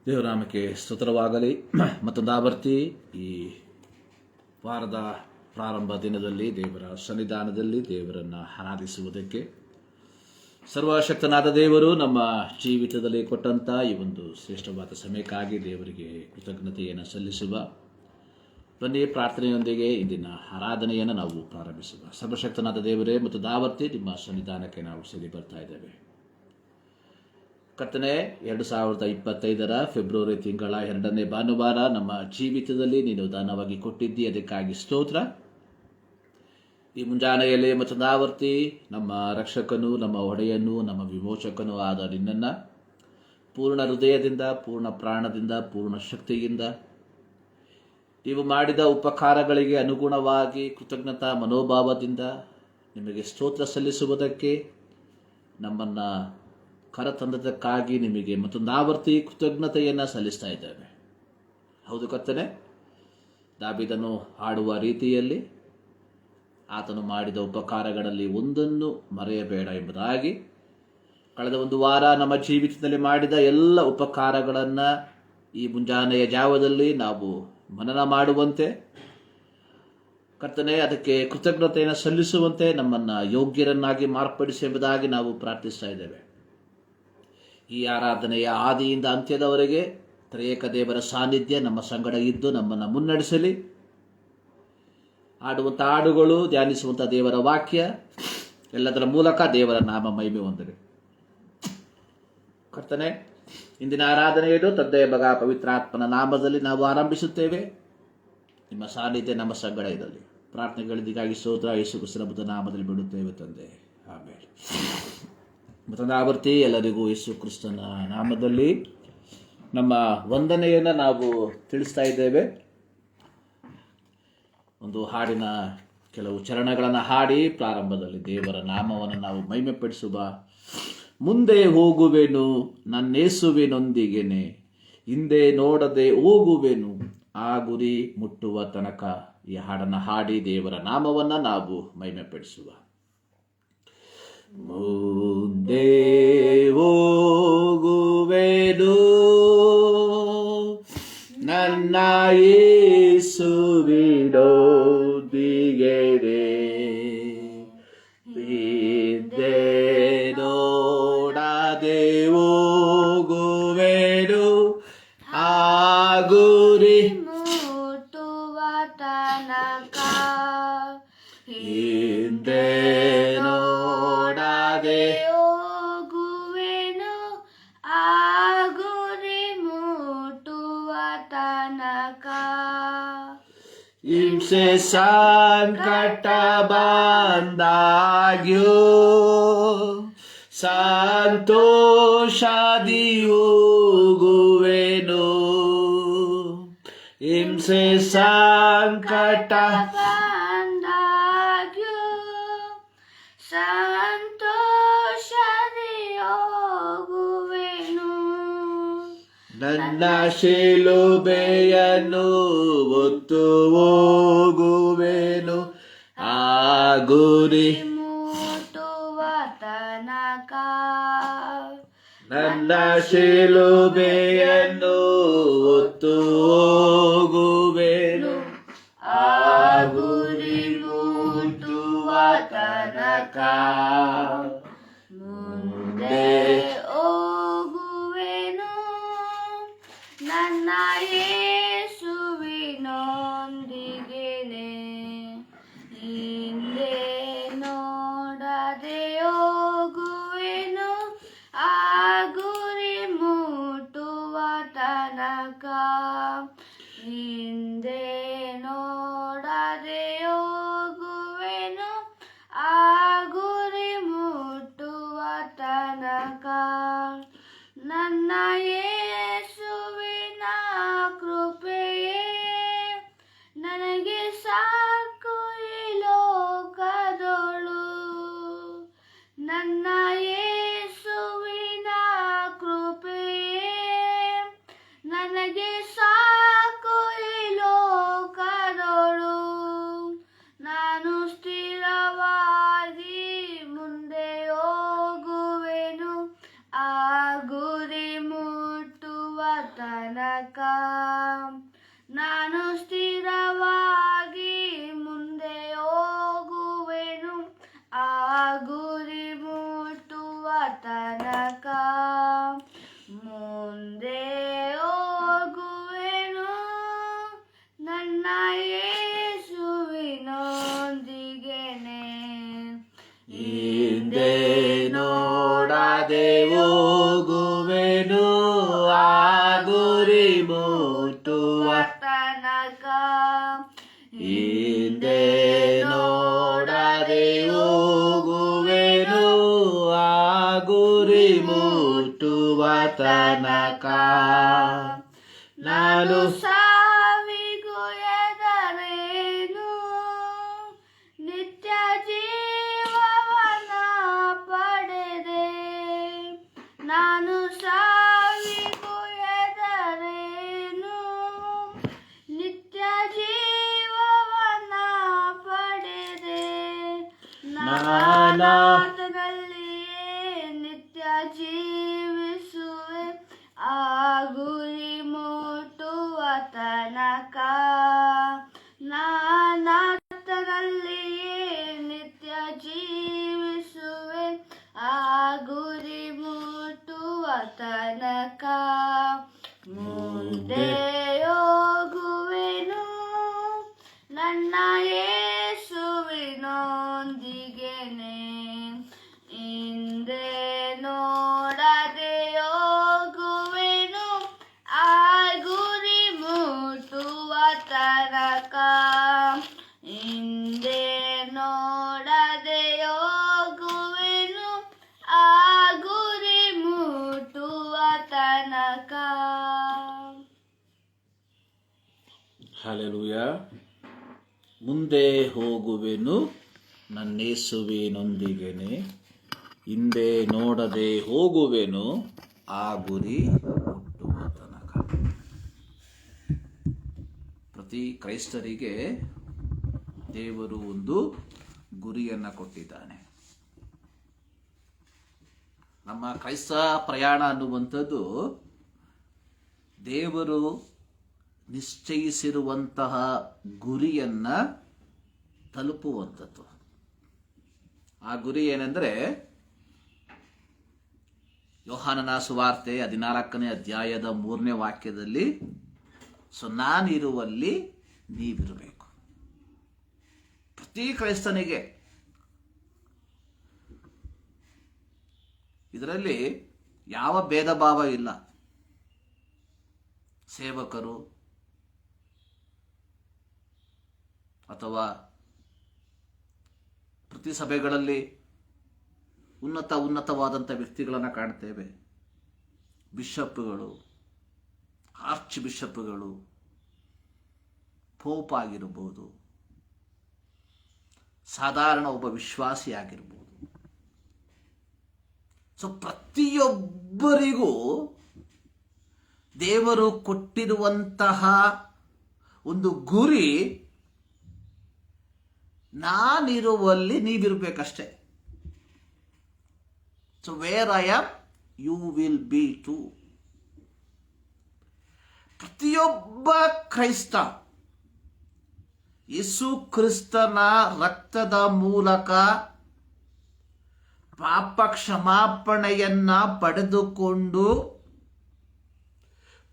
ದೇವರಾಮಕ್ಕೆ ಸ್ತೋತ್ರವಾಗಲಿ. ಮತ್ತೊಂದು ಆವರ್ತಿ ಈ ವಾರದ ಪ್ರಾರಂಭ ದಿನದಲ್ಲಿ ದೇವರ ಸನ್ನಿಧಾನದಲ್ಲಿ ದೇವರನ್ನು ಆರಾಧಿಸುವುದಕ್ಕೆ ಸರ್ವಶಕ್ತನಾದ ದೇವರು ನಮ್ಮ ಜೀವಿತದಲ್ಲಿ ಕೊಟ್ಟಂಥ ಈ ಒಂದು ಶ್ರೇಷ್ಠವಾದ ಸಮಯಕ್ಕಾಗಿ ದೇವರಿಗೆ ಕೃತಜ್ಞತೆಯನ್ನು ಸಲ್ಲಿಸುವ ಬನ್ನಿ ಪ್ರಾರ್ಥನೆಯೊಂದಿಗೆ ಇಂದಿನ ಆರಾಧನೆಯನ್ನು ನಾವು ಪ್ರಾರಂಭಿಸುವ. ಸರ್ವಶಕ್ತನಾದ ದೇವರೇ ಮತ್ತು ದಾವರ್ತಿ ನಿಮ್ಮ ಸನ್ನಿಧಾನಕ್ಕೆ ನಾವು ಸೇರಿ ಬರ್ತಾ ಇದ್ದೇವೆ. ಕರ್ತನೆ, 2025 ಫೆಬ್ರವರಿ ತಿಂಗಳ 2ನೇ ಭಾನುವಾರ ನಮ್ಮ ಜೀವಿತದಲ್ಲಿ ನೀನು ದಾನವಾಗಿ ಕೊಟ್ಟಿದ್ದಿ, ಅದಕ್ಕಾಗಿ ಸ್ತೋತ್ರ. ಈ ಮುಂಜಾನೆಯಲ್ಲಿ ಮತ್ತೊಂದು ಆವರ್ತಿ ನಮ್ಮ ರಕ್ಷಕನು, ನಮ್ಮ ಒಡೆಯನು, ನಮ್ಮ ವಿಮೋಚಕನೂ ಆದ ನಿನ್ನನ್ನು ಪೂರ್ಣ ಹೃದಯದಿಂದ, ಪೂರ್ಣ ಪ್ರಾಣದಿಂದ, ಪೂರ್ಣ ಶಕ್ತಿಯಿಂದ ನೀವು ಮಾಡಿದ ಉಪಕಾರಗಳಿಗೆ ಅನುಗುಣವಾಗಿ ಕೃತಜ್ಞತಾ ಮನೋಭಾವದಿಂದ ನಿಮಗೆ ಸ್ತೋತ್ರ ಸಲ್ಲಿಸುವುದಕ್ಕೆ, ನಮ್ಮನ್ನು ಕರತಂದದಕ್ಕಾಗಿ ನಿಮಗೆ ಮತ್ತೊಂದು ಆವರ್ತಿ ಕೃತಜ್ಞತೆಯನ್ನು ಸಲ್ಲಿಸ್ತಾ ಇದ್ದೇವೆ. ಹೌದು ಕರ್ತನೆ, ದಾವೀದನು ಹಾಡುವ ರೀತಿಯಲ್ಲಿ ಆತನು ಮಾಡಿದ ಉಪಕಾರಗಳಲ್ಲಿ ಒಂದನ್ನು ಮರೆಯಬೇಡ ಎಂಬುದಾಗಿ ಕಳೆದ ಒಂದು ವಾರ ನಮ್ಮ ಜೀವಿತದಲ್ಲಿ ಮಾಡಿದ ಎಲ್ಲ ಉಪಕಾರಗಳನ್ನು ಈ ಮುಂಜಾನೆಯ ಜಾವದಲ್ಲಿ ನಾವು ಮನನ ಮಾಡುವಂತೆ, ಕರ್ತನೆ ಅದಕ್ಕೆ ಕೃತಜ್ಞತೆಯನ್ನು ಸಲ್ಲಿಸುವಂತೆ ನಮ್ಮನ್ನು ಯೋಗ್ಯರನ್ನಾಗಿ ಮಾರ್ಪಡಿಸಿ ಎಂಬುದಾಗಿ ನಾವು ಪ್ರಾರ್ಥಿಸ್ತಾ ಇದ್ದೇವೆ. ಈ ಆರಾಧನೆಯ ಆದಿಯಿಂದ ಅಂತ್ಯದವರೆಗೆ ತ್ರಿಯೇಕ ದೇವರ ಸಾನ್ನಿಧ್ಯ ನಮ್ಮ ಸಂಗಡ ಇದ್ದು ನಮ್ಮನ್ನು ಮುನ್ನಡೆಸಲಿ. ಆಡುವಂಥ ಹಾಡುಗಳು, ಧ್ಯಾನಿಸುವಂಥ ದೇವರ ವಾಕ್ಯ, ಎಲ್ಲದರ ಮೂಲಕ ದೇವರ ನಾಮ ಮಹಿಮೆ ಹೊಂದಲಿ. ಕರ್ತನೆ, ಇಂದಿನ ಆರಾಧನೆಯನ್ನು ತಂದೆಯ ಮಗ ಪವಿತ್ರಾತ್ಮನ ನಾಮದಲ್ಲಿ ನಾವು ಆರಂಭಿಸುತ್ತೇವೆ. ನಿಮ್ಮ ಸಾನ್ನಿಧ್ಯ ನಮ್ಮ ಸಂಗಡ ಇರಲಿ. ಪ್ರಾರ್ಥನೆಗಳಿಗಾಗಿ ಸ್ತೋತ್ರ. ಯೇಸು ಕ್ರಿಸ್ತನ ನಾಮದಲ್ಲಿ ಬಿಡುತ್ತೇವೆ ತಂದೆ, ಆಮೇಲೆ. ಮತ್ತೊಂದು ಆವರ್ತಿ ಎಲ್ಲರಿಗೂ ಯೇಸು ಕ್ರಿಸ್ತನ ನಾಮದಲ್ಲಿ ನಮ್ಮ ವಂದನೆಯನ್ನು ನಾವು ತಿಳಿಸ್ತಾ ಇದ್ದೇವೆ. ಒಂದು ಹಾಡಿನ ಕೆಲವು ಚರಣಗಳನ್ನು ಹಾಡಿ ಪ್ರಾರಂಭದಲ್ಲಿ ದೇವರ ನಾಮವನ್ನು ನಾವು ಮಹಿಮೆಪಡಿಸುವ. ಮುಂದೆ ಹೋಗುವೆನು ನನ್ನೇಸುವಿನೊಂದಿಗೆನೆ, ಹಿಂದೆ ನೋಡದೆ ಹೋಗುವೆನು ಆ ಗುರಿ ಮುಟ್ಟುವ ತನಕ. ಈ ಹಾಡನ್ನು ಹಾಡಿ ದೇವರ ನಾಮವನ್ನು ನಾವು ಮಹಿಮೆಪಡಿಸುವ. ಮುಂದೆ ಹೋಗುವೆನು ನನ್ನ ಯೇಸುವಿನೊಂದಿಗೆನೆ, ಹಿಂದೆ ನೋಡದೆ ಹೋಗುವೆನು ಆ ಗುರಿ ಮುಟ್ಟುವ ತನಕ. ಹಿಂದೆ ನೋಡದೆ ಹೋಗುವೆನು ಆ ಗುರಿ ಮುಟ್ಟುವ ತನಕ. ಹಿಂಸೆ ಸಂಕಟ ಬಂದಾಗ್ಯೂ ಸಂತೋಷದಿ ಹೋಗುವೆನು. ಹಿಂಸೆ ಸಂಕಟ ಬಂದಾಗ್ಯೂ ಸಂತೋಷದಿ ಹೋಗುವೆನು. ನನ್ನ ಶಿಲುಬೆಯನ್ನು ಹೊತ್ತು ಹೋಗುವೆನು ಆ ಗುರಿ ಮುಟ್ಟುವ ತನಕ. ನನ್ನ ಶಿಲುಬೆಯನ್ನು ಹೊತ್ತು ಹೋಗುವೆನು ಆ ಗುರಿ ಮುಟ್ಟುವ ತನಕ. ಮುಂದೆ ಹೋಗುವೆನು ನನ್ನ ಯೇಸುವಿನೊಂದಿಗೆನೆ, ಹಿಂದೆ ನೋಡದೆ ಹೋಗುವೆನು ಆ ಗುರಿ ಮುಟ್ಟುವ ತನಕ. ಹಿಂದೆ ನೋಡದೆ ಹೋಗುವೆನು ಆ ಗುರಿ ಮುಟ್ಟುವ ತನಕ. ನನ್ನ ಯೇಸುವಿನ ಕೃಪೆಯೇ ನನಗೆ ಸಾಕು ಈ ಲೋಕದೊಳು. ನನ್ನ ಯೇಸುವಿನ ಕೃಪೆಯೇ ನನಗೆ ಸಾಕು ಈ ಲೋಕದೊಳು. ನಾನು ಸ್ಥಿರವಾಗಿ ಮುಂದೆ ಹೋಗುವೆನು ಆ ಗುರಿ ಮುಟ್ಟ ತನಕ ನಾನು ಸ್ಥಿರವಾಗಿ ಮುಂದೆ ಹೋಗುವೆನು, ಆ ಗುರಿ ಮುಟ್ಟುವ ತನಕ ಮುಂದೆ ಹೋಗುವೆನು ನನ್ನ ಯೇಸುವಿನೊಂದಿಗೆನೆ. ಹಿಂದೆ ನೋಡದೆ ಹೋಗುವೆನು, ಆ ಗುರಿ ಮುಟ್ಟುವ ತನಕ ಹಿಂದೆ ನೋಡದೆ ಹೋಗುವೆನು, ಆ ಗುರಿ ಮುಟ್ಟುವ ತನಕ ನಾನು ಸಾವಿಗೂ ಎದರೇನು, ನಿತ್ಯ ಜೀವವನ ಪಡೆದೆ. ನಾನು ಸಾವಿಗೂ ಎದರೇನು, ನಿತ್ಯ ಜೀವವನ ಪಡೆದೆ. ನಾನಾತನಲ್ಲಿಯೇ ನಿತ್ಯ ಜೀವಿಸುವೆ, ಆ ಗುರಿ ಮುಟ್ಟುವ ತನಕ. ನಾನಾತನಲ್ಲಿಯೇ ನಿತ್ಯ ಜೀವಿಸುವೆ, ಆ ಗುರಿ ಮುಟ್ಟುವ ತನಕ ಮುಂದೆ ಹೋಗುವೆನು ನನ್ನ ಯೇಸುವಿನೊಂದಿಗೆನೆ. ಹಿಂದೆ ನೋಡದೆ ಹೋಗುವೆನು, ಆ ಗುರಿ ಮುಟ್ಟುವ ತನಕ. ಹಿಂದೆ ನೋಡದೆ ಹೋಗುವೆನು, ಆ ಗುರಿ ಮುಟ್ಟುವ ತನಕ. ಹಲ್ಲೆಲೂಯ. ಮುಂದೆ ಹೋಗುವೆನು ನನ್ನೇಸುವಿನೊಂದಿಗೆನೆ, ಹಿಂದೆ ನೋಡದೆ ಹೋಗುವೆನು, ಆ ಗುರಿ ಮುಟ್ಟುವ ತನಕ. ಪ್ರತಿ ಕ್ರೈಸ್ತರಿಗೆ ದೇವರು ಒಂದು ಗುರಿಯನ್ನು ಕೊಟ್ಟಿದ್ದಾನೆ. ನಮ್ಮ ಕ್ರೈಸ್ತ ಪ್ರಯಾಣ ಅನ್ನುವಂಥದ್ದು ದೇವರು ನಿಶ್ಚಯಿಸಿರುವಂತಹ ಗುರಿಯನ್ನ ತಲುಪುವಂಥದ್ದು. ಆ ಗುರಿ ಏನೆಂದರೆ, ಯೋಹಾನನ ಸುವಾರ್ತೆ 14ನೇ ಅಧ್ಯಾಯದ 3ನೇ ವಾಕ್ಯದಲ್ಲಿ, ನಾನಿರುವಲ್ಲಿ ನೀವಿರಬೇಕು. ಪ್ರತಿ ಕ್ರೈಸ್ತನಿಗೆ ಇದರಲ್ಲಿ ಯಾವ ಭೇದ ಭಾವ ಇಲ್ಲ. ಸೇವಕರು ಅಥವಾ ಪ್ರತಿ ಸಭೆಗಳಲ್ಲಿ ಉನ್ನತವಾದಂಥ ವ್ಯಕ್ತಿಗಳನ್ನು ಕಾಣ್ತೇವೆ. ಬಿಷಪ್ಗಳು, ಆರ್ಚ್ ಬಿಷಪ್ಗಳು, ಪೋಪ್ ಆಗಿರಬಹುದು, ಸಾಧಾರಣ ಒಬ್ಬ ವಿಶ್ವಾಸಿ ಆಗಿರ್ಬೋದು. ಪ್ರತಿಯೊಬ್ಬರಿಗೂ ದೇವರು ಕೊಟ್ಟಿರುವಂತಹ ಒಂದು ಗುರಿ, ನಾನಿರುವಲ್ಲಿ ನೀವಿರಬೇಕಷ್ಟೇ. Where I am you will be too. ಪ್ರತಿಯೊಬ್ಬ ಕ್ರೈಸ್ತ ಯೇಸು ಕ್ರಿಸ್ತನ ರಕ್ತದ ಮೂಲಕ ಪಾಪ ಕ್ಷಮಾಪಣೆಯನ್ನ ಪಡೆದುಕೊಂಡು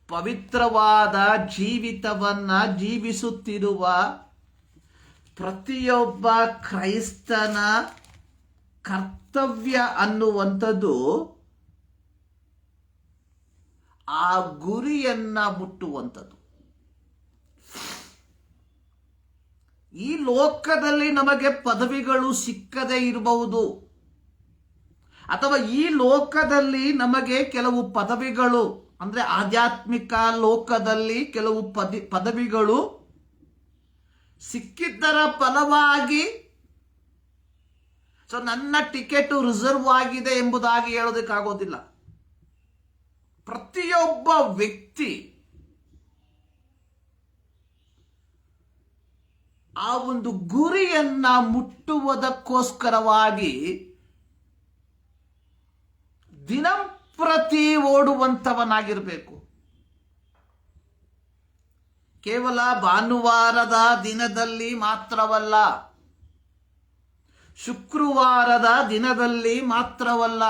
ಪವಿತ್ರವಾದ ಜೀವಿತವನ್ನ ಜೀವಿಸುತ್ತಿರುವ ಪ್ರತಿಯೊಬ್ಬ ಕ್ರೈಸ್ತನ ಕರ್ತವ್ಯ ಅನ್ನುವಂಥದ್ದು ಆ ಗುರಿಯನ್ನ ಮುಟ್ಟುವಂಥದ್ದು. ಈ ಲೋಕದಲ್ಲಿ ನಮಗೆ ಪದವಿಗಳು ಸಿಕ್ಕದೇ ಇರಬಹುದು, ಅಥವಾ ಈ ಲೋಕದಲ್ಲಿ ನಮಗೆ ಕೆಲವು ಪದವಿಗಳು ಅಂದ್ರೆ ಆಧ್ಯಾತ್ಮಿಕ ಲೋಕದಲ್ಲಿ ಕೆಲವು ಪದವಿಗಳು ಸಿಕ್ಕಿದ್ದರ ಫಲವಾಗಿ ನನ್ನ ಟಿಕೆಟ್ ರಿಸರ್ವ್ ಆಗಿದೆ ಎಂಬುದಾಗಿ ಹೇಳೋದಕ್ಕಾಗೋದಿಲ್ಲ. ಪ್ರತಿಯೊಬ್ಬ ವ್ಯಕ್ತಿ ಆ ಒಂದು ಗುರಿಯನ್ನ ಮುಟ್ಟುವುದಕ್ಕೋಸ್ಕರವಾಗಿ ದಿನಂಪ್ರತಿ ಓಡುವಂತವನಾಗಿರಬೇಕು. ಕೇವಲ ಭಾನುವಾರದ ದಿನದಲ್ಲಿ ಮಾತ್ರವಲ್ಲ, ಶುಕ್ರವಾರದ ದಿನದಲ್ಲಿ ಮಾತ್ರವಲ್ಲ,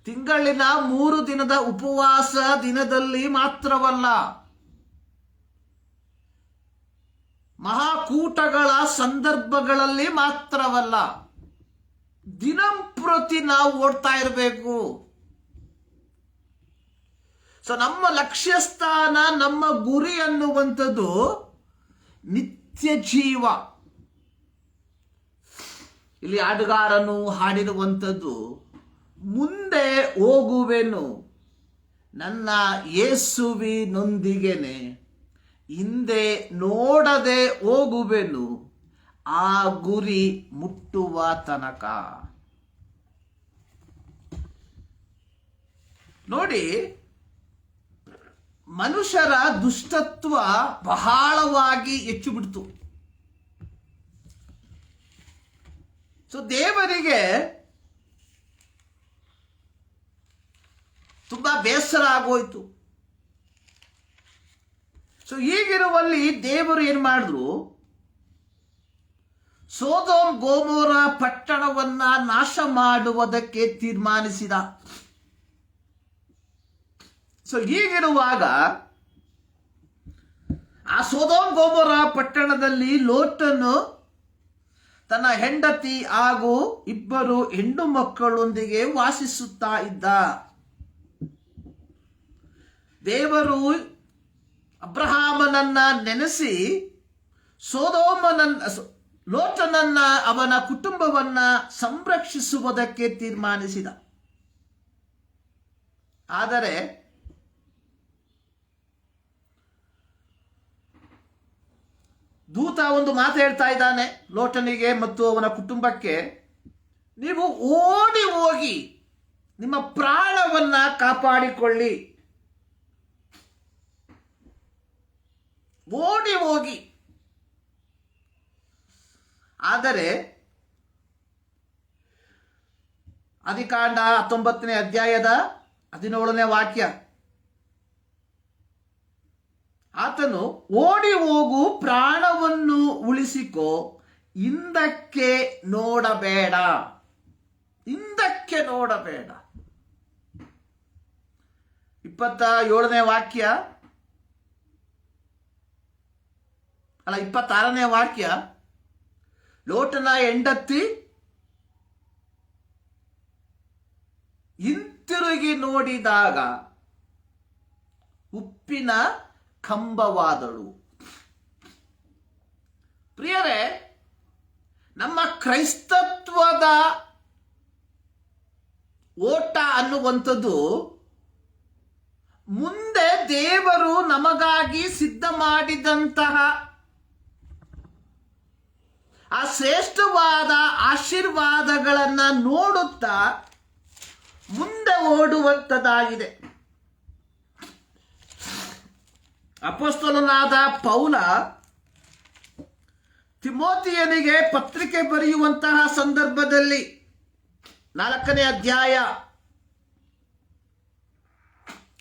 ತಿಂಗಳಿನ 3 ದಿನದ ಉಪವಾಸ ದಿನದಲ್ಲಿ ಮಾತ್ರವಲ್ಲ, ಮಹಾಕೂಟಗಳ ಸಂದರ್ಭಗಳಲ್ಲಿ ಮಾತ್ರವಲ್ಲ, ದಿನಂಪ್ರತಿ ನಾವು ಓಡ್ತಾ ಇರಬೇಕು. ಸೊ ನಮ್ಮ ಲಕ್ಷ್ಯ ಸ್ಥಾನ, ನಮ್ಮ ಗುರಿ ಅನ್ನುವಂಥದ್ದು ನಿತ್ಯ ಜೀವ. ಇಲ್ಲಿ ಹಾಡುಗಾರನು ಹಾಡಿರುವಂಥದ್ದು, ಮುಂದೆ ಹೋಗುವೆನು ನನ್ನ ಯೇಸುವಿನೊಂದಿಗೆನೆ, ಹಿಂದೆ ನೋಡದೆ ಹೋಗುವೆನು ಆ ಗುರಿ ಮುಟ್ಟುವ ತನಕ. ನೋಡಿ, ಮನುಷ್ಯರ ದುಷ್ಟತ್ವ ಬಹಳವಾಗಿ ಹೆಚ್ಚು ಬಿಡ್ತು. ಸೊ ದೇವರಿಗೆ ತುಂಬಾ ಬೇಸರ ಆಗೋಯ್ತು. ಸೊ ಹೀಗಿರುವಲ್ಲಿ ದೇವರು ಏನ್ ಮಾಡಿದ್ರು, ಸೊದೋಮ್ ಗೊಮೋರ ಪಟ್ಟಣವನ್ನ ನಾಶ ಮಾಡುವುದಕ್ಕೆ ತೀರ್ಮಾನಿಸಿದ. ಸೊ ಹೀಗಿರುವಾಗ ಆ ಸೊದೋಮ್ ಗೊಮೋರ ಪಟ್ಟಣದಲ್ಲಿ ಲೋಟನು ತನ್ನ ಹೆಂಡತಿ ಹಾಗೂ 2 ಹೆಣ್ಣು ಮಕ್ಕಳೊಂದಿಗೆ ವಾಸಿಸುತ್ತಾ ಇದ್ದ. ದೇವರು ಅಬ್ರಹಾಮನನ್ನ ನೆನೆಸಿ ಲೋಟನನ್ನ, ಅವನ ಕುಟುಂಬವನ್ನ ಸಂರಕ್ಷಿಸುವುದಕ್ಕೆ ತೀರ್ಮಾನಿಸಿದ. ಆದರೆ ದೂತ ಒಂದು ಮಾತು ಹೇಳ್ತಾ ಇದ್ದಾನೆ ಲೋಟನಿಗೆ ಮತ್ತು ಅವನ ಕುಟುಂಬಕ್ಕೆ, ನೀವು ಓಡಿ ಹೋಗಿ ನಿಮ್ಮ ಪ್ರಾಣವನ್ನ ಕಾಪಾಡಿಕೊಳ್ಳಿ, ಓಡಿ ಹೋಗಿ. ಆದರೆ ಆದಿಕಾಂಡ 19ನೇ ಅಧ್ಯಾಯದ 17ನೇ ವಾಕ್ಯ, ಆತನು ಓಡಿ ಹೋಗು, ಪ್ರಾಣವನ್ನು ಉಳಿಸಿಕೋ, ಹಿಂದಕ್ಕೆ ನೋಡಬೇಡ, ಹಿಂದಕ್ಕೆ ನೋಡಬೇಡ. 27ನೇ ವಾಕ್ಯ, 26ನೇ ವಾಕ್ಯ, ಲೋಟನ ಹೆಂಡತಿ ಹಿಂತಿರುಗಿ ನೋಡಿದಾಗ ಉಪ್ಪಿನ ಕಂಬವಾದಳು. ಪ್ರಿಯರೇ, ನಮ್ಮ ಕ್ರೈಸ್ತತ್ವದ ಓಟ ಅನ್ನುವಂಥದ್ದು ಮುಂದೆ ದೇವರು ನಮಗಾಗಿ ಸಿದ್ಧ ಮಾಡಿದಂತಹ ಆ ಶ್ರೇಷ್ಠವಾದ ಆಶೀರ್ವಾದಗಳನ್ನ ನೋಡುತ್ತಾ ಮುಂದೆ ಓಡುವಂಥದ್ದಾಗಿದೆ. ಅಪೊಸ್ತಲನಾದ ಪೌಲ ತಿಮೋತಿಯನಿಗೆ ಪತ್ರಿಕೆ ಬರೆಯುವಂತಹ ಸಂದರ್ಭದಲ್ಲಿ 4ನೇ ಅಧ್ಯಾಯ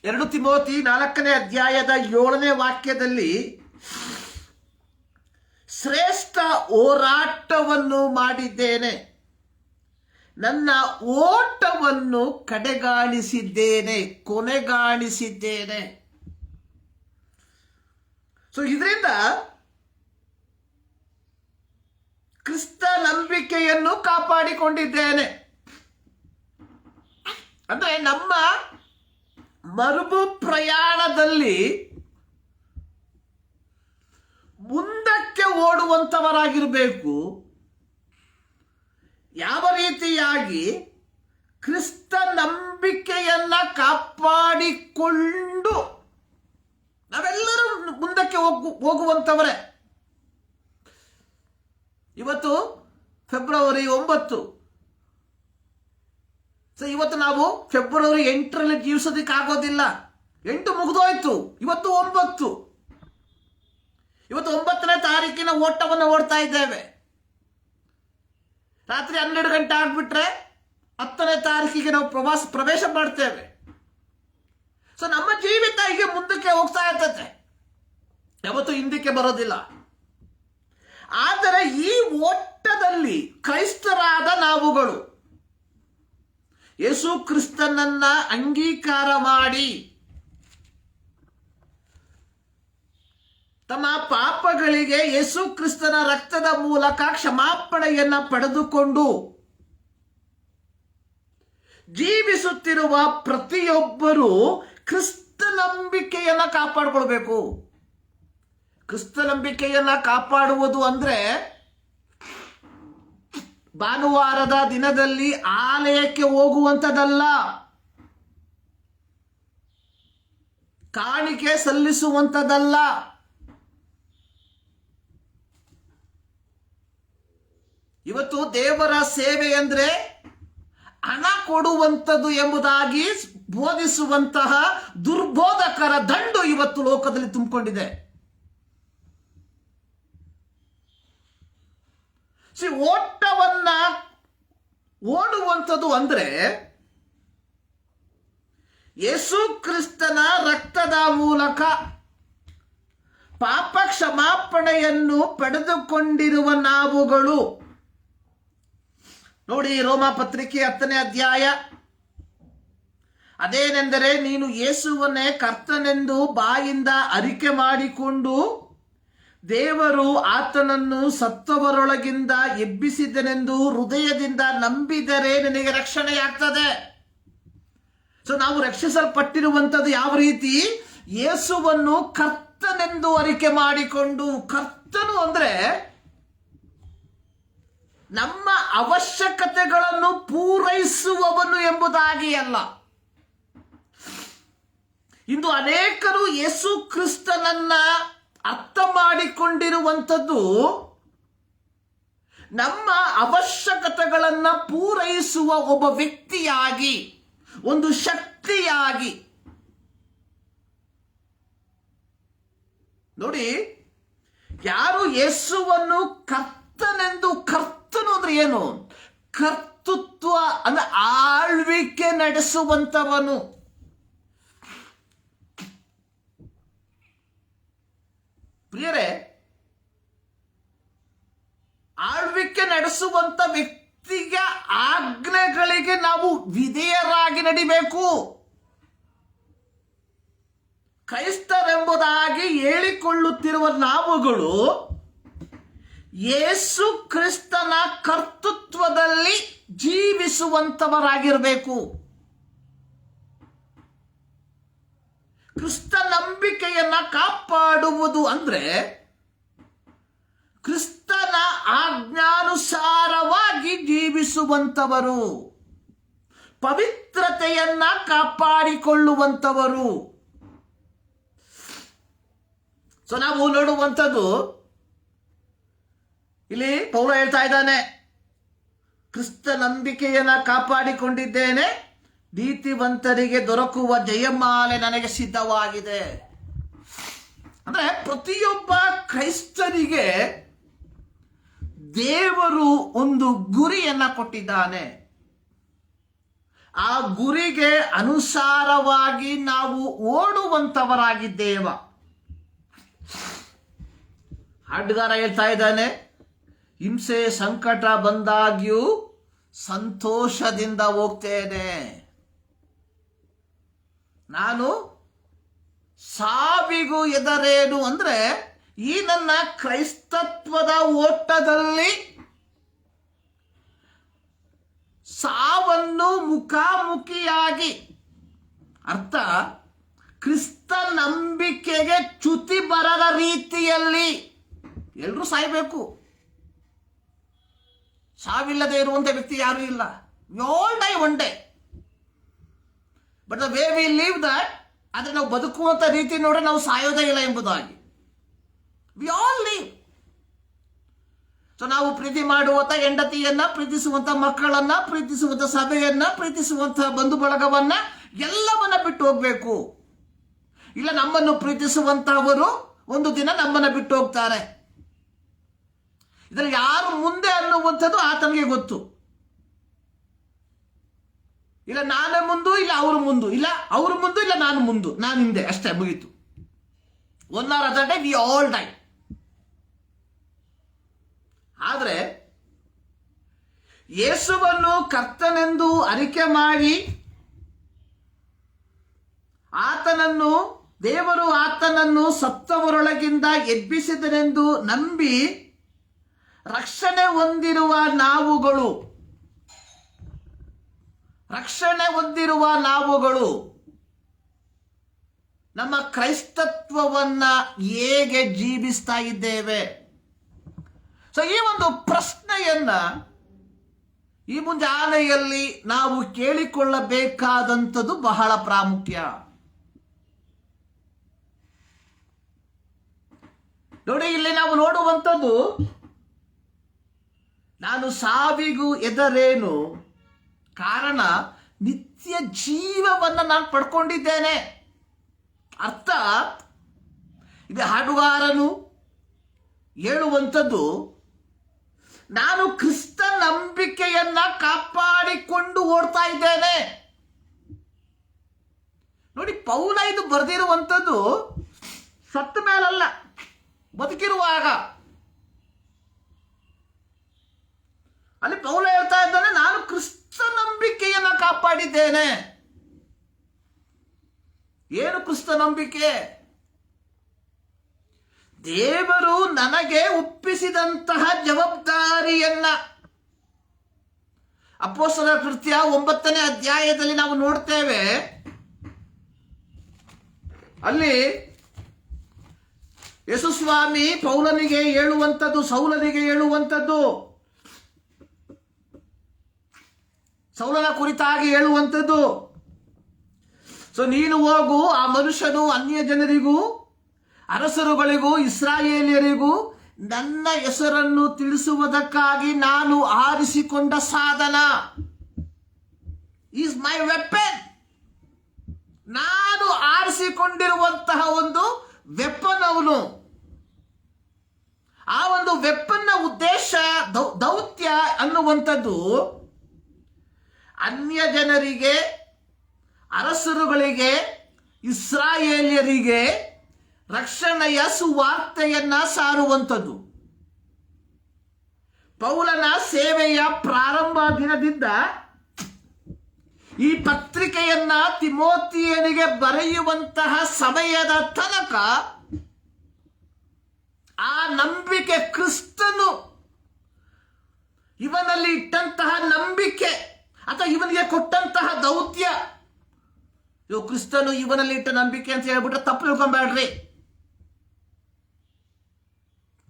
2 ತಿಮೋತಿ 4ನೇ ಅಧ್ಯಾಯದ 7ನೇ ವಾಕ್ಯದಲ್ಲಿ, ಶ್ರೇಷ್ಠ ಹೋರಾಟವನ್ನು ಮಾಡಿದ್ದೇನೆ, ನನ್ನ ಓಟವನ್ನು ಕಡೆಗಾಣಿಸಿದ್ದೇನೆ, ಕೊನೆಗಾಣಿಸಿದ್ದೇನೆ. ಸೊ ಇದರಿಂದ ಕ್ರಿಸ್ತ ನಂಬಿಕೆಯನ್ನು ಕಾಪಾಡಿಕೊಂಡಿದ್ದೇನೆ. ಅಂದ್ರೆ ನಮ್ಮ ಮರುಭು ಪ್ರಯಾಣದಲ್ಲಿ ಮುಂದಕ್ಕೆ ಓಡುವಂತವರಾಗಿರಬೇಕು. ಯಾವ ರೀತಿಯಾಗಿ ಕ್ರಿಸ್ತ ನಂಬಿಕೆಯನ್ನ ಕಾಪಾಡಿಕೊಂಡು ನಾವೆಲ್ಲರೂ ಮುಂದಕ್ಕೆ ಹೋಗುವಂತವರೇ. ಇವತ್ತು ಫೆಬ್ರವರಿ 9. ಸೊ ಇವತ್ತು ನಾವು ಫೆಬ್ರವರಿ 8ರಲ್ಲಿ ಜೀವಿಸೋದಕ್ಕಾಗೋದಿಲ್ಲ. 8 ಮುಗಿದೋಯ್ತು, ಇವತ್ತು 9. ಇವತ್ತು 9ನೇ ತಾರೀಕಿನ ಓಟವನ್ನು ಓಡ್ತಾ ಇದ್ದೇವೆ. ರಾತ್ರಿ 12 ಗಂಟೆ ಆಗ್ಬಿಟ್ರೆ 10ನೇ ತಾರೀಕಿಗೆ ನಾವು ಪ್ರವೇಶ ಮಾಡ್ತೇವೆ. ಸೊ ನಮ್ಮ ಜೀವಿತ ಹೀಗೆ ಮುಂದಕ್ಕೆ ಹೋಗ್ತಾ ಇರ್ತದೆ, ಯಾವತ್ತೂ ಹಿಂದಕ್ಕೆ ಬರೋದಿಲ್ಲ. ಆದರೆ ಈ ಓಟದಲ್ಲಿ ಕ್ರೈಸ್ತರಾದ ನಾವುಗಳು ಯೇಸು ಕ್ರಿಸ್ತನನ್ನ ಅಂಗೀಕಾರ ಮಾಡಿ ತಮ್ಮ ಪಾಪಗಳಿಗೆ ಯೇಸು ಕ್ರಿಸ್ತನ ರಕ್ತದ ಮೂಲಕ ಕ್ಷಮಾಪಣೆಯನ್ನ ಪಡೆದುಕೊಂಡು ಜೀವಿಸುತ್ತಿರುವ ಪ್ರತಿಯೊಬ್ಬರೂ ಕ್ರಿಸ್ತ ನಂಬಿಕೆಯನ್ನ ಕಾಪಾಡಿಕೊಳ್ಬೇಕು. ಕ್ರಿಸ್ತ ನಂಬಿಕೆಯನ್ನ ಕಾಪಾಡುವುದು ಅಂದ್ರೆ ಭಾನುವಾರದ ದಿನದಲ್ಲಿ ಆಲಯಕ್ಕೆ ಹೋಗುವಂಥದ್ದಲ್ಲ, ಕಾಣಿಕೆ ಸಲ್ಲಿಸುವಂಥದ್ದಲ್ಲ, ಇವತ್ತು ದೇವರ ಸೇವೆ ಅಂದ್ರೆ ಹಣ ಕೊಡುವಂಥದ್ದು ಎಂಬುದಾಗಿ ಬೋಧಿಸುವಂತಹ ದುರ್ಬೋಧಕರ ದಂಡು ಇವತ್ತು ಲೋಕದಲ್ಲಿ ತುಂಬಿಕೊಂಡಿದೆ. ಓಟವನ್ನ ಓಡುವಂಥದ್ದು ಅಂದ್ರೆ ಯೇಸು ಕ್ರಿಸ್ತನ ರಕ್ತದ ಮೂಲಕ ಪಾಪ ಕ್ಷಮಾಪಣೆಯನ್ನು ಪಡೆದುಕೊಂಡಿರುವ ನಾವುಗಳು. ನೋಡಿ, ರೋಮ ಪತ್ರಿಕೆ 10ನೇ ಅಧ್ಯಾಯ, ಅದೇನೆಂದರೆ ನೀನು ಯೇಸುವನ್ನೇ ಕರ್ತನೆಂದು ಬಾಯಿಂದ ಅರಿಕೆ ಮಾಡಿಕೊಂಡು ದೇವರು ಆತನನ್ನು ಸತ್ತವರೊಳಗಿಂದ ಎಬ್ಬಿಸಿದನೆಂದು ಹೃದಯದಿಂದ ನಂಬಿದರೆ ನಿನಗೆ ರಕ್ಷಣೆಯಾಗ್ತದೆ. ಸೊ ನಾವು ರಕ್ಷಿಸಲ್ಪಟ್ಟಿರುವಂಥದ್ದು ಯಾವ ರೀತಿ? ಯೇಸುವನ್ನು ಕರ್ತನೆಂದು ಅರಿಕೆ ಮಾಡಿಕೊಂಡು. ಕರ್ತನು ಅಂದ್ರೆ ನಮ್ಮ ಅವಶ್ಯಕತೆಗಳನ್ನು ಪೂರೈಸುವವನು ಎಂಬುದಾಗಿ ಅಲ್ಲ. ಇಂದು ಅನೇಕರು ಯೇಸು ಕ್ರಿಸ್ತನನ್ನ ಅರ್ಥ ಮಾಡಿಕೊಂಡಿರುವಂಥದ್ದು ನಮ್ಮ ಅವಶ್ಯಕತೆಗಳನ್ನ ಪೂರೈಸುವ ಒಬ್ಬ ವ್ಯಕ್ತಿಯಾಗಿ, ಒಂದು ಶಕ್ತಿಯಾಗಿ. ನೋಡಿ, ಯಾರು ಯೇಸುವನ್ನು ಕರ್ತನೆಂದು, ಕರ್ತನು ಅಂದ್ರೆ ಏನು? ಕರ್ತೃತ್ವ ಅಂದ್ರೆ ಆಳ್ವಿಕೆ ನಡೆಸುವಂತವನು. ಪ್ರಿಯರೇ, ಆಳ್ವಿಕೆ ನಡೆಸುವಂತ ವ್ಯಕ್ತಿಗೆ ಆಜ್ಞೆಗಳಿಗೆ ನಾವು ವಿಧೇಯರಾಗಿ ನಡಿಬೇಕು. ಕ್ರೈಸ್ತರೆಂಬುದಾಗಿ ಹೇಳಿಕೊಳ್ಳುತ್ತಿರುವ ನಾವುಗಳು ಯೇಸು ಕ್ರಿಸ್ತನ ಕರ್ತೃತ್ವದಲ್ಲಿ ಜೀವಿಸುವಂತವರಾಗಿರಬೇಕು. ಕ್ರಿಸ್ತ ನಂಬಿಕೆಯನ್ನ ಕಾಪಾಡುವುದು ಅಂದ್ರೆ ಕ್ರಿಸ್ತನ ಆಜ್ಞಾನುಸಾರವಾಗಿ ಜೀವಿಸುವಂತವರು, ಪವಿತ್ರತೆಯನ್ನ ಕಾಪಾಡಿಕೊಳ್ಳುವಂತವರು. ಸೊ ನಾವು ನೋಡುವಂಥದ್ದು ಇಲ್ಲಿ ಪೌಲ ಹೇಳ್ತಾ ಇದ್ದಾನೆ, ಕ್ರಿಸ್ತ ನಂಬಿಕೆಯನ್ನ ಕಾಪಾಡಿಕೊಂಡಿದ್ದೇನೆ, ನೀತಿವಂತರಿಗೆ ದೊರಕುವ ಜಯಮಾಲೆ ನನಗೆ ಸಿದ್ಧವಾಗಿದೆ. ಅಂದ್ರೆ ಪ್ರತಿಯೊಬ್ಬ ಕ್ರೈಸ್ತನಿಗೆ ದೇವರು ಒಂದು ಗುರಿಯನ್ನ ಕೊಟ್ಟಿದ್ದಾನೆ. ಆ ಗುರಿಗೆ ಅನುಸಾರವಾಗಿ ನಾವು ಓಡುವಂತವರಾಗಿದ್ದೇವ. ಹಾಡುಗಾರ ಹೇಳ್ತಾ ಇದ್ದಾನೆ, ಹಿಂಸೆ ಸಂಕಟ ಬಂದಾಗ್ಯೂ ಸಂತೋಷದಿಂದ ಹೋಗ್ತೇನೆ. ನಾನು ಸಾವಿಗೂ ಎದರೇನು ಅಂದ್ರೆ ಈ ನನ್ನ ಕ್ರೈಸ್ತತ್ವದ ಓಟದಲ್ಲಿ ಸಾವನ್ನು ಮುಖಾಮುಖಿಯಾಗಿ, ಅರ್ಥ ಕ್ರಿಸ್ತ ನಂಬಿಕೆಗೆ ಚ್ಯುತಿ ಬರದ ರೀತಿಯಲ್ಲಿ ಎಲ್ಲರೂ ಸಾಯ್ಬೇಕು. ಸಾವಿಲ್ಲದೆ ಇರುವಂತ ವ್ಯಕ್ತಿ ಯಾರು ಇಲ್ಲ. We all die one day, but the way we live that, ಆದ್ರೆ ನಾವು ಬದುಕುವಂತ ರೀತಿ ನೋಡ್ರೆ ನಾವು ಸಾಯೋದೇ ಇಲ್ಲ ಎಂಬುದಾಗಿ. We all live. ಸೊ ನಾವು ಪ್ರೀತಿ ಮಾಡುವಂತ ಹೆಂಡತಿಯನ್ನ, ಪ್ರೀತಿಸುವಂತ ಮಕ್ಕಳನ್ನ, ಪ್ರೀತಿಸುವಂತ ಸಭೆಯನ್ನ, ಪ್ರೀತಿಸುವಂತ ಬಂಧು ಬಳಗವನ್ನ ಎಲ್ಲವನ್ನ ಬಿಟ್ಟು ಹೋಗ್ಬೇಕು. ಇಲ್ಲ, ನಮ್ಮನ್ನು ಪ್ರೀತಿಸುವಂತವರು ಒಂದು ದಿನ ನಮ್ಮನ್ನ ಬಿಟ್ಟು ಹೋಗ್ತಾರೆ. ಇದರಲ್ಲಿ ಯಾರು ಮುಂದೆ ಅನ್ನುವಂಥದ್ದು ಆತನಿಗೆ ಗೊತ್ತು. ಇಲ್ಲ ನಾನೇ ಮುಂದು, ಇಲ್ಲ ಅವರು ಮುಂದು, ಇಲ್ಲ ಅವರು ಮುಂದು, ಇಲ್ಲ ನಾನು ಮುಂದು, ನಾನು ಹಿಂದೆ, ಅಷ್ಟೇ, ಮುಗೀತು. 1 hour other day we all die. ಆದರೆ ಯೇಸುವನ್ನು ಕರ್ತನೆಂದು ಅರಿಕೆ ಮಾಡಿ ದೇವರು ಆತನನ್ನು ಸತ್ತವರೊಳಗಿಂದ ಎಬ್ಬಿಸಿದನೆಂದು ನಂಬಿ ರಕ್ಷಣೆ ಹೊಂದಿರುವ ನಾವುಗಳು ನಮ್ಮ ಕ್ರೈಸ್ತತ್ವವನ್ನ ಹೇಗೆ ಜೀವಿಸ್ತಾ ಇದ್ದೇವೆ? ಸೊ ಈ ಒಂದು ಪ್ರಶ್ನೆಯನ್ನ ಈ ಮುಂಜಾನೆಯಲ್ಲಿ ನಾವು ಕೇಳಿಕೊಳ್ಳಬೇಕಾದಂಥದ್ದು ಬಹಳ ಪ್ರಾಮುಖ್ಯ. ನೋಡಿ, ಇಲ್ಲಿ ನಾವು ನೋಡುವಂಥದ್ದು, ನಾನು ಸಾವಿಗೂ ಎದರೇನು, ಕಾರಣ ನಿತ್ಯ ಜೀವವನ್ನು ನಾನು ಪಡ್ಕೊಂಡಿದ್ದೇನೆ. ಅರ್ಥ, ಇದು ಹಾಡುಗಾರನು ಹೇಳುವಂಥದ್ದು, ನಾನು ಕ್ರಿಸ್ತ ನಂಬಿಕೆಯನ್ನ ಕಾಪಾಡಿಕೊಂಡು ಓಡ್ತಾ ಇದ್ದೇನೆ. ನೋಡಿ, ಪೌಲ ಇದು ಬರೆದಿರುವಂಥದ್ದು ಸತ್ತ ಮೇಲಲ್ಲ, ಬದುಕಿರುವಾಗ. ಅಲ್ಲಿ ಪೌಲ ಹೇಳ್ತಾ ಇದ್ದಾನೆ, ನಾನು ಕ್ರಿಸ್ತ ನಂಬಿಕೆಯನ್ನ ಕಾಪಾಡಿದ್ದೇನೆ. ಏನು ಕ್ರಿಸ್ತ ನಂಬಿಕೆ? ದೇವರು ನನಗೆ ಒಪ್ಪಿಸಿದಂತಹ ಜವಾಬ್ದಾರಿಯನ್ನ ಅಪೊಸ್ತಲರ ಕೃತ್ಯ 9ನೇ ಅಧ್ಯಾಯದಲ್ಲಿ ನಾವು ನೋಡ್ತೇವೆ. ಅಲ್ಲಿ ಯೇಸುಸ್ವಾಮಿ ಸೌಲನಿಗೆ ಹೇಳುವಂಥದ್ದು, ಸೌಲನ ಕುರಿತಾಗಿ ಹೇಳುವಂಥದ್ದು, ಸೊ ನೀನು ಹೋಗು, ಆ ಮನುಷ್ಯನು ಅನ್ಯ ಜನರಿಗೂ ಅರಸರುಗಳಿಗೂ ಇಸ್ರಾಯೇಲಿಯರಿಗೂ ನನ್ನ ಹೆಸರನ್ನು ತಿಳಿಸುವುದಕ್ಕಾಗಿ ನಾನು ಆರಿಸಿಕೊಂಡ ಸಾಧನ, ಈಸ್ ಮೈ ವೆಪನ್. ನಾನು ಆರಿಸಿಕೊಂಡಿರುವಂತಹ ಒಂದು ವೆಪನ್ ಅವನು. ಆ ಒಂದು ವೆಪನ್ನ ಉದ್ದೇಶ, ದೌತ್ಯ ಅನ್ನುವಂಥದ್ದು ಅನ್ಯ ಜನರಿಗೆ, ಅರಸರುಗಳಿಗೆ, ಇಸ್ರಾಯೇಲಿಯರಿಗೆ ರಕ್ಷಣೆಯ ಸುವಾರ್ತೆಯನ್ನ ಸಾರುವಂಥದ್ದು. ಪೌಲನ ಸೇವೆಯ ಪ್ರಾರಂಭ ದಿನದಿಂದ ಈ ಪತ್ರಿಕೆಯನ್ನ ತಿಮೋತಿಯನಿಗೆ ಬರೆಯುವಂತಹ ಸಮಯದ ತನಕ ಆ ನಂಬಿಕೆ, ಕ್ರಿಸ್ತನು ಇವನಲ್ಲಿ ಇಟ್ಟಂತಹ ನಂಬಿಕೆ ಅಥವಾ ಇವನಿಗೆ ಕೊಟ್ಟಂತಹ ದೌತ್ಯ, ಕ್ರಿಸ್ತನು ಇವನಲ್ಲಿ ಇಟ್ಟ ನಂಬಿಕೆ ಅಂತ ಹೇಳ್ಬಿಟ್ರೆ ತಪ್ಪು ತಿಳ್ಕೊಂಬೇಡ್ರಿ.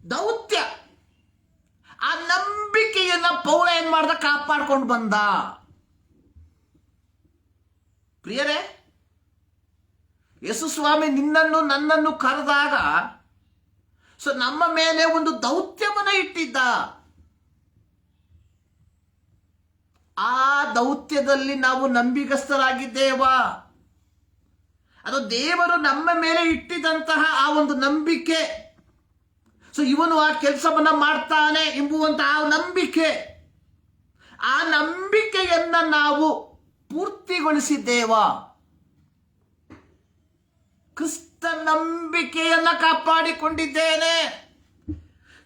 ದೌತ್ಯ, ಆ ನಂಬಿಕೆಯನ್ನ ಪೌಲ ಏನ್ ಮಾಡ್ದ? ಕಾಪಾಡ್ಕೊಂಡು ಬಂದ. ಪ್ರಿಯರೇ, ಯೇಸುಸ್ವಾಮಿ ನಿನ್ನನ್ನು ನನ್ನನ್ನು ಕರೆದಾಗ ಸೊ ನಮ್ಮ ಮೇಲೆ ಒಂದು ದೌತ್ಯವನ್ನ ಇಟ್ಟಿದ್ದ. ಆ ದೌತ್ಯದಲ್ಲಿ ನಾವು ನಂಬಿಗಸ್ತರಾಗಿದ್ದೇವಾ? ಅದು ದೇವರು ನಮ್ಮ ಮೇಲೆ ಇಟ್ಟಿದಂತಹ ಆ ಒಂದು ನಂಬಿಕೆ. ಸೊ ಇವನು ಆ ಕೆಲಸವನ್ನ ಮಾಡ್ತಾನೆ ಎಂಬುವಂತಹ ನಂಬಿಕೆ, ಆ ನಂಬಿಕೆಯನ್ನ ನಾವು ಪೂರ್ತಿಗೊಳಿಸಿದ್ದೇವಾ? ಕ್ರಿಸ್ತ ನಂಬಿಕೆಯನ್ನ ಕಾಪಾಡಿಕೊಂಡಿದ್ದೇನೆ.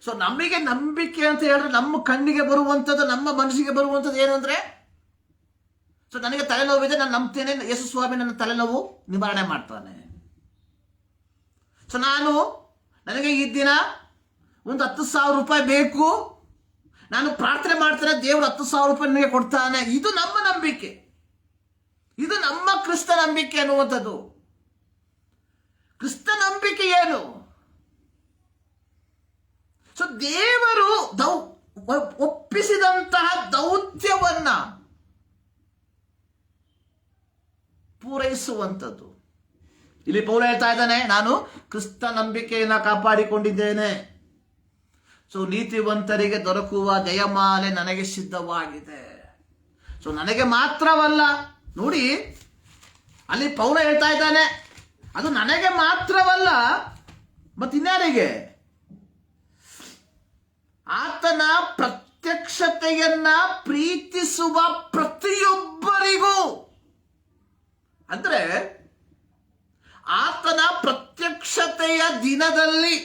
ಸೊ ನಮಗೆ ನಂಬಿಕೆ ಅಂತ ಹೇಳಿದ್ರೆ ನಮ್ಮ ಕಣ್ಣಿಗೆ ಬರುವಂಥದ್ದು, ನಮ್ಮ ಮನಸ್ಸಿಗೆ ಬರುವಂಥದ್ದು ಏನು ಅಂದ್ರೆ, ಸೊ ನನಗೆ ತಲೆನೋವಿದೆ, ನಾನು ನಂಬ್ತೇನೆ, ಯೇಸುಸ್ವಾಮಿ ನನ್ನ ತಲೆನೋವು ನಿವಾರಣೆ ಮಾಡ್ತಾನೆ. ಸೊ ನನಗೆ ಈ ದಿನ ಒಂದು 10,000 ರೂಪಾಯಿ ಬೇಕು, ನಾನು ಪ್ರಾರ್ಥನೆ ಮಾಡ್ತೇನೆ, ದೇವರು 10,000 ರೂಪಾಯಿ ನನಗೆ ಕೊಡ್ತಾನೆ. ಇದು ನಮ್ಮ ನಂಬಿಕೆ, ಇದು ನಮ್ಮ ಕ್ರಿಸ್ತ ನಂಬಿಕೆ ಅನ್ನುವಂಥದ್ದು. ಕ್ರಿಸ್ತ ನಂಬಿಕೆ ಏನು? ಸೊ ದೇವರು ಒಪ್ಪಿಸಿದಂತಹ ದೌತ್ಯವನ್ನ ಪೂರೈಸುವಂಥದ್ದು. ಇಲ್ಲಿ ಪೌಲ ಹೇಳ್ತಾ ಇದ್ದಾನೆ, ನಾನು ಕ್ರಿಸ್ತ ನಂಬಿಕೆಯನ್ನ ಕಾಪಾಡಿಕೊಂಡಿದ್ದೇನೆ. ಸೊ ನೀತಿವಂತರಿಗೆ ದೊರಕುವ ಜಯಮಾಲೆ ನನಗೆ ಸಿದ್ಧವಾಗಿದೆ. ಸೊ ನನಗೆ ಮಾತ್ರವಲ್ಲ, ನೋಡಿ ಅಲ್ಲಿ ಪೌಲ ಹೇಳ್ತಾ ಇದ್ದಾನೆ, ಅದು ನನಗೆ ಮಾತ್ರವಲ್ಲ, ಮತ್ತಿನ್ಯಾರಿಗೆ? ಆತನ ಪ್ರತ್ಯಕ್ಷತೆಯನ್ನ ಪ್ರೀತಿಸುವ ಪ್ರತಿಯೊಬ್ಬರಿಗೂ, ಅಂದ್ರೆ ಆತನ ಪ್ರತ್ಯಕ್ಷತೆಯ ದಿನದಲ್ಲಿ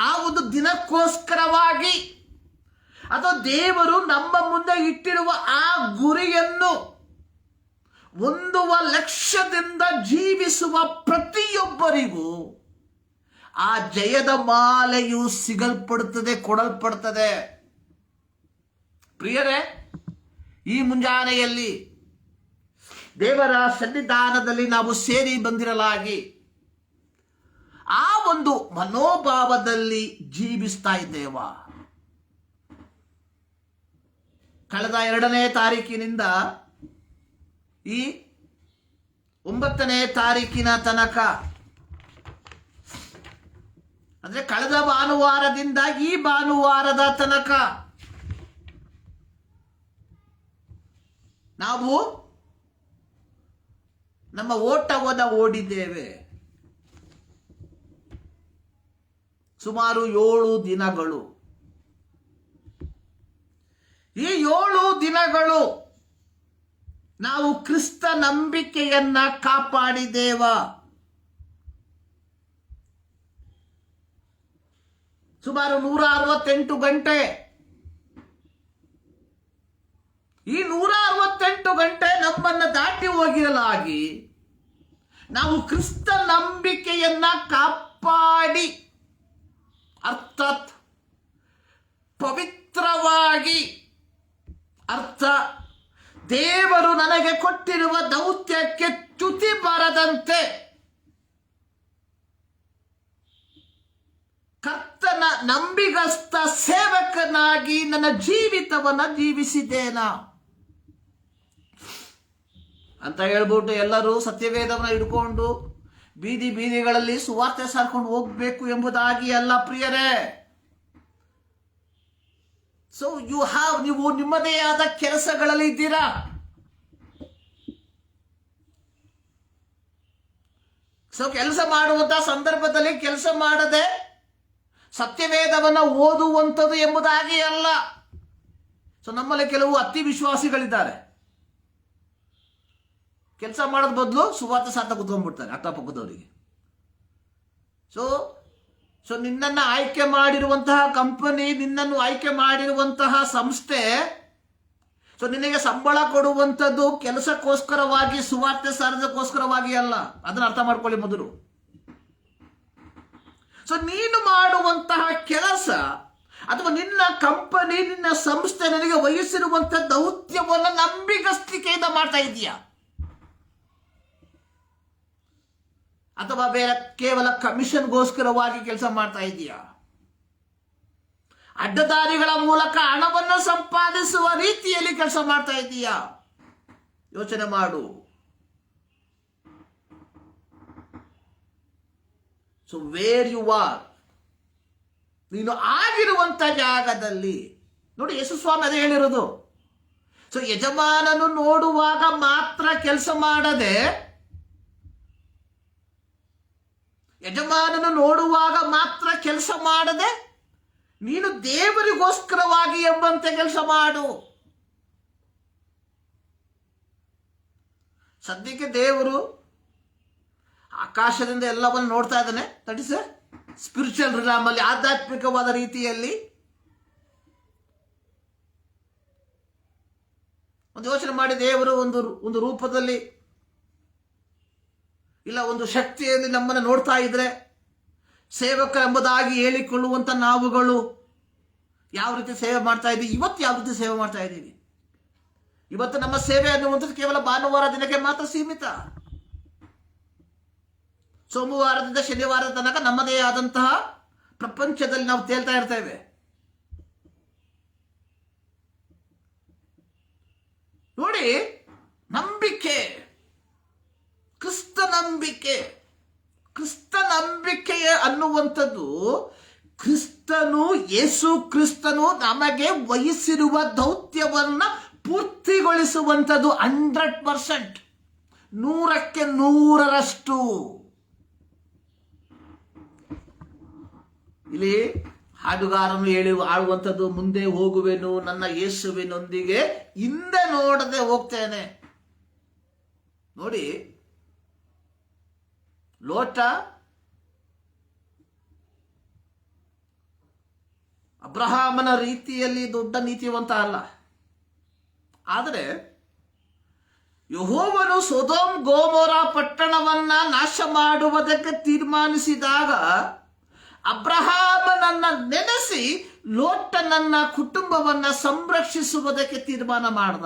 ಆ ಒಂದು ದಿನಕ್ಕೋಸ್ಕರವಾಗಿ ಅಥವಾ ದೇವರು ನಮ್ಮ ಮುಂದೆ ಇಟ್ಟಿರುವ ಆ ಗುರಿಯನ್ನು ಹೊಂದುವ ಲಕ್ಷ್ಯದಿಂದ ಜೀವಿಸುವ ಪ್ರತಿಯೊಬ್ಬರಿಗೂ ಆ ಜಯದ ಮಾಲೆಯು ಕೊಡಲ್ಪಡುತ್ತದೆ. ಪ್ರಿಯರೇ, ಈ ಮುಂಜಾನೆಯಲ್ಲಿ ದೇವರ ಸನ್ನಿಧಾನದಲ್ಲಿ ನಾವು ಸೇರಿ ಬಂದಿರಲಾಗಿ ಆ ಒಂದು ಮನೋಭಾವದಲ್ಲಿ ಜೀವಿಸ್ತಾ ಇದ್ದೇವ. ಕಳೆದ 2ನೇ ತಾರೀಕಿನಿಂದ ಈ 9ನೇ ತಾರೀಕಿನ ತನಕ, ಅಂದ್ರೆ ಕಳೆದ ಭಾನುವಾರದಿಂದ ಈ ಭಾನುವಾರದ ತನಕ ನಾವು ನಮ್ಮ ಓಟವನ್ನು ಓಡಿದ್ದೇವೆ. ಸುಮಾರು 7 ದಿನಗಳು. ಈ 7 ದಿನಗಳು ನಾವು ಕ್ರಿಸ್ತ ನಂಬಿಕೆಯನ್ನ ಕಾಪಾಡಿದ್ದೇವ. ಸುಮಾರು 168 ಗಂಟೆ. ಈ 168 ಗಂಟೆ ನಮ್ಮನ್ನು ದಾಟಿ ಹೋಗಿರಲಾಗಿ ನಾವು ಕ್ರಿಸ್ತ ನಂಬಿಕೆಯನ್ನ ಕಾಪಾಡಿ, ಅರ್ಥಾತ್ ಪವಿತ್ರವಾಗಿ, ದೇವರು ನನಗೆ ಕೊಟ್ಟಿರುವ ದೌತ್ಯಕ್ಕೆ ಚ್ಯುತಿ ಬರದಂತೆ ಕರ್ತನ ನಂಬಿಗಸ್ತ ಸೇವಕನಾಗಿ ನನ್ನ ಜೀವಿತವನ್ನ ಜೀವಿಸಿದ್ದೇನ ಅಂತ ಹೇಳ್ಬಿಟ್ಟು ಎಲ್ಲರೂ ಸತ್ಯವೇದವನ್ನ ಹಿಡ್ಕೊಂಡು ಬೀದಿಗಳಲ್ಲಿ ಸುವಾರ್ತೆ ಸಾರ್ಕೊಂಡು ಹೋಗ್ಬೇಕು ಎಂಬುದಾಗಿ ಅಲ್ಲ ಪ್ರಿಯರೇ. ಸೊ ನೀವು ನಿಮ್ಮದೇ ಆದ ಕೆಲಸಗಳಲ್ಲಿ ಇದ್ದೀರಾ. ಸೊ ಕೆಲಸ ಮಾಡುವಂತಹ ಸಂದರ್ಭದಲ್ಲಿ ಕೆಲಸ ಮಾಡದೆ ಸತ್ಯವೇದವನ್ನ ಓದುವಂಥದ್ದು ಎಂಬುದಾಗಿ ಅಲ್ಲ. ಸೊ ನಮ್ಮಲ್ಲಿ ಕೆಲವು ಅತಿ ವಿಶ್ವಾಸಿಗಳಿದ್ದಾರೆ. ಕೆಲಸ ಮಾಡೋದ್ ಬದಲು ಸುವಾರ್ತೆ ಸಾರ್ಥ ಕುತ್ಕೊಂಡ್ಬಿಡ್ತಾರೆ ಅಕ್ಕಪಕ್ಕದವರಿಗೆ. ಸೊ ನಿನ್ನನ್ನು ಆಯ್ಕೆ ಮಾಡಿರುವಂತಹ ಕಂಪನಿ, ನಿನ್ನನ್ನು ಆಯ್ಕೆ ಮಾಡಿರುವಂತಹ ಸಂಸ್ಥೆ, ಸೊ ನಿನಗೆ ಸಂಬಳ ಕೊಡುವಂಥದ್ದು ಕೆಲಸಕ್ಕೋಸ್ಕರವಾಗಿ, ಸುವಾರ್ತೆ ಸಾರೋದಕ್ಕೋಸ್ಕರವಾಗಿ ಅಲ್ಲ. ಅದನ್ನ ಅರ್ಥ ಮಾಡ್ಕೊಳ್ಳಿ ಮೊದಲು. ಸೊ ನೀನು ಮಾಡುವಂತಹ ಕೆಲಸ ಅಥವಾ ನಿನ್ನ ಕಂಪನಿ, ನಿನ್ನ ಸಂಸ್ಥೆ ನಿನಗೆ ವಹಿಸಿರುವಂತಹ ದೌತ್ಯವನ್ನು ನಂಬಿಗಸ್ತಿಕೆಯಿಂದ ಮಾಡ್ತಾ ಇದೀಯಾ, ಅಥವಾ ಬೇರೆ ಕೇವಲ ಕಮಿಷನ್ಗೋಸ್ಕರವಾಗಿ ಕೆಲಸ ಮಾಡ್ತಾ ಇದೀಯಾ? ಅಡ್ಡದಾರಿಗಳ ಮೂಲಕ ಹಣವನ್ನು ಸಂಪಾದಿಸುವ ರೀತಿಯಲ್ಲಿ ಕೆಲಸ ಮಾಡ್ತಾ ಇದೀಯಾ? ಯೋಚನೆ ಮಾಡು. ಸೊ ವೇರ್ ಯು ಆರ್, ನೀನು ಆಗಿರುವಂತ ಜಾಗದಲ್ಲಿ ನೋಡಿ, ಯೇಸು ಸ್ವಾಮಿ ಅದೇ ಹೇಳಿರೋದು. ಸೊ ಯಜಮಾನನು ನೋಡುವಾಗ ಮಾತ್ರ ಕೆಲಸ ಮಾಡದೆ, ನೀನು ದೇವರಿಗೋಸ್ಕರವಾಗಿ ಎಂಬಂತೆ ಕೆಲಸ ಮಾಡು. ಸದ್ಯಕ್ಕೆ ದೇವರು ಆಕಾಶದಿಂದ ಎಲ್ಲವನ್ನು ನೋಡ್ತಾ ಇದ್ದಾನೆ. ದಟ್ ಇಸ್ ಸ್ಪಿರಿಚುವಲ್ ರಿಲಾಮ್ ಅಲ್ಲಿ, ಆಧ್ಯಾತ್ಮಿಕವಾದ ರೀತಿಯಲ್ಲಿ. ಒಂದು ಯೋಚನೆ ಮಾಡಿ, ದೇವರು ಒಂದು ರೂಪದಲ್ಲಿ ಇಲ್ಲ ಒಂದು ಶಕ್ತಿಯಲ್ಲಿ ನಮ್ಮನ್ನು ನೋಡ್ತಾ ಇದ್ರೆ, ಸೇವಕ ಎಂಬುದಾಗಿ ಹೇಳಿಕೊಳ್ಳುವಂತ ನಾವುಗಳು ಯಾವ ರೀತಿ ಸೇವೆ ಮಾಡ್ತಾ ಇದ್ದೀವಿ, ಇವತ್ತು ಯಾವ ರೀತಿ ಸೇವೆ ಮಾಡ್ತಾ ಇದ್ದೀವಿ? ಇವತ್ತು ನಮ್ಮ ಸೇವೆ ಅನ್ನುವಂಥದ್ದು ಕೇವಲ ಭಾನುವಾರ ದಿನಕ್ಕೆ ಮಾತ್ರ ಸೀಮಿತ. ಸೋಮವಾರದಿಂದ ಶನಿವಾರದ ತನಕ ನಮ್ಮದೇ ಆದಂತಹ ಪ್ರಪಂಚದಲ್ಲಿ ನಾವು ತೇಲ್ತಾ ಇರ್ತೇವೆ. ನೋಡಿ, ನಂಬಿಕೆ, ಕ್ರಿಸ್ತ ನಂಬಿಕೆ ಅನ್ನುವಂಥದ್ದು ಯೇಸು ಕ್ರಿಸ್ತನು ನಮಗೆ ವಹಿಸಿರುವ ದೌತ್ಯವನ್ನ ಪೂರ್ತಿಗೊಳಿಸುವಂಥದ್ದು 100%, 100ಕ್ಕೆ 100ರಷ್ಟು. ಇಲ್ಲಿ ಹಾಡುಗಾರನು ಆಡುವಂಥದ್ದು, ಮುಂದೆ ಹೋಗುವೆನು ನನ್ನ ಯೇಸುವಿನೊಂದಿಗೆ, ಹಿಂದೆ ನೋಡದೆ ಹೋಗ್ತೇನೆ. ನೋಡಿ, ಲೋಟ ಅಬ್ರಹಾಮನ ರೀತಿಯಲ್ಲಿ ದೊಡ್ಡ ನೀತಿವಂತ ಅಲ್ಲ. ಆದರೆ ಯೆಹೋವನು ಸೊದೋಮ್ ಗೋಮೋರ ಪಟ್ಟಣವನ್ನ ನಾಶ ಮಾಡುವುದಕ್ಕೆ ತೀರ್ಮಾನಿಸಿದಾಗ ಅಬ್ರಹಾಮನನ್ನ ನೆನೆಸಿ ಲೋಟನನ್ನ ಕುಟುಂಬವನ್ನ ಸಂರಕ್ಷಿಸುವುದಕ್ಕೆ ತೀರ್ಮಾನ ಮಾಡ್ದ.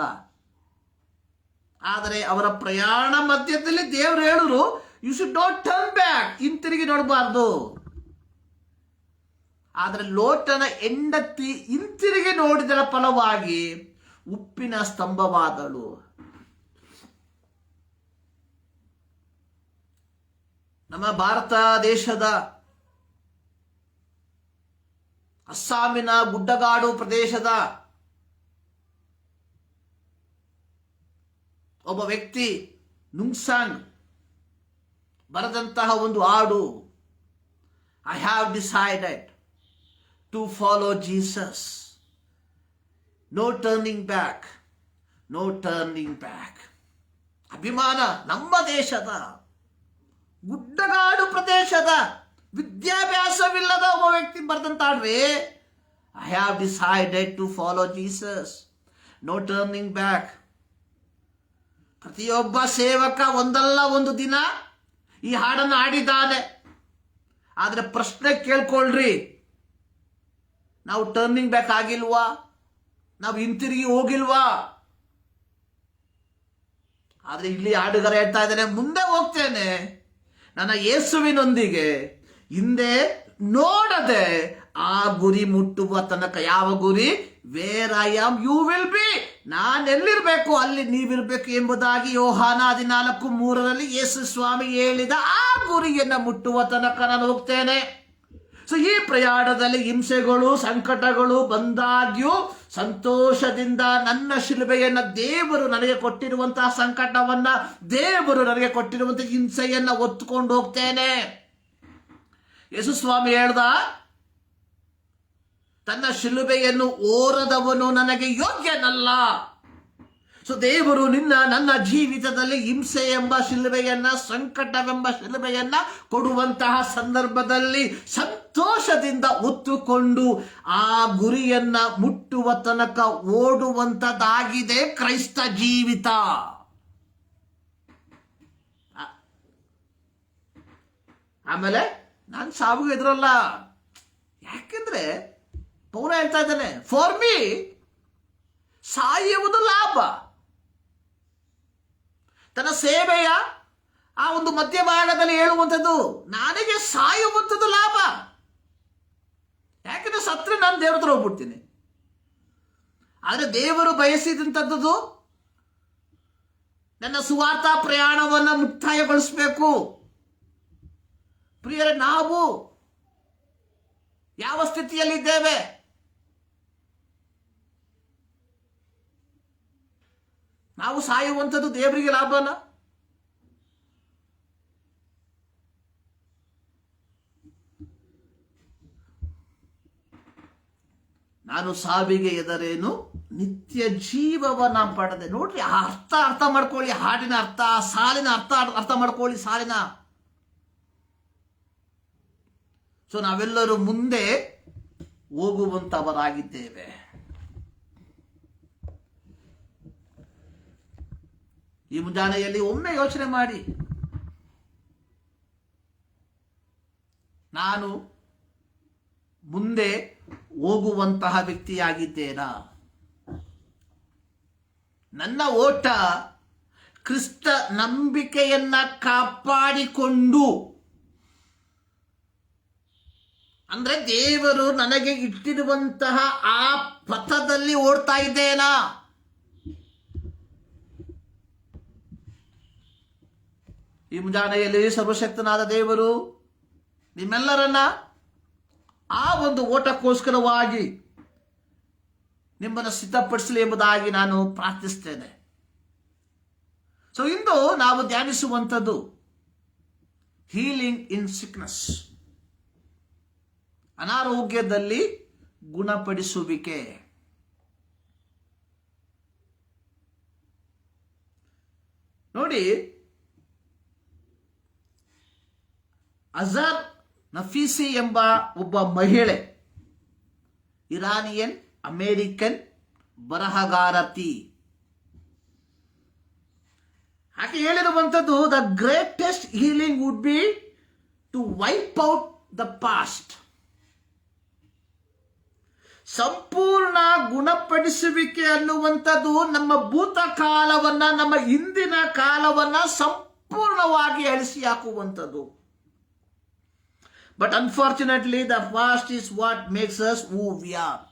ಆದರೆ ಅವರ ಪ್ರಯಾಣ ಮಧ್ಯದಲ್ಲಿ ದೇವರು ಹೇಳಿದ್ರು, you should not turn back, ಹಿಂತಿರುಗಿ ನೋಡಬಾರ್ದು. ಆದರೆ ಲೋಟನ ಹೆಂಡತಿ ಹಿಂತಿರುಗಿ ನೋಡಿದರ ಫಲವಾಗಿ ಉಪ್ಪಿನ ಸ್ತಂಭವಾದಳು. ನಮ್ಮ ಭಾರತ ದೇಶದ ಅಸ್ಸಾಮಿನ ಗುಡ್ಡಗಾಡು ಪ್ರದೇಶದ ಒಬ್ಬ ವ್ಯಕ್ತಿ ನುಂಗ್ಸಾಂಗ್ ಬರೆದಂತಹ ಒಂದು ಹಾಡು, I have decided to follow Jesus, no turning back, no turning back. ಅಭಿಮಾನ, ನಮ್ಮ ದೇಶದ ಗುಡ್ಡಗಾಡು ಪ್ರದೇಶದ ವಿದ್ಯಾಭ್ಯಾಸವಿಲ್ಲದ ಒಬ್ಬ ವ್ಯಕ್ತಿ ಬರೆದಂತ ಹಾಡ್ವೆ, I have decided to follow Jesus, no turning back. ಪ್ರತಿಯೊಬ್ಬ ಸೇವಕ ಒಂದಲ್ಲ ಒಂದು ದಿನ ಈ ಹಾಡನ್ನು ಹಾಡಿದ್ದಾನೆ. ಆದರೆ ಪ್ರಶ್ನೆ ಕೇಳ್ಕೊಳ್ರಿ, ನಾವು ಟರ್ನಿಂಗ್ ಬ್ಯಾಕ್ ಆಗಿಲ್ವಾ? ನಾವು ಹಿಂತಿರುಗಿ ಹೋಗಿಲ್ವಾ? ಆದ್ರೆ ಇಲ್ಲಿ ಹಾಡುಗಾರ ಹೇಳ್ತಾ ಇದ್ದಾನೆ, ಮುಂದೆ ಹೋಗ್ತೇನೆ ನನ್ನ ಯೇಸುವಿನೊಂದಿಗೆ, ಹಿಂದೆ ನೋಡದೆ ಆ ಗುರಿ ಮುಟ್ಟುವ ತನಕ. ಯಾವ ಗುರಿ? Where I am you will be, ನಾನು ಎಲ್ಲಿರ್ಬೇಕು ಅಲ್ಲಿ ನೀವಿರ್ಬೇಕು ಎಂಬುದಾಗಿ ಯೋಹಾನ 14:3 ಯೇಸು ಸ್ವಾಮಿ ಹೇಳಿದ ಆ ಗುರಿಯನ್ನ ಮುಟ್ಟುವ ತನಕ ನಾನು ಹೋಗ್ತೇನೆ. ಸೊ ಈ ಪ್ರಯಾಣದಲ್ಲಿ ಹಿಂಸೆಗಳು, ಸಂಕಟಗಳು ಬಂದಾಗ್ಯೂ ಸಂತೋಷದಿಂದ ನನ್ನ ಶಿಲುಬೆಯನ್ನ, ದೇವರು ನನಗೆ ಕೊಟ್ಟಿರುವಂತಹ ಸಂಕಟವನ್ನ, ದೇವರು ನನಗೆ ಕೊಟ್ಟಿರುವಂತಹ ಹಿಂಸೆಯನ್ನ ಒತ್ತುಕೊಂಡು ಹೋಗ್ತೇನೆ. ಯೇಸು ಸ್ವಾಮಿ ಹೇಳ್ದ, ತನ್ನ ಶಿಲುಬೆಯನ್ನು ಓರದವನು ನನಗೆ ಯೋಗ್ಯನಲ್ಲ. ಸೊ ದೇವರು ನನ್ನ ಜೀವಿತದಲ್ಲಿ ಹಿಂಸೆ ಎಂಬ ಶಿಲುಬೆಯನ್ನ, ಸಂಕಟವೆಂಬ ಶಿಲುಬೆಯನ್ನ ಕೊಡುವಂತಹ ಸಂದರ್ಭದಲ್ಲಿ ಸಂತೋಷದಿಂದ ಹೊತ್ತುಕೊಂಡು ಆ ಗುರಿಯನ್ನ ಮುಟ್ಟುವ ತನಕ ಓಡುವಂತದ್ದಾಗಿದೆ ಕ್ರೈಸ್ತ ಜೀವಿತ. ಆಮೇಲೆ ನಾನು ಸಾವಿಗೆ ಎದುರಲ್ಲ. ಯಾಕೆಂದ್ರೆ ಪೌಲ ಹೇಳ್ತಾ ಇದ್ದಾನೆ, ಫಾರ್ ಮೀ ಸಾಯುವುದು ಲಾಭ. ತನ್ನ ಸೇವೆಯ ಆ ಒಂದು ಮಧ್ಯಭಾಗದಲ್ಲಿ ಹೇಳುವಂಥದ್ದು, ನನಗೆ ಸಾಯುವಂಥದ್ದು ಲಾಭ. ಯಾಕಂದ್ರೆ ಸತ್ರೆ ನಾನು ದೇವ್ರ ಹತ್ರ ಹೋಗ್ಬಿಡ್ತೀನಿ. ಆದರೆ ದೇವರು ಬಯಸಿದಂಥದ್ದು ನನ್ನ ಸುವಾರ್ಥ ಪ್ರಯಾಣವನ್ನು ಮುಕ್ತಾಯಗೊಳಿಸಬೇಕು. ಪ್ರಿಯರೇ, ನಾವು ಯಾವ ಸ್ಥಿತಿಯಲ್ಲಿದ್ದೇವೆ? ನಾವು ಸಾಯುವಂಥದ್ದು ದೇವರಿಗೆ ಲಾಭನ? ನಾನು ಸಾವಿಗೆ ಎದರೇನು, ನಿತ್ಯ ಜೀವವನ್ನ ಪಡೆದೆ. ನೋಡ್ರಿ, ಆ ಅರ್ಥ ಮಾಡ್ಕೊಳ್ಳಿ, ಹಾಡಿನ ಅರ್ಥ, ಸಾಲಿನ ಅರ್ಥ ಮಾಡ್ಕೊಳ್ಳಿ, ಸಾಲಿನ. ಸೊ ನಾವೆಲ್ಲರೂ ಮುಂದೆ ಹೋಗುವಂತವರಾಗಿದ್ದೇವೆ. ಈ ಮುಂಜಾನೆಯಲ್ಲಿ ಒಮ್ಮೆ ಯೋಚನೆ ಮಾಡಿ, ನಾನು ಮುಂದೆ ಹೋಗುವಂತಹ ವ್ಯಕ್ತಿಯಾಗಿದ್ದೇನಾ? ನನ್ನ ಓಟ ಕ್ರಿಸ್ತ ನಂಬಿಕೆಯನ್ನ ಕಾಪಾಡಿಕೊಂಡು, ಅಂದ್ರೆ ದೇವರು ನನಗೆ ಇಟ್ಟಿರುವಂತಹ ಆ ಪಥದಲ್ಲಿ ಓಡ್ತಾ ಇದ್ದೇನಾ? ಈ ಮುಂಜಾನೆಯಲ್ಲಿ ಸರ್ವಶಕ್ತನಾದ ದೇವರು ನಿಮ್ಮೆಲ್ಲರನ್ನ ಆ ಒಂದು ಓಟಕ್ಕೋಸ್ಕರವಾಗಿ ನಿಮ್ಮನ್ನು ಸಿದ್ಧಪಡಿಸಲಿ ಎಂಬುದಾಗಿ ನಾನು ಪ್ರಾರ್ಥಿಸ್ತೇನೆ. ಸೊ ಇಂದು ನಾವು ಧ್ಯಾನಿಸುವಂಥದ್ದು ಹೀಲಿಂಗ್ ಇನ್ ಸಿಕ್ನೆಸ್, ಅನಾರೋಗ್ಯದಲ್ಲಿ ಗುಣಪಡಿಸುವಿಕೆ. ನೋಡಿ, ಅಜರ್ ನಫೀಸಿ ಎಂಬ ಒಬ್ಬ ಮಹಿಳೆ, ಇರಾನಿಯನ್ ಅಮೇರಿಕನ್ ಬರಹಗಾರತಿ, ಆಕೆ ಹೇಳಿರುವಂಥದ್ದು, the greatest healing would be to wipe out the past. ಸಂಪೂರ್ಣ ಗುಣಪಡಿಸುವಿಕೆ ಅನ್ನುವಂಥದ್ದು ನಮ್ಮ ಭೂತಕಾಲವನ್ನ, ನಮ್ಮ ಹಿಂದಿನ ಕಾಲವನ್ನ ಸಂಪೂರ್ಣವಾಗಿ ಅಳಿಸಿ ಹಾಕುವಂಥದ್ದು. But unfortunately the past is what makes us who we R.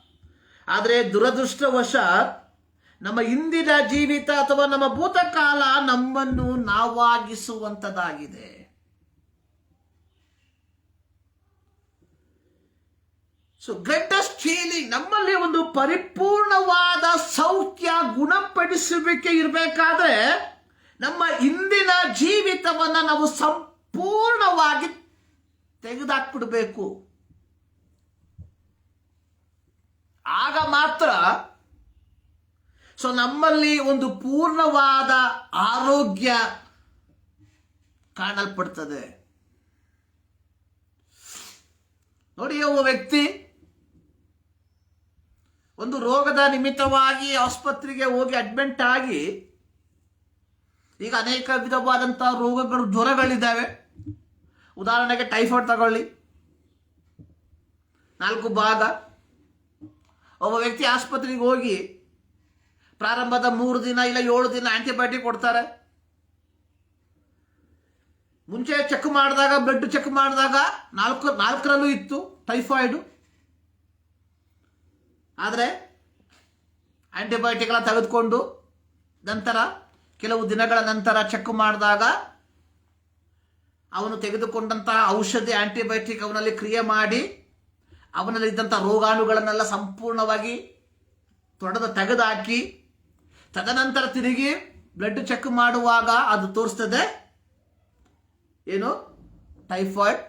ಆದರೆ ದುರದೃಷ್ಟವಶಾತ್ ನಮ್ಮ ಇಂದಿನ ಜೀವಿತ ಅಥವಾ ನಮ್ಮ ಭೂತಕಾಲ ನಮ್ಮನ್ನು ನಾವಾಗಿಸುವಂಥದ್ದಾಗಿದೆ. ಸೊ ಗ್ರೇಟೆಸ್ಟ್ ಹೀಲಿಂಗ್, ನಮ್ಮಲ್ಲಿ ಒಂದು ಪರಿಪೂರ್ಣವಾದ ಸೌಖ್ಯ, ಗುಣಪಡಿಸುವಿಕೆ ಇರಬೇಕಾದ್ರೆ ನಮ್ಮ ಇಂದಿನ ಜೀವಿತವನ್ನು ನಾವು ಸಂಪೂರ್ಣವಾಗಿ ತೆಗೆದಾಕ್ಬಿಡ್ಬೇಕು. ಆಗ ಮಾತ್ರ ನಮ್ಮಲ್ಲಿ ಒಂದು ಪೂರ್ಣವಾದ ಆರೋಗ್ಯ ಕಾಣಲ್ಪಡ್ತದೆ. ನೋಡಿ, ಒಬ್ಬ ವ್ಯಕ್ತಿ ಒಂದು ರೋಗದ ನಿಮಿತ್ತವಾಗಿ ಆಸ್ಪತ್ರೆಗೆ ಹೋಗಿ ಅಡ್ಮಿಟ್ ಆಗಿ, ಈಗ ಅನೇಕ ವಿಧವಾದಂತಹ ರೋಗಗಳು, ಜ್ವರಗಳಿದ್ದಾವೆ. ಉದಾಹರಣೆಗೆ ಟೈಫಾಯ್ಡ್ ತಗೊಳ್ಳಿ, 4 ಭಾಗ. ಒಬ್ಬ ವ್ಯಕ್ತಿ ಆಸ್ಪತ್ರೆಗೆ ಹೋಗಿ ಪ್ರಾರಂಭದ 3 ದಿನ ಇಲ್ಲ 7 ದಿನ ಆಂಟಿಬಯೋಟಿಕ್ ಕೊಡ್ತಾರೆ. ಮುಂಚೆ ಚೆಕ್ ಮಾಡಿದಾಗ, ಬ್ಲಡ್ ಚೆಕ್ ಮಾಡಿದಾಗ 4ರಲ್ಲೂ ಇತ್ತು ಟೈಫಾಯ್ಡು. ಆದರೆ ಆಂಟಿಬಯೋಟಿಕ್ ಎಲ್ಲ ತೆಗೆದುಕೊಂಡು ನಂತರ ಕೆಲವು ದಿನಗಳ ನಂತರ ಚೆಕ್ ಮಾಡಿದಾಗ ಅವನು ತೆಗೆದುಕೊಂಡಂತಹ ಔಷಧಿ, ಆಂಟಿಬಯೋಟಿಕ್ ಅವನಲ್ಲಿ ಕ್ರಿಯೆ ಮಾಡಿ ಅವನಲ್ಲಿ ಇದ್ದಂಥ ರೋಗಾಣುಗಳನ್ನೆಲ್ಲ ಸಂಪೂರ್ಣವಾಗಿ ತೆಗೆದುಹಾಕಿ, ತದನಂತರ ತಿರುಗಿ ಬ್ಲಡ್ ಚೆಕ್ ಮಾಡುವಾಗ ಅದು ತೋರಿಸ್ತದೆ ಏನು, ಟೈಫಾಯ್ಡ್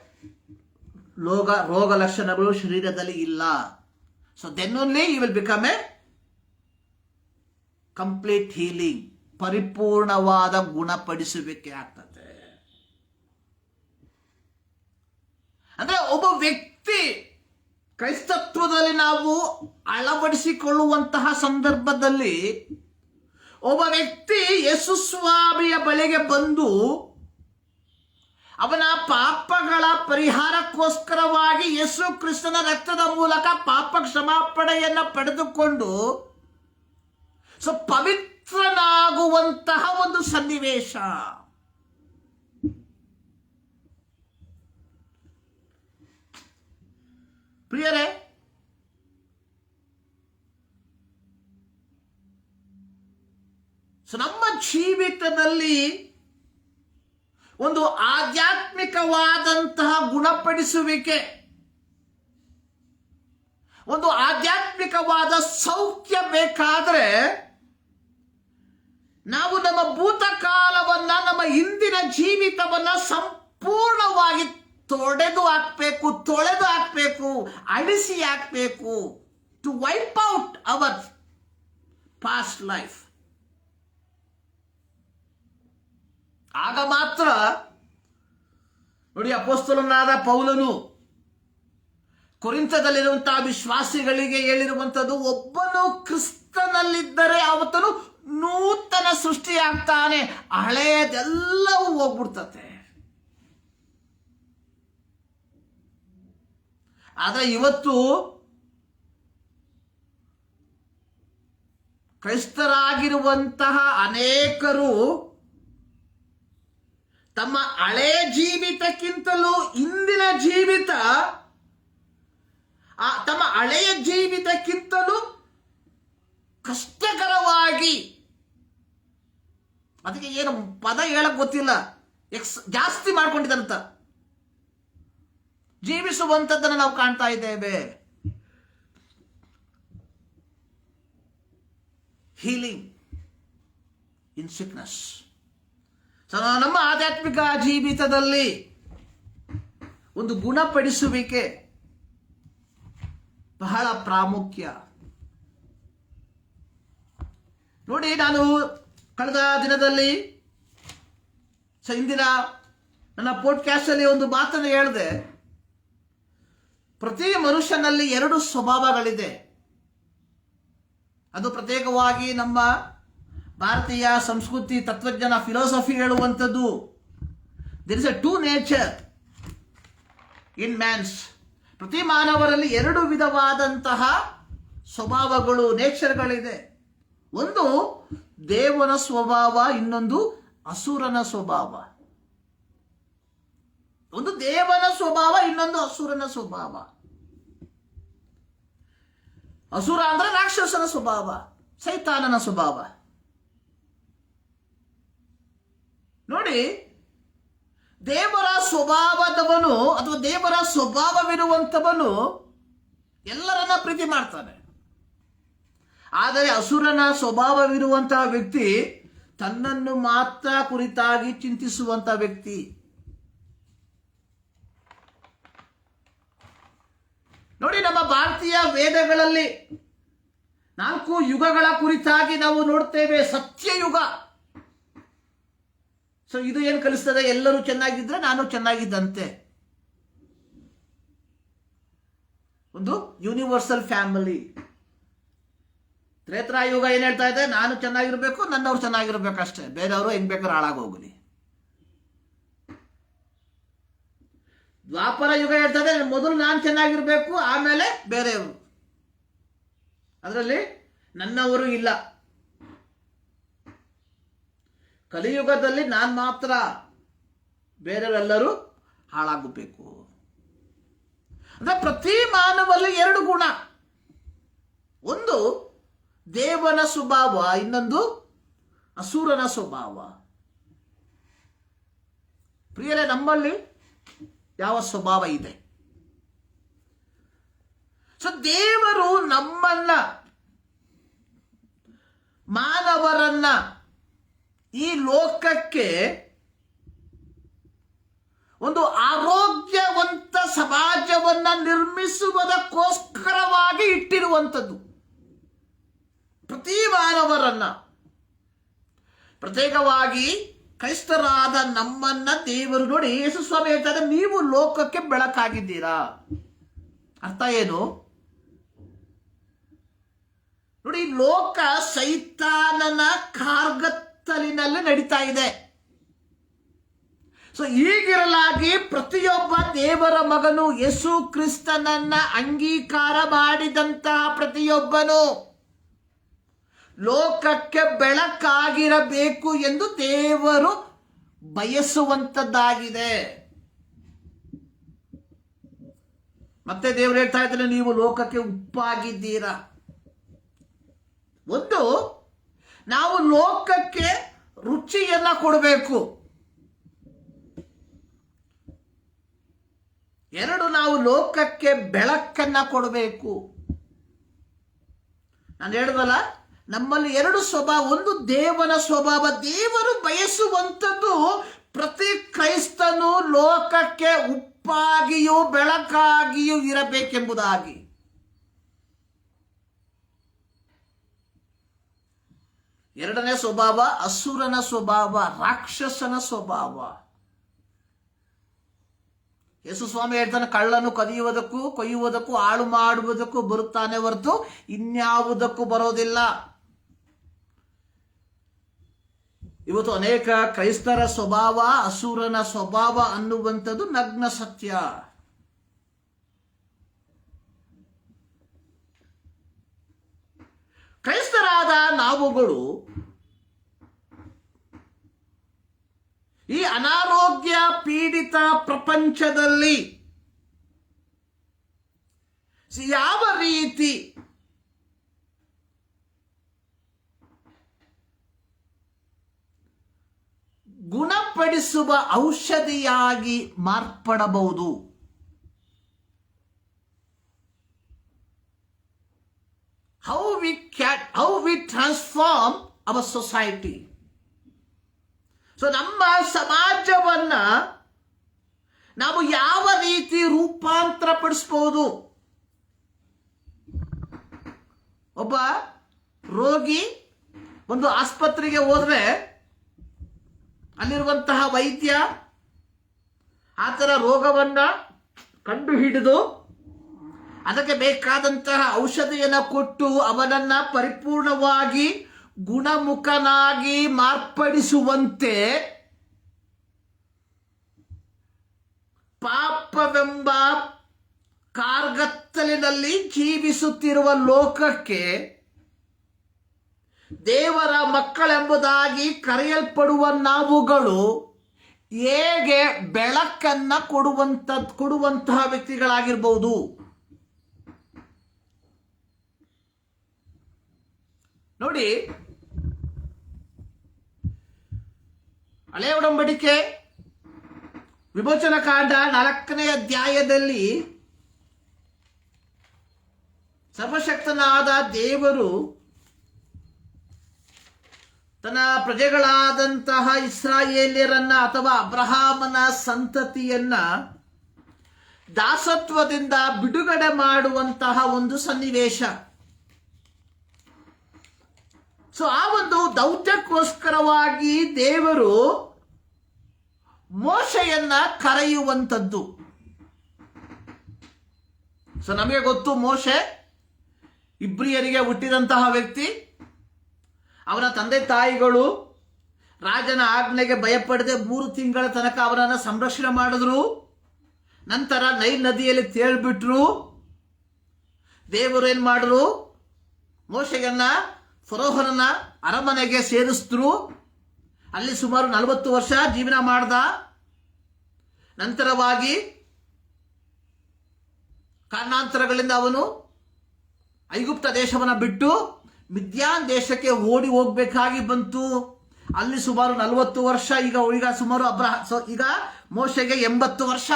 ರೋಗ ಲಕ್ಷಣಗಳು ಶರೀರದಲ್ಲಿ ಇಲ್ಲ. So then only you will become a complete healing, ಪರಿಪೂರ್ಣವಾದ ಗುಣಪಡಿಸುವಿಕೆ ಆಗ್ತದೆ. ಅಂದ್ರೆ ಒಬ್ಬ ವ್ಯಕ್ತಿ ಕ್ರೈಸ್ತತ್ವದಲ್ಲಿ ನಾವು ಅಳವಡಿಸಿಕೊಳ್ಳುವಂತಹ ಸಂದರ್ಭದಲ್ಲಿ ಒಬ್ಬ ವ್ಯಕ್ತಿ ಯೇಸು ಸ್ವಾಮಿಯ ಬಳಿಗೆ ಬಂದು ಅವನ ಪಾಪಗಳ ಪರಿಹಾರಕ್ಕೋಸ್ಕರವಾಗಿ ಯೇಸು ಕ್ರಿಸ್ತನ ರಕ್ತದ ಮೂಲಕ ಪಾಪ ಕ್ಷಮಾಪಣೆಯನ್ನು ಪಡೆದುಕೊಂಡು ಪವಿತ್ರನಾಗುವಂತಹ ಒಂದು ಸನ್ನಿವೇಶ. ಪ್ರಿಯರೇ, ನಮ್ಮ ಜೀವಿತದಲ್ಲಿ ಒಂದು ಆಧ್ಯಾತ್ಮಿಕವಾದಂತಹ ಗುಣಪಡಿಸುವಿಕೆ, ಒಂದು ಆಧ್ಯಾತ್ಮಿಕವಾದ ಸೌಖ್ಯ ಬೇಕಾದ್ರೆ ನಾವು ನಮ್ಮ ಭೂತಕಾಲವನ್ನ, ನಮ್ಮ ಹಿಂದಿನ ಜೀವಿತವನ್ನ ಸಂಪೂರ್ಣವಾಗಿ ತೊಳೆದು ಹಾಕಬೇಕು, ಅಳಿಸಿ ಹಾಕಬೇಕು. To wipe out our past life. ಆಗ ಮಾತ್ರ ನೋಡಿ, ಅಪೊಸ್ತಲನಾದ ಪೌಲನು ಕೊರಿಂಥದಲ್ಲಿರುವಂತಹ ವಿಶ್ವಾಸಿಗಳಿಗೆ ಹೇಳಿರುವಂಥದ್ದು, ಒಬ್ಬನು ಕ್ರಿಸ್ತನಲ್ಲಿದ್ದರೆ ಆವತ್ತನು ನೂತನ ಸೃಷ್ಟಿಯಾಗ್ತಾನೆ, ಹಳೆಯದೆಲ್ಲವೂ ಹೋಗ್ಬಿಡ್ತತೆ. ಆದರೆ ಇವತ್ತು ಕ್ರೈಸ್ತರಾಗಿರುವಂತಹ ಅನೇಕರು ತಮ್ಮ ಹಳೆಯ ಜೀವಿತಕ್ಕಿಂತಲೂ ಇಂದಿನ ಜೀವಿತ, ತಮ್ಮ ಹಳೆಯ ಜೀವಿತಕ್ಕಿಂತಲೂ ಕಷ್ಟಕರವಾಗಿ, ಅದಕ್ಕೆ ಏನು ಪದ ಹೇಳಕ್ ಗೊತ್ತಿಲ್ಲ, ಜಾಸ್ತಿ ಮಾಡ್ಕೊಂಡಿದ್ದಂತ ಜೀವಿಸುವಂಥದ್ದನ್ನು ನಾವು ಕಾಣ್ತಾ ಇದ್ದೇವೆ. ಹೀಲಿಂಗ್ ಇನ್ ಸಿಕ್ನೆಸ್. ನಮ್ಮ ಆಧ್ಯಾತ್ಮಿಕ ಜೀವಿತದಲ್ಲಿ ಒಂದು ಗುಣಪಡಿಸುವಿಕೆ, ಬಹಳ ಪ್ರಾಮುಖ್ಯ. ನೋಡಿ, ನಾನು ಕಳೆದ ದಿನದಲ್ಲಿ ಇಂದಿನ ನನ್ನ ಪಾಡ್ಕಾಸ್ಟಲ್ಲಿ ಒಂದು ಮಾತನ್ನು ಹೇಳಿದೆ. ಪ್ರತಿ ಮನುಷ್ಯನಲ್ಲಿ 2 ಸ್ವಭಾವಗಳಿದೆ. ಅದು ಪ್ರತ್ಯೇಕವಾಗಿ ನಮ್ಮ ಭಾರತೀಯ ಸಂಸ್ಕೃತಿ, ತತ್ವಜ್ಞಾನ, ಫಿಲಾಸಫಿ ಹೇಳುವಂಥದ್ದು. There is a 2 nature in man's. ಪ್ರತಿ ಮಾನವರಲ್ಲಿ 2 ವಿಧವಾದಂತಹ ಸ್ವಭಾವಗಳು, ನೇಚರ್ಗಳಿದೆ. ಒಂದು ದೇವನ ಸ್ವಭಾವ, ಇನ್ನೊಂದು ಅಸುರನ ಸ್ವಭಾವ. ಒಂದು ದೇವನ ಸ್ವಭಾವ, ಇನ್ನೊಂದು ಅಸುರನ ಸ್ವಭಾವ. ಅಸುರ ಅಂದ್ರೆ ರಾಕ್ಷಸನ ಸ್ವಭಾವ, ಸೈತಾನನ ಸ್ವಭಾವ. ನೋಡಿ, ದೇವರ ಸ್ವಭಾವದವನು ಅಥವಾ ದೇವರ ಸ್ವಭಾವವಿರುವಂಥವನು ಎಲ್ಲರನ್ನ ಪ್ರೀತಿ ಮಾಡ್ತಾನೆ. ಆದರೆ ಅಸುರನ ಸ್ವಭಾವವಿರುವಂತಹ ವ್ಯಕ್ತಿ ತನ್ನನ್ನು ಮಾತ್ರ ಕುರಿತಾಗಿ ಚಿಂತಿಸುವಂತಹ ವ್ಯಕ್ತಿ. ನೋಡಿ, ನಮ್ಮ ಭಾರತೀಯ ವೇದಗಳಲ್ಲಿ 4 ಯುಗಗಳ ಕುರಿತಾಗಿ ನಾವು ನೋಡ್ತೇವೆ. ಸತ್ಯಯುಗ. ಸೊ ಇದು ಏನು ಕಲಿಸ್ತದೆ? ಎಲ್ಲರೂ ಚೆನ್ನಾಗಿದ್ರೆ ನಾನು ಚೆನ್ನಾಗಿದ್ದಂತೆ. ಒಂದು ಯೂನಿವರ್ಸಲ್ ಫ್ಯಾಮಿಲಿ. ತ್ರೇತಾಯುಗ ಏನ್ ಹೇಳ್ತಾ ಇದೆ? ನಾನು ಚೆನ್ನಾಗಿರ್ಬೇಕು, ನನ್ನವ್ರು ಚೆನ್ನಾಗಿರ್ಬೇಕು ಅಷ್ಟೇ, ಬೇರೆಯವರು ಹೆಂಗ್ ಬೇಕಾದ್ರೆ ಹಾಳಾಗೋಗ್ಲಿ. ದ್ವಾಪರ ಯುಗ ಹೇಳ್ತಾ ಇದೆ, ಮೊದಲು ನಾನು ಚೆನ್ನಾಗಿರ್ಬೇಕು, ಆಮೇಲೆ ಬೇರೆಯವರು. ಅದರಲ್ಲಿ ನನ್ನವರು ಇಲ್ಲ. ಕಲಿಯುಗದಲ್ಲಿ ನಾನು ಮಾತ್ರ, ಬೇರೆಯವರೆಲ್ಲರೂ ಹಾಳಾಗಬೇಕು. ಅಂದ್ರೆ ಪ್ರತಿ ಮಾನವಲ್ಲಿ 2 ಗುಣ. ಒಂದು ದೇವನ ಸ್ವಭಾವ, ಇನ್ನೊಂದು ಅಸುರನ ಸ್ವಭಾವ. ಪ್ರಿಯರೇ, ನಮ್ಮಲ್ಲಿ ಯಾವ ಸ್ವಭಾವ ಇದೆ? ಸೊ ದೇವರು ನಮ್ಮನ್ನ, ಮಾನವರನ್ನ ಈ ಲೋಕಕ್ಕೆ ಒಂದು ಆರೋಗ್ಯವಂತ ಸಮಾಜವನ್ನ ನಿರ್ಮಿಸುವುದಕ್ಕೋಸ್ಕರವಾಗಿ ಇಟ್ಟಿರುವಂಥದ್ದು. ಪ್ರತಿ ಮಾನವರನ್ನ, ಪ್ರತ್ಯೇಕವಾಗಿ ಕ್ರೈಸ್ತರಾದ ನಮ್ಮನ್ನ ದೇವರು ನೋಡಿ, ಯೇಸು ಸ್ವಾಮಿ ಹೇಳ್ತಾರೆ, ನೀವು ಲೋಕಕ್ಕೆ ಬೆಳಕಾಗಿದ್ದೀರಾ. ಅರ್ಥ ಏನು ನೋಡಿ? ಲೋಕ ಸೈತಾನನ ಕಾರ್ಗತ್ತಲಿನಲ್ಲಿ ನಡೀತಾ ಇದೆ. ಸೊ ಹೀಗಿರಲಾಗಿ ಪ್ರತಿಯೊಬ್ಬ ದೇವರ ಮಗನು, ಯೇಸು ಕ್ರಿಸ್ತನನ್ನ ಅಂಗೀಕಾರ ಮಾಡಿದಂತಹ ಪ್ರತಿಯೊಬ್ಬನು ಲೋಕಕ್ಕೆ ಬೆಳಕಾಗಿರಬೇಕು ಎಂದು ದೇವರು ಬಯಸುವಂತದ್ದಾಗಿದೆ. ಮತ್ತೆ ದೇವರು ಹೇಳ್ತಾ ಇದ್ದಾರೆ, ನೀವು ಲೋಕಕ್ಕೆ ಉಪ್ಪಾಗಿದ್ದೀರಾ. ಒಂದು, ನಾವು ಲೋಕಕ್ಕೆ ರುಚಿಯನ್ನ ಕೊಡಬೇಕು. 2, ನಾವು ಲೋಕಕ್ಕೆ ಬೆಳಕನ್ನ ಕೊಡಬೇಕು. ನಾನು ಹೇಳಿದಲ್ಲ, ನಮ್ಮಲ್ಲಿ 2 ಸ್ವಭಾವ. ಒಂದು ದೇವನ ಸ್ವಭಾವ. ದೇವರು ಬಯಸುವಂಥದ್ದು ಪ್ರತಿ ಕ್ರೈಸ್ತನು ಲೋಕಕ್ಕೆ ಉಪ್ಪಾಗಿಯೂ ಬೆಳಕಾಗಿಯೂ ಇರಬೇಕೆಂಬುದಾಗಿ. ಎರಡನೇ ಸ್ವಭಾವ ಅಸುರನ ಸ್ವಭಾವ, ರಾಕ್ಷಸನ ಸ್ವಭಾವ. ಯೇಸು ಸ್ವಾಮಿ ಹೇಳ್ತಾನೆ, ಕಳ್ಳನು ಕದಿಯುವುದಕ್ಕೂ ಕೊಯ್ಯುವುದಕ್ಕೂ ಹಾಳು ಮಾಡುವುದಕ್ಕೂ ಬರುತ್ತಾನೆ ಹೊರತು ಇನ್ಯಾವುದಕ್ಕೂ ಬರೋದಿಲ್ಲ. ಇವತ್ತು ಅನೇಕ ಕ್ರೈಸ್ತರ ಸ್ವಭಾವ ಅಸುರನ ಸ್ವಭಾವ ಅನ್ನುವಂಥದ್ದು ನಗ್ನ ಸತ್ಯ. ಕ್ರೈಸ್ತರಾದ ನಾವುಗಳು ಈ ಅನಾರೋಗ್ಯ ಪೀಡಿತ ಪ್ರಪಂಚದಲ್ಲಿ ಯಾವ ರೀತಿ ಗುಣಪಡಿಸುವ ಔಷಧಿಯಾಗಿ ಮಾರ್ಪಡಬಹುದು, how we transform our society. So ನಮ್ಮ ಸಮಾಜವನ್ನ ನಾವು ಯಾವ ರೀತಿ ರೂಪಾಂತರ ಪಡಿಸಬಹುದು, ಒಬ್ಬ ರೋಗಿ ಒಂದು ಆಸ್ಪತ್ರೆಗೆ ಹೋದ್ರೆ ಅಲ್ಲಿರುವಂತಹ ವೈದ್ಯ ಆತನ ರೋಗವನ್ನ ಕಂಡು ಹಿಡಿದು ಅದಕ್ಕೆ ಬೇಕಾದಂತಹ ಔಷಧಿಯನ್ನು ಕೊಟ್ಟು ಅವನನ್ನ ಪರಿಪೂರ್ಣವಾಗಿ ಗುಣಮುಖನಾಗಿ ಮಾರ್ಪಡಿಸುವಂತೆ ಪಾಪವೆಂಬ ಕಾರ್ಗತ್ತಲಿನಲ್ಲಿ ಜೀವಿಸುತ್ತಿರುವ ಲೋಕಕ್ಕೆ ದೇವರ ಮಕ್ಕಳೆಂಬುದಾಗಿ ಕರೆಯಲ್ಪಡುವ ನಾವುಗಳು ಹೇಗೆ ಬೆಳಕನ್ನ ಕೊಡುವಂತಹ ವ್ಯಕ್ತಿಗಳಾಗಿರ್ಬಹುದು. ನೋಡಿ, ಹಳೆಯ ಒಡಂಬಡಿಕೆ ವಿಮೋಚನಕಾಂಡ 4ನೇ ಅಧ್ಯಾಯದಲ್ಲಿ ಸರ್ವಶಕ್ತನಾದ ದೇವರು ತನ್ನ ಪ್ರಜೆಗಳಾದಂತಹ ಇಸ್ರಾಯೇಲ್ಯರನ್ನ ಅಥವಾ ಅಬ್ರಹಾಮನ ಸಂತತಿಯನ್ನ ದಾಸತ್ವದಿಂದ ಬಿಡುಗಡೆ ಮಾಡುವಂತಹ ಒಂದು ಸನ್ನಿವೇಶ. ಸೊ ಆ ಒಂದು ದೌತ್ಯಕ್ಕೋಸ್ಕರವಾಗಿ ದೇವರು ಮೋಶೆಯನ್ನ ಕರೆಯುವಂಥದ್ದು. ಸೊ ನಮಗೆ ಗೊತ್ತು, ಮೋಶೆ ಇಬ್ರಿಯರಿಗೆ ಹುಟ್ಟಿದಂತಹ ವ್ಯಕ್ತಿ. ಅವನ ತಂದೆ ತಾಯಿಗಳು ರಾಜನ ಆಜ್ಞೆಗೆ ಭಯಪಡದೆ 3 ತಿಂಗಳ ತನಕ ಅವನನ್ನು ಸಂರಕ್ಷಣೆ ಮಾಡಿದ್ರು. ನಂತರ ನೈಲ್ ನದಿಯಲ್ಲಿ ತೇಳ್ಬಿಟ್ರು. ದೇವರು ಏನ್ ಮಾಡಿದ್ರು, ಮೋಶೆಯನ್ನ ಫರೋಹನ ಅರಮನೆಗೆ ಸೇರಿಸಿದ್ರು. ಅಲ್ಲಿ ಸುಮಾರು 40 ವರ್ಷ ಜೀವನ ಮಾಡ್ದ. ನಂತರವಾಗಿ ಕಾರಣಾಂತರಗಳಿಂದ ಅವನು ಐಗುಪ್ತ ದೇಶವನ್ನ ಬಿಟ್ಟು ಮಿದ್ಯಾನ್ ದೇಶಕ್ಕೆ ಓಡಿ ಹೋಗ್ಬೇಕಾಗಿ ಬಂತು. ಅಲ್ಲಿ ಸುಮಾರು 40 ವರ್ಷ. ಈಗ ಸುಮಾರು ಈಗ ಮೋಶೆಗೆ 80 ವರ್ಷ.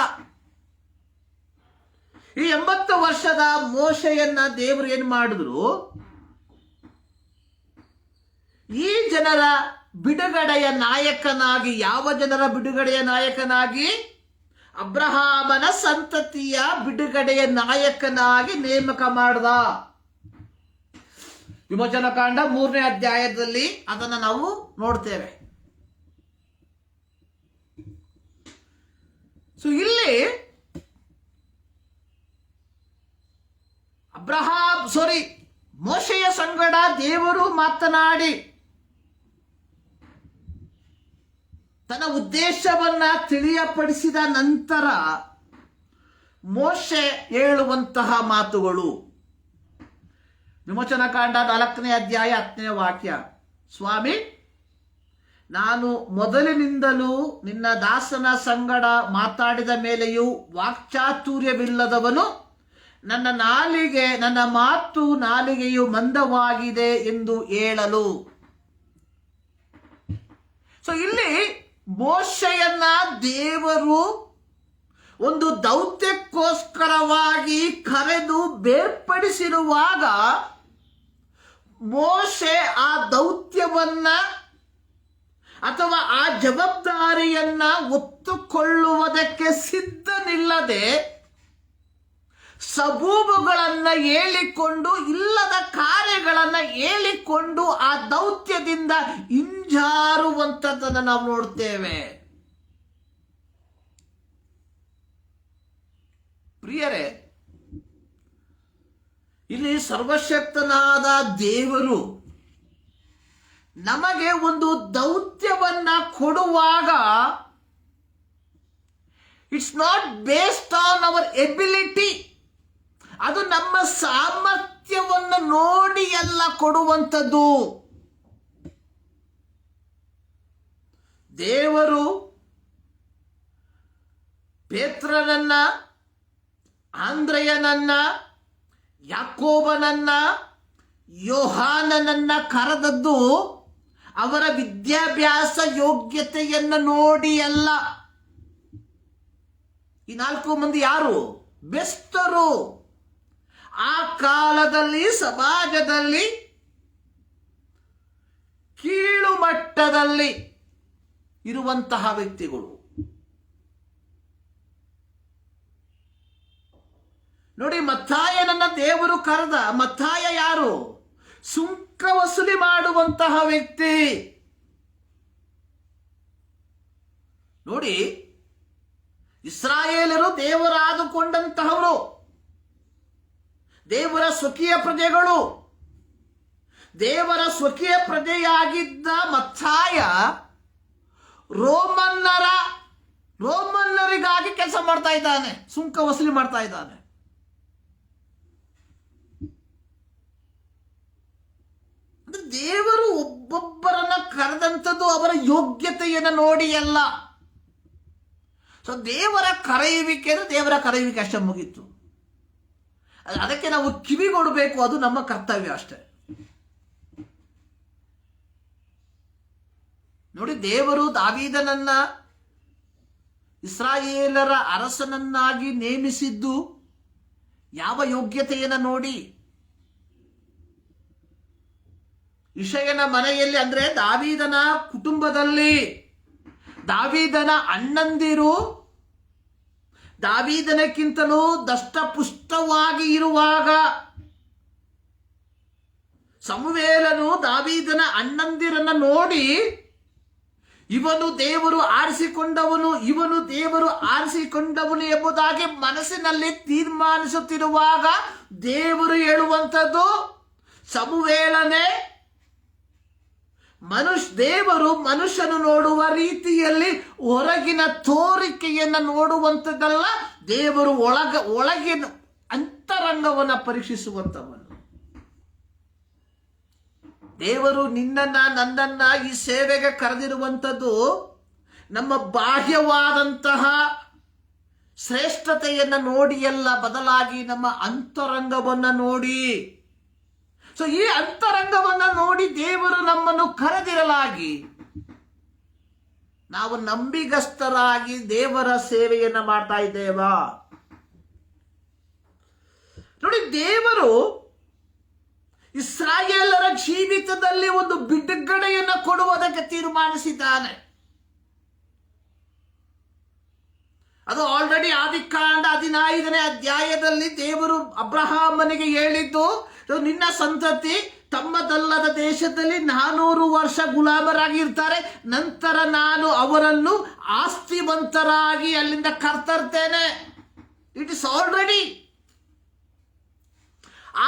ಈ 80 ವರ್ಷದ ಮೋಶೆಯನ್ನ ದೇವರು ಏನ್ ಮಾಡಿದ್ರು, ಈ ಜನರ ಬಿಡುಗಡೆಯ ನಾಯಕನಾಗಿ, ಯಾವ ಜನರ ಬಿಡುಗಡೆಯ ನಾಯಕನಾಗಿ? ಅಬ್ರಹಾಮನ ಸಂತತಿಯ ಬಿಡುಗಡೆಯ ನಾಯಕನಾಗಿ ನೇಮಕ ಮಾಡ್ದ. ವಿಮೋಚನಕಾಂಡ 3ನೇ ಅಧ್ಯಾಯದಲ್ಲಿ ಅದನ್ನು ನಾವು ನೋಡ್ತೇವೆ. ಸೊ ಇಲ್ಲಿ ಮೋಶೆಯ ಸಂಗಡ ದೇವರು ಮಾತನಾಡಿ ತನ್ನ ಉದ್ದೇಶವನ್ನ ತಿಳಿಯಪಡಿಸಿದ ನಂತರ ಮೋಶೆ ಹೇಳುವಂತಹ ಮಾತುಗಳು. ವಿಮೋಚನಕಾಂಡ 4ನೇ ಅಧ್ಯಾಯ 10ನೇ ವಾಕ್ಯ. ಸ್ವಾಮಿ, ನಾನು ಮೊದಲಿನಿಂದಲೂ ನಿನ್ನ ದಾಸನ ಸಂಗಡ ಮಾತಾಡಿದ ಮೇಲೆಯೂ ವಾಕ್ಚಾತುರ್ಯವಿಲ್ಲದವನು, ನನ್ನ ಮಾತು ನಾಲಿಗೆಯು ಮಂದವಾಗಿದೆ ಎಂದು ಹೇಳಲು. ಸೊ ಇಲ್ಲಿ ಮೋಶೆಯನ್ನ ದೇವರು ಒಂದು ದೌತ್ಯಕ್ಕೋಸ್ಕರವಾಗಿ ಕರೆದು ಬೇರ್ಪಡಿಸಿರುವಾಗ ಮೋಶೆ ಆ ದೌತ್ಯವನ್ನ ಅಥವಾ ಆ ಜವಾಬ್ದಾರಿಯನ್ನ ಒತ್ತುಕೊಳ್ಳುವುದಕ್ಕೆ ಸಿದ್ಧನಿಲ್ಲದೆ ಸಬೂಬುಗಳನ್ನ ಹೇಳಿಕೊಂಡು, ಇಲ್ಲದ ಕಾರ್ಯಗಳನ್ನ ಹೇಳಿಕೊಂಡು ಆ ದೌತ್ಯದಿಂದ ಹಿಂಜಾರುವಂಥದ್ದನ್ನು ನಾವು ನೋಡ್ತೇವೆ. ಪ್ರಿಯರೇ, ಇಲ್ಲಿ ಸರ್ವಶಕ್ತನಾದ ದೇವರು ನಮಗೆ ಒಂದು ದೌತ್ಯವನ್ನ ಕೊಡುವಾಗ it's not based on our ability. ಅದು ನಮ್ಮ ಸಾಮರ್ಥ್ಯವನ್ನು ನೋಡಿ ಎಲ್ಲ ಕೊಡುವಂಥದ್ದು. ದೇವರು ಪೇತ್ರನನ್ನ, ಆಂದ್ರೆಯನನ್ನ, ಯಾಕೋಬನನ್ನ, ಯೋಹಾನನನ್ನ ಕರೆದದ್ದು ಅವರ ವಿದ್ಯಾಭ್ಯಾಸ ಯೋಗ್ಯತೆಯನ್ನು ನೋಡಿ ಅಲ್ಲ. ಈ 4 ಮಂದಿ ಯಾರು? ಬೆಸ್ತರು. ಆ ಕಾಲದಲ್ಲಿ ಸಮಾಜದಲ್ಲಿ ಕೀಳು ಮಟ್ಟದಲ್ಲಿ ಇರುವಂತಹ ವ್ಯಕ್ತಿಗಳು. ನೋಡಿ, ಮತ್ತಾಯನನ್ನ ದೇವರು ಕರೆದ. ಮತ್ತಾಯ ಯಾರು? ಸುಂಕ ವಸೂಲಿ ಮಾಡುವಂತಹ ವ್ಯಕ್ತಿ. ನೋಡಿ, ಇಸ್ರಾಯೇಲರು ದೇವರಾದುಕೊಂಡಂತಹವರು, ದೇವರ ಸ್ವಕೀಯ ಪ್ರಜೆಗಳು. ದೇವರ ಸ್ವಕೀಯ ಪ್ರಜೆಯಾಗಿದ್ದ ಮತ್ತಾಯ ರೋಮನ್ನರಿಗಾಗಿ ಕೆಲಸ ಮಾಡ್ತಾ ಇದ್ದಾನೆ, ಸುಂಕ ವಸೂಲಿ ಮಾಡ್ತಾ ಇದ್ದಾನೆ. ದೇವರು ಒಬ್ಬೊಬ್ಬರನ್ನ ಕರೆದಂಥದ್ದು ಅವರ ಯೋಗ್ಯತೆಯನ್ನು ನೋಡಿ ಅಲ್ಲ. ಸೊ ದೇವರ ಕರೆಯುವಿಕೆ ಅಷ್ಟೇ ಮುಗೀತು. ಅದಕ್ಕೆ ನಾವು ಕಿವಿಗೊಡಬೇಕು, ಅದು ನಮ್ಮ ಕರ್ತವ್ಯ ಅಷ್ಟೇ. ನೋಡಿ, ದೇವರು ದಾವೀದನನ್ನ ಇಸ್ರಾಯೇಲರ ಅರಸನನ್ನಾಗಿ ನೇಮಿಸಿದ್ದು ಯಾವ ಯೋಗ್ಯತೆಯನ್ನು ನೋಡಿ? ಇಷಯನ ಮನೆಯಲ್ಲಿ, ಅಂದ್ರೆ ದಾವೀದನ ಕುಟುಂಬದಲ್ಲಿ ದಾವೀದನ ಅಣ್ಣಂದಿರು ದಾವೀದನಕ್ಕಿಂತಲೂ ದಷ್ಟಪುಷ್ಟವಾಗಿ ಇರುವಾಗ ಸಮುವೇಲನು ದಾವೀದನ ಅಣ್ಣಂದಿರನ್ನ ನೋಡಿ, ಇವನು ದೇವರು ಆರಿಸಿಕೊಂಡವನು ಎಂಬುದಾಗಿ ಮನಸ್ಸಿನಲ್ಲಿ ತೀರ್ಮಾನಿಸುತ್ತಿರುವಾಗ ದೇವರು ಹೇಳುವಂಥದ್ದು, ಸಮುವೇಲನೇ, ದೇವರು ಮನುಷ್ಯನು ನೋಡುವ ರೀತಿಯಲ್ಲಿ ಹೊರಗಿನ ತೋರಿಕೆಯನ್ನು ನೋಡುವಂಥದ್ದಲ್ಲ, ದೇವರು ಒಳಗಿನ ಅಂತರಂಗವನ್ನು ಪರೀಕ್ಷಿಸುವಂಥವನು. ದೇವರು ನನ್ನನ್ನ ಈ ಸೇವೆಗೆ ಕರೆದಿರುವಂಥದ್ದು ನಮ್ಮ ಬಾಹ್ಯವಾದಂತಹ ಶ್ರೇಷ್ಠತೆಯನ್ನು ನೋಡಿಯಲ್ಲ, ಬದಲಾಗಿ ನಮ್ಮ ಅಂತರಂಗವನ್ನು ನೋಡಿ. ಸೊ ಈ ಅಂತರಂಗವನ್ನು ನೋಡಿ ದೇವರು ನಮ್ಮನ್ನು ಕರೆದಿರಲಾಗಿ ನಾವು ನಂಬಿಗಸ್ತರಾಗಿ ದೇವರ ಸೇವೆಯನ್ನ ಮಾಡ್ತಾ ಇದ್ದೇವಾ? ನೋಡಿ, ದೇವರು ಇಸ್ರಾಯೇಲರ ಜೀವಿತದಲ್ಲಿ ಒಂದು ಬಿಡುಗಡೆಯನ್ನು ಕೊಡುವುದಕ್ಕೆ ತೀರ್ಮಾನಿಸಿದ್ದಾನೆ. ಅದು ಆಲ್ರೆಡಿ ಆದಿಕಾಂಡ 15ನೇ ಅಧ್ಯಾಯದಲ್ಲಿ ದೇವರು ಅಬ್ರಹಾಮನಿಗೆ ಹೇಳಿದ್ದು, ನಿನ್ನ ಸಂತತಿ ತಮ್ಮದಲ್ಲದ ದೇಶದಲ್ಲಿ 400 ವರ್ಷ ಗುಲಾಮರಾಗಿ ಇರ್ತಾರೆ, ನಂತರ ನಾನು ಅವರನ್ನು ಆಸ್ತಿವಂತರಾಗಿ ಅಲ್ಲಿಂದ ಕರ್ತರ್ತೇನೆ. ಇಟ್ ಇಸ್ ಆಲ್ರೆಡಿ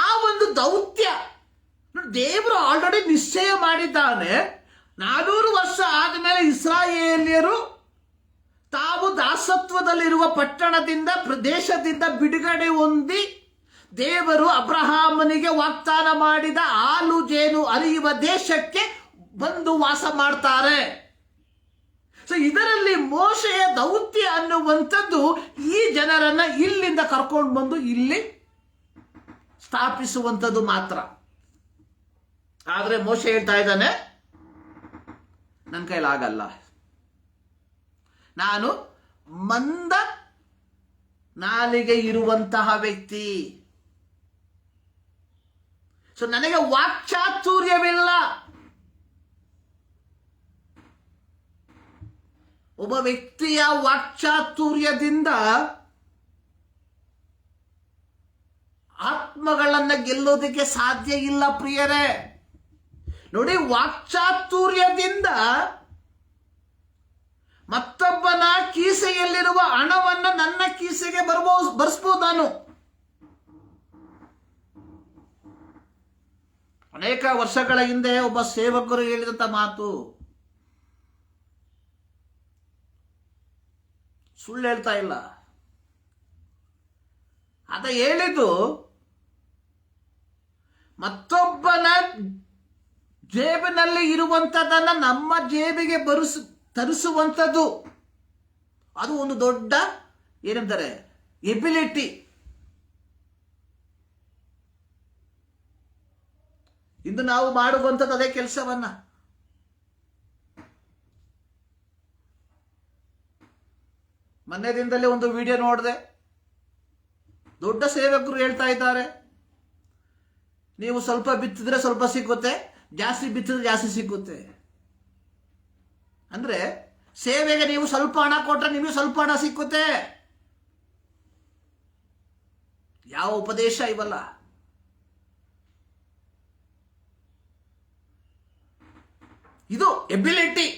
ಆ ಒಂದು ದೌತ್ಯ ದೇವರು ಆಲ್ರೆಡಿ ನಿಶ್ಚಯ ಮಾಡಿದ್ದಾನೆ. 400 ವರ್ಷ ಆದಮೇಲೆ ಇಸ್ರಾಯೇಲ್ಯರು ತಾವು ದಾಸತ್ವದಲ್ಲಿರುವ ಪಟ್ಟಣದಿಂದ ಪ್ರದೇಶದಿಂದ ಬಿಡುಗಡೆ ಹೊಂದಿ ದೇವರು ಅಬ್ರಹಾಮನಿಗೆ ವಾಗ್ದಾನ ಮಾಡಿದ ಹಾಲು ಜೇನು ಹರಿಯುವ ದೇಶಕ್ಕೆ ಬಂದು ವಾಸ ಮಾಡ್ತಾರೆ. ಸೊ ಇದರಲ್ಲಿ ಮೋಶೆಯ ದೌತ್ಯ ಅನ್ನುವಂಥದ್ದು ಈ ಜನರನ್ನ ಇಲ್ಲಿಂದ ಕರ್ಕೊಂಡು ಬಂದು ಇಲ್ಲಿ ಸ್ಥಾಪಿಸುವಂಥದ್ದು ಮಾತ್ರ. ಆದ್ರೆ ಮೋಶೆ ಹೇಳ್ತಾ ಇದ್ದಾನೆ, ನನ್ನ ಕೈಲಾಗಲ್ಲ, ನಾನು ಮಂದ ನಾಲಿಗೆ ಇರುವಂತಹ ವ್ಯಕ್ತಿ. ಸೊ ನನಗೆ ವಾಕ್ಚಾತುರ್ಯವಿಲ್ಲ. ಒಬ್ಬ ವ್ಯಕ್ತಿಯ ವಾಕ್ಚಾತುರ್ಯದಿಂದ ಆತ್ಮಗಳನ್ನ ಗೆಲ್ಲೋದಕ್ಕೆ ಸಾಧ್ಯ ಇಲ್ಲ ಪ್ರಿಯರೇ. ನೋಡಿ, ವಾಕ್ಚಾತುರ್ಯದಿಂದ ಮತ್ತೊಬ್ಬನ ಕೀಸೆಯಲ್ಲಿರುವ ಹಣವನ್ನು ನನ್ನ ಕೀಸೆಗೆ ಬರ್ಸ್ಬೋದು ನಾನು. ಅನೇಕ ವರ್ಷಗಳ ಹಿಂದೆ ಒಬ್ಬ ಸೇವಕರು ಹೇಳಿದಂತ ಮಾತು, ಸುಳ್ಳು ಹೇಳ್ತಾ ಇಲ್ಲ. ಅದ ಹೇಳಿದ್ದು ಮತ್ತೊಬ್ಬನ ಜೇಬಿನಲ್ಲಿ ಇರುವಂತದನ್ನ ನಮ್ಮ ಜೇಬಿಗೆ ತರಿಸುವಂಥದ್ದು, ಅದು ಒಂದು ದೊಡ್ಡ ಏನಂತಾರೆ ಎಬಿಲಿಟಿ. ಇಂದು ನಾವು ಮಾಡುವಂಥದ್ದು ಅದೇ ಕೆಲಸವನ್ನ. ಮೊನ್ನೆದಿಂದಲೇ ಒಂದು ವಿಡಿಯೋ ನೋಡಿದೆ, ದೊಡ್ಡ ಸೇವಕರು ಹೇಳ್ತಾ ಇದ್ದಾರೆ, ನೀವು ಸ್ವಲ್ಪ ಬಿತ್ತಿದ್ರೆ ಸ್ವಲ್ಪ ಸಿಕ್ಕುತ್ತೆ, ಜಾಸ್ತಿ ಬಿತ್ತಿದ್ರೆ ಜಾಸ್ತಿ ಸಿಕ್ಕುತ್ತೆ. ಅಂದ್ರೆ ಸೇವೆಗೆ ನೀವು ಸ್ವಲ್ಪ ಹಣ ಕೊಟ್ರೆ ನಿಮಗೆ ಸ್ವಲ್ಪ ಹಣ ಸಿಕ್ಕುತ್ತೆ. ಯಾವ ಉಪದೇಶ ಇವಲ್ಲ. ಇದು ಎಬಿಲಿಟಿ.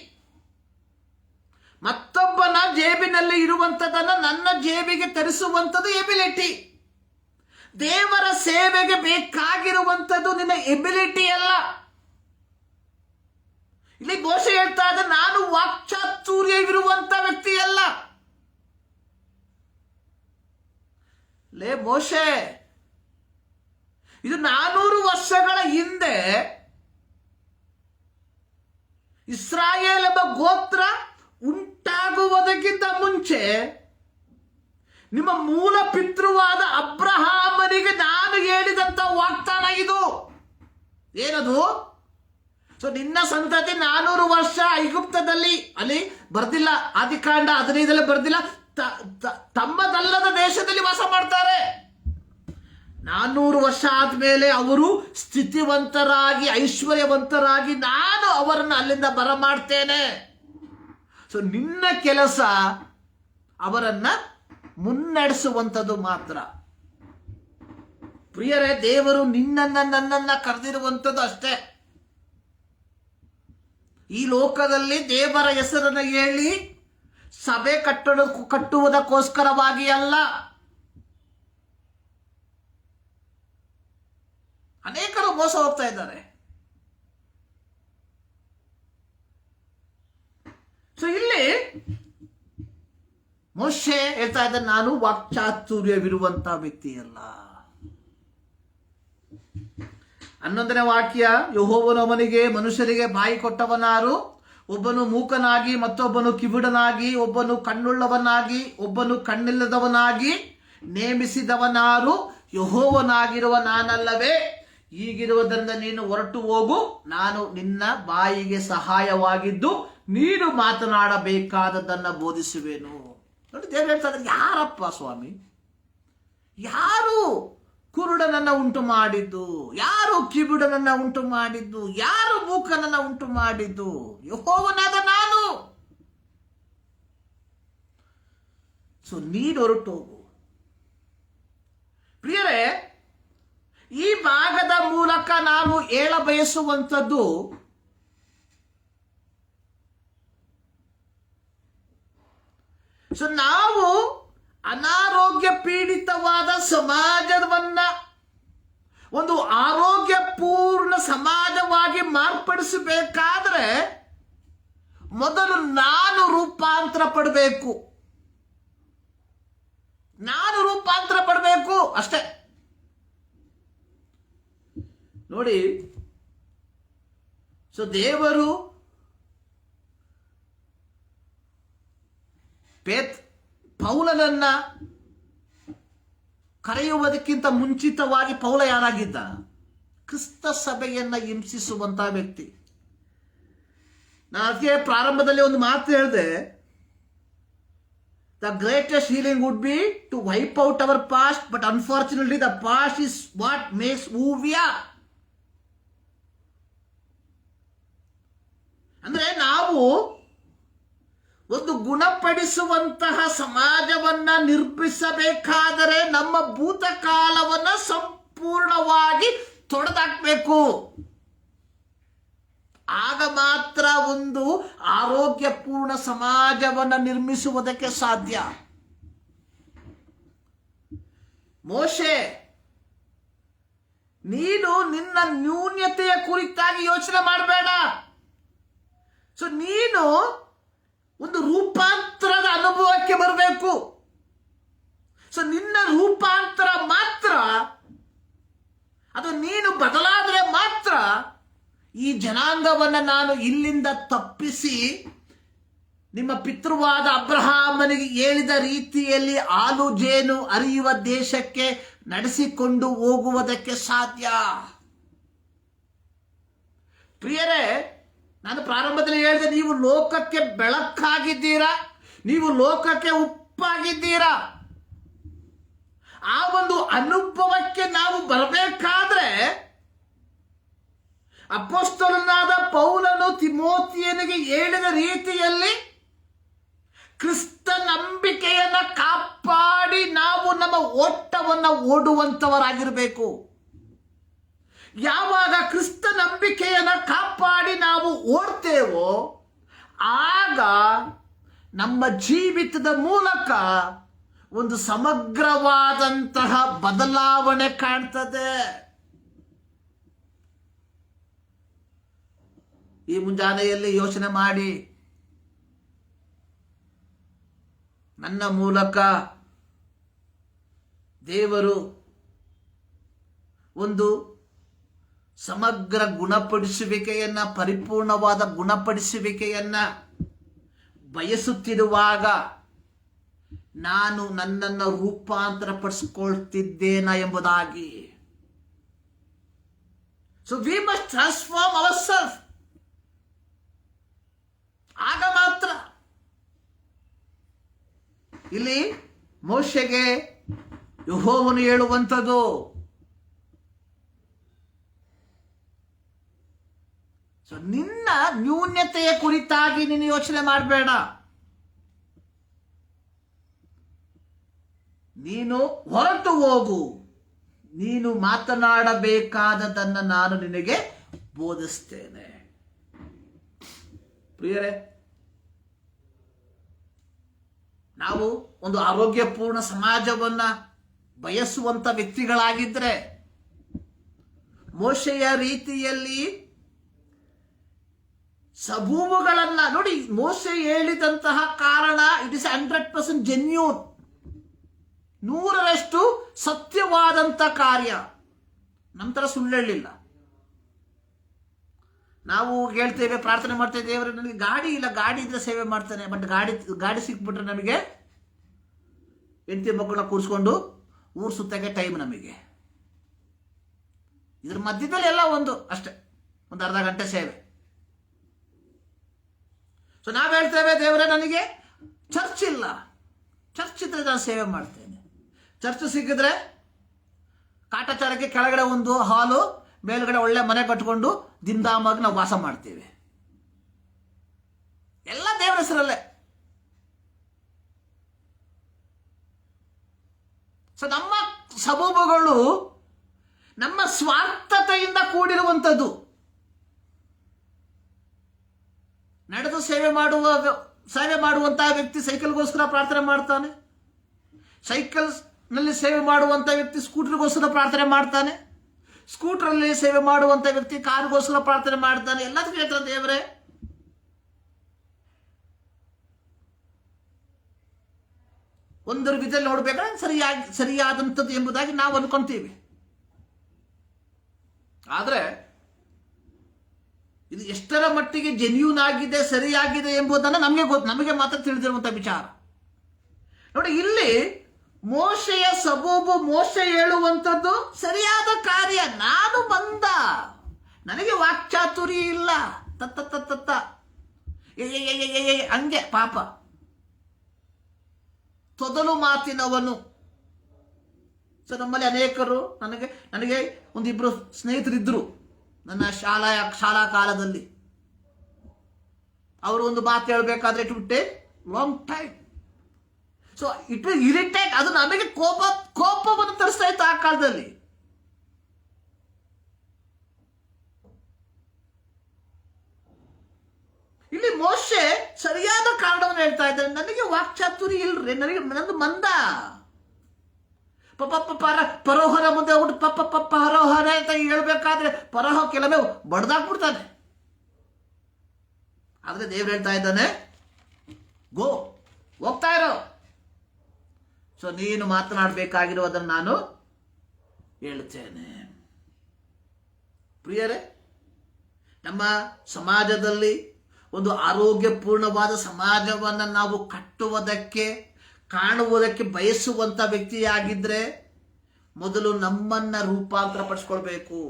ಮತ್ತೊಬ್ಬನ ಜೇಬಿನಲ್ಲಿ ಇರುವಂಥದ್ದನ್ನು ನನ್ನ ಜೇಬಿಗೆ ತರಿಸುವಂಥದ್ದು ಎಬಿಲಿಟಿ. ದೇವರ ಸೇವೆಗೆ ಬೇಕಾಗಿರುವಂಥದ್ದು ನಿನ್ನ ಎಬಿಲಿಟಿ ಅಲ್ಲ. ಇಲ್ಲಿ ಮೋಶೆ ಹೇಳ್ತಾ ಇದ್ದ, ನಾನು ವಾಕ್ಚಾತುರ್ಯವಿರುವಂತ ವ್ಯಕ್ತಿ ಅಲ್ಲ. ಲೇ ಮೋಶೆ, ಇದು 400 ವರ್ಷಗಳ ಹಿಂದೆ ಇಸ್ರಾಯೇಲ್ ಎಂಬ ಗೋತ್ರ ಉಂಟಾಗುವುದಕ್ಕಿಂತ ಮುಂಚೆ ನಿಮ್ಮ ಮೂಲ ಪಿತೃವಾದ ಅಬ್ರಹಾಮನಿಗೆ ನಾನು ಹೇಳಿದಂತ ವಾಗ್ದಾನ ಇದು. ಏನದು? ಸೊ ನಿನ್ನ ಸಂತತಿ 400 ವರ್ಷ ಐಗುಪ್ತದಲ್ಲಿ, ಅಲ್ಲಿ ಬರ್ದಿಲ್ಲ, ಆದಿಕಾಂಡ 15 ಬರ್ದಿಲ್ಲ, ತಮ್ಮದಲ್ಲದ ದೇಶದಲ್ಲಿ ವಾಸ ಮಾಡ್ತಾರೆ. 400 ವರ್ಷ ಆದ್ಮೇಲೆ ಅವರು ಸ್ಥಿತಿವಂತರಾಗಿ ಐಶ್ವರ್ಯವಂತರಾಗಿ ನಾನು ಅವರನ್ನು ಅಲ್ಲಿಂದ ಬರಮಾಡ್ತೇನೆ. ಸೊ ನಿನ್ನ ಕೆಲಸ ಅವರನ್ನ ಮುನ್ನಡೆಸುವಂಥದ್ದು ಮಾತ್ರ. ಪ್ರಿಯರೇ, ದೇವರು ನನ್ನನ್ನ ಕರೆದಿರುವಂಥದ್ದು ಅಷ್ಟೇ. ಈ ಲೋಕದಲ್ಲಿ ದೇವರ ಹೆಸರನ್ನು ಹೇಳಿ ಸಭೆ ಕಟ್ಟುವುದಕ್ಕೋಸ್ಕರವಾಗಿ ಅಲ್ಲ. ಅನೇಕರು ಮೋಸ ಹೋಗ್ತಾ ಇದ್ದಾರೆ. ಸೊ ಇಲ್ಲಿ ಮೋಶೆ ಹೇಳ್ತಾ ಇದ್ದ, ನಾನು ವಾಕ್ಚಾತುರ್ಯವಿರುವಂತಹ ವ್ಯಕ್ತಿ ಅಲ್ಲ. 11ನೇ ವಾಕ್ಯ, ಯೆಹೋವನು ಅವನಿಗೆ, ಮನುಷ್ಯರಿಗೆ ಬಾಯಿ ಕೊಟ್ಟವನಾರು? ಒಬ್ಬನು ಮೂಕನಾಗಿ, ಮತ್ತೊಬ್ಬನು ಕಿವುಡನಾಗಿ, ಒಬ್ಬನು ಕಣ್ಣುಳ್ಳವನಾಗಿ, ಒಬ್ಬನು ಕಣ್ಣಿಲ್ಲದವನಾಗಿ ನೇಮಿಸಿದವನಾರು? ಯೆಹೋವನಾಗಿರುವ ನಾನಲ್ಲವೇ? ಹೀಗಿರುವುದರಿಂದ ನೀನು ಹೊರಟು ಹೋಗು, ನಾನು ನಿನ್ನ ಬಾಯಿಗೆ ಸಹಾಯವಾಗಿದ್ದು ನೀನು ಮಾತನಾಡಬೇಕಾದದ್ದನ್ನು ಬೋಧಿಸುವೆನು. ನೋಡಿ, ದೇವರು ಹೇಳ್ತಾ ಇದ್ದಾರೆ, ಯಾರಪ್ಪ ಸ್ವಾಮಿ? ಯಾರು ಕುರುಡನನ್ನ ಉಂಟು ಮಾಡಿದ್ದು? ಯಾರು ಕಿವುಡನನ್ನ ಉಂಟು ಮಾಡಿದ್ದು? ಯಾರು ಮೂಕನನ್ನ ಉಂಟು ಮಾಡಿದ್ದು? ಯೆಹೋವನಾದ ನಾನು. ಸೊ ನೀನು ಹೊರಟು ಹೋಗು. ಪ್ರಿಯರೇ, ಈ ಭಾಗದ ಮೂಲಕ ನಾನು ಹೇಳ ಬಯಸುವಂಥದ್ದು, ಸೊ ನಾವು ಅನಾರೋಗ್ಯ ಪೀಡಿತವಾದ ಸಮಾಜವನ್ನ ಒಂದು ಆರೋಗ್ಯಪೂರ್ಣ ಸಮಾಜವಾಗಿ ಮಾರ್ಪಡಿಸಬೇಕಾದ್ರೆ ಮೊದಲು ನಾನು ರೂಪಾಂತರ ಪಡಬೇಕು. ನಾನು ರೂಪಾಂತರ ಪಡಬೇಕು ಅಷ್ಟೇ. ನೋಡಿ, ಸೊ ದೇವರು ಪೌಲನನ್ನ ಕರೆಯುವುದಕ್ಕಿಂತ ಮುಂಚಿತವಾಗಿ ಪೌಲ ಯಾರಾಗಿದ್ದ? ಕ್ರಿಸ್ತ ಸಭೆಯನ್ನ ಹಿಂಸಿಸುವಂತಹ ವ್ಯಕ್ತಿ. ನಾನು ಅದಕ್ಕೆ ಪ್ರಾರಂಭದಲ್ಲಿ ಒಂದು ಮಾತು ಹೇಳಿದೆ, the greatest healing would be to wipe out our past, but unfortunately the past is what makes who we are. ಅಂದ್ರೆ ನಾವು ಒಂದು ಗುಣಪಡಿಸುವಂತಹ ಸಮಾಜವನ್ನ ನಿರ್ಮಿಸಬೇಕಾದರೆ ನಮ್ಮ ಭೂತಕಾಲವನ್ನ ಸಂಪೂರ್ಣವಾಗಿ ತೊಡೆದಾಕಬೇಕು. ಆಗ ಮಾತ್ರ ಒಂದು ಆರೋಗ್ಯಪೂರ್ಣ ಸಮಾಜವನ್ನ ನಿರ್ಮಿಸುವುದಕ್ಕೆ ಸಾಧ್ಯ. ಮೋಶೆ, ನೀನು ನಿನ್ನ ನ್ಯೂನ್ಯತೆಯ ಕುರಿತಾಗಿ ಯೋಚನೆ ಮಾಡಬೇಡ. ಸೊ ನೀನು ಒಂದು ರೂಪಾಂತರದ ಅನುಭವಕ್ಕೆ ಬರಬೇಕು. ಸೊ ನಿನ್ನ ರೂಪಾಂತರ ಮಾತ್ರ, ಅದು ನೀನು ಬದಲಾದರೆ ಮಾತ್ರ ಈ ಜನಾಂಗವನ್ನು ನಾನು ಇಲ್ಲಿಂದ ತಪ್ಪಿಸಿ ನಿಮ್ಮ ಪಿತೃವಾದ ಅಬ್ರಹಾಮನಿಗೆ ಹೇಳಿದ ರೀತಿಯಲ್ಲಿ ಹಾಲು ಜೇನು ಹರಿಯುವ ದೇಶಕ್ಕೆ ನಡೆಸಿಕೊಂಡು ಹೋಗುವುದಕ್ಕೆ ಸಾಧ್ಯ. ಪ್ರಿಯರೇ, ನಾನು ಪ್ರಾರಂಭದಲ್ಲಿ ಹೇಳಿದೆ, ನೀವು ಲೋಕಕ್ಕೆ ಬೆಳಕಾಗಿದ್ದೀರಾ, ನೀವು ಲೋಕಕ್ಕೆ ಉಪ್ಪಾಗಿದ್ದೀರಾ. ಆ ಒಂದು ಅನುಭವಕ್ಕೆ ನಾವು ಬರಬೇಕಾದ್ರೆ ಅಪೊಸ್ತಲನಾದ ಪೌಲನು ತಿಮೋತಿಯನಿಗೆ ಹೇಳಿದ ರೀತಿಯಲ್ಲಿ ಕ್ರಿಸ್ತ ನಂಬಿಕೆಯನ್ನ ಕಾಪಾಡಿ ನಾವು ನಮ್ಮ ಓಟವನ್ನು ಓಡುವಂತವರಾಗಿರಬೇಕು. ಯಾವಾಗ ಕ್ರಿಸ್ತ ನಂಬಿಕೆಯನ್ನು ಕಾಪಾಡಿ ನಾವು ಓಡ್ತೇವೋ ಆಗ ನಮ್ಮ ಜೀವಿತದ ಮೂಲಕ ಒಂದು ಸಮಗ್ರವಾದಂತಹ ಬದಲಾವಣೆ ಕಾಣ್ತದೆ. ಈ ಮುಂಜಾನೆಯಲ್ಲಿ ಯೋಚನೆ ಮಾಡಿ, ನನ್ನ ಮೂಲಕ ದೇವರು ಒಂದು ಸಮಗ್ರ ಗುಣಪಡಿಸುವಿಕೆಯನ್ನ, ಪರಿಪೂರ್ಣವಾದ ಗುಣಪಡಿಸುವಿಕೆಯನ್ನ ಬಯಸುತ್ತಿರುವಾಗ ನಾನು ನನ್ನನ್ನು ರೂಪಾಂತರ ಪಡಿಸಿಕೊಳ್ತಿದ್ದೇನ ಎಂಬುದಾಗಿ. So we must transform our self. ಆಗ ಮಾತ್ರ. ಇಲ್ಲಿ ಮೋಶೆಗೆ ಯೆಹೋವನು ಹೇಳುವಂಥದ್ದು, ಸೊ ನಿನ್ನ ನ್ಯೂನ್ಯತೆಯ ಕುರಿತಾಗಿ ನೀನು ಯೋಚನೆ ಮಾಡಬೇಡ. ನೀನು ಹೊರಟು ಹೋಗು, ನೀನು ಮಾತನಾಡಬೇಕಾದದನ್ನು ನಾನು ನಿನಗೆ ಬೋಧಿಸ್ತೇನೆ. ಪ್ರಿಯರೇ, ನಾವು ಒಂದು ಆರೋಗ್ಯಪೂರ್ಣ ಸಮಾಜವನ್ನ ಬಯಸುವಂತ ವ್ಯಕ್ತಿಗಳಾಗಿದ್ರೆ ಮೋಶೆಯ ರೀತಿಯಲ್ಲಿ ಸಬೂಬುಗಳನ್ನ ನೋಡಿ. ಮೋಶೆ ಹೇಳಿದಂತಹ ಕಾರಣ ಇಟ್ ಇಸ್ 100% ಜೆನ್ಯೂನ್, 100% ಸತ್ಯವಾದಂತ ಕಾರ್ಯ. ನಂತರ ಸುಳ್ಳು ಹೇಳಿಲ್ಲ. ನಾವು ಹೇಳ್ತೇವೆ, ಪ್ರಾರ್ಥನೆ ಮಾಡ್ತೇವೆ, ದೇವರೇ ನನಗೆ ಗಾಡಿ ಇಲ್ಲ, ಗಾಡಿ ಇದ್ರೆ ಸೇವೆ ಮಾಡ್ತಾನೆ. ಬಟ್ ಗಾಡಿ ಸಿಕ್ಬಿಟ್ರೆ ನಮಗೆ ಹೆಂಡತಿ ಮಕ್ಕಳನ್ನ ಕೂರಿಸ್ಕೊಂಡು ಊರು ಸುತ್ತಕ್ಕೆ ಟೈಮ್ ನಮಗೆ. ಇದ್ರ ಮಧ್ಯದಲ್ಲಿ ಎಲ್ಲ ಒಂದು ಅಷ್ಟೇ, ಒಂದು ಅರ್ಧ ಗಂಟೆ ಸೇವೆ. ಸೊ ನಾವು ಹೇಳ್ತೇವೆ, ದೇವರೇ ನನಗೆ ಚರ್ಚ್ ಇಲ್ಲ, ಚರ್ಚ್ ಇದ್ರೆ ನಾನು ಸೇವೆ ಮಾಡ್ತೇನೆ. ಚರ್ಚ್ ಸಿಕ್ಕಿದ್ರೆ ಕಾಟಾಚಾರಕ್ಕೆ ಕೆಳಗಡೆ ಒಂದು ಹಾಲು, ಮೇಲ್ಗಡೆ ಒಳ್ಳೆ ಮನೆ ಕಟ್ಕೊಂಡು ದಿಂದಾಮಾಗಿ ನಾವು ವಾಸ ಮಾಡ್ತೇವೆ. ಎಲ್ಲ ದೇವರ ಹೆಸರಲ್ಲೇ. ಸೊ ನಮ್ಮ ಸಬೂಬುಗಳು ನಮ್ಮ ಸ್ವಾರ್ಥತೆಯಿಂದ ಕೂಡಿರುವಂಥದ್ದು. ನಡೆದು ಸೇವೆ ಮಾಡುವಂತಹ ವ್ಯಕ್ತಿ ಸೈಕಲ್ಗೋಸ್ಕರ ಪ್ರಾರ್ಥನೆ ಮಾಡ್ತಾನೆ, ಸೈಕಲ್ ನಲ್ಲಿ ಸೇವೆ ಮಾಡುವಂತ ವ್ಯಕ್ತಿ ಸ್ಕೂಟರ್ಗೋಸ್ಕರ ಪ್ರಾರ್ಥನೆ ಮಾಡ್ತಾನೆ, ಸ್ಕೂಟರಲ್ಲಿ ಸೇವೆ ಮಾಡುವಂತ ವ್ಯಕ್ತಿ ಕಾರ್ಗೋಸ್ಕರ ಪ್ರಾರ್ಥನೆ ಮಾಡ್ತಾನೆ. ಎಲ್ಲದಕ್ಕೂ ಹೇಳ್ತಾರೆ, ದೇವರೇ ಒಂದು ವಿಧದಲ್ಲಿ ನೋಡ್ಬೇಕಾದ್ರೆ ಸರಿಯಾದಂಥದ್ದು ಎಂಬುದಾಗಿ ನಾವು ಅನ್ಕೊಂತೀವಿ. ಆದ್ರೆ ಇದು ಎಷ್ಟರ ಮಟ್ಟಿಗೆ ಜೆನ್ಯೂನ್ ಆಗಿದೆ, ಸರಿಯಾಗಿದೆ ಎಂಬುದನ್ನು ನಮಗೆ ಮಾತ್ರ ತಿಳಿದಿರುವಂತಹ ವಿಚಾರ. ನೋಡಿ, ಇಲ್ಲಿ ಮೋಶೆಯ ಸಬೂಬು, ಮೋಶೆ ಹೇಳುವಂಥದ್ದು ಸರಿಯಾದ ಕಾರ್ಯ. ನಾನು ಬಂದ, ನನಗೆ ವಾಕ್ಚಾತುರ್ಯ ಇಲ್ಲ, ತತ್ತ ಹಂಗೆ ಪಾಪ ತೊದಲು ಮಾತಿನವನು. ಸೊ ನಮ್ಮಲ್ಲಿ ಅನೇಕರು, ನನಗೆ ಒಂದಿಬ್ರು ಸ್ನೇಹಿತರಿದ್ರು ನನ್ನ ಶಾಲಾ ಕಾಲದಲ್ಲಿ. ಅವರು ಒಂದು ಮಾತು ಹೇಳಬೇಕಾದ್ರೆ it will take long time. So it will irritate. ಅದು ನಮಗೆ ಕೋಪವನ್ನು ತರಿಸ್ತಾ ಇತ್ತು ಆ ಕಾಲದಲ್ಲಿ. ಇಲ್ಲಿ ಮೋಶೆ ಸರಿಯಾದ ಕಾರಣವನ್ನು ಹೇಳ್ತಾ ಇದ್ದಾರೆ. ನನಗೆ ವಾಕ್ಚಾತುರ್ಯ ಇಲ್ರಿ, ನಂದು ಮಂದ. ಪರೋಹರ ಮುಂದೆ ಹೋಗ್ಬಿಟ್ಟು ಪರೋಹರ ಅಂತ ಹೇಳ್ಬೇಕಾದ್ರೆ ಪರೋಹ ಕೆಲವೇ ಬಡ್ದಾಕ್ಬಿಡ್ತಾನೆ. ಆದ್ರೆ ದೇವ್ರು ಹೇಳ್ತಾ ಇದ್ದಾನೆ, ಹೋಗ್ತಾ ಇರೋ. ಸೊ ನೀನು ಮಾತನಾಡಬೇಕಾಗಿರುವುದನ್ನು ನಾನು ಹೇಳ್ತೇನೆ. ಪ್ರಿಯರೇ, ನಮ್ಮ ಸಮಾಜದಲ್ಲಿ ಒಂದು ಆರೋಗ್ಯಪೂರ್ಣವಾದ ಸಮಾಜವನ್ನು ನಾವು ಕಾಣುವುದಕ್ಕೆ ಬಯಸುವಂತ ವ್ಯಕ್ತಿಯಾಗಿದ್ರೆ ಮೊದಲು ನಮ್ಮನ್ನ ರೂಪಾಂತರ ಪಡಿಸ್ಕೊಳ್ಬೇಕು.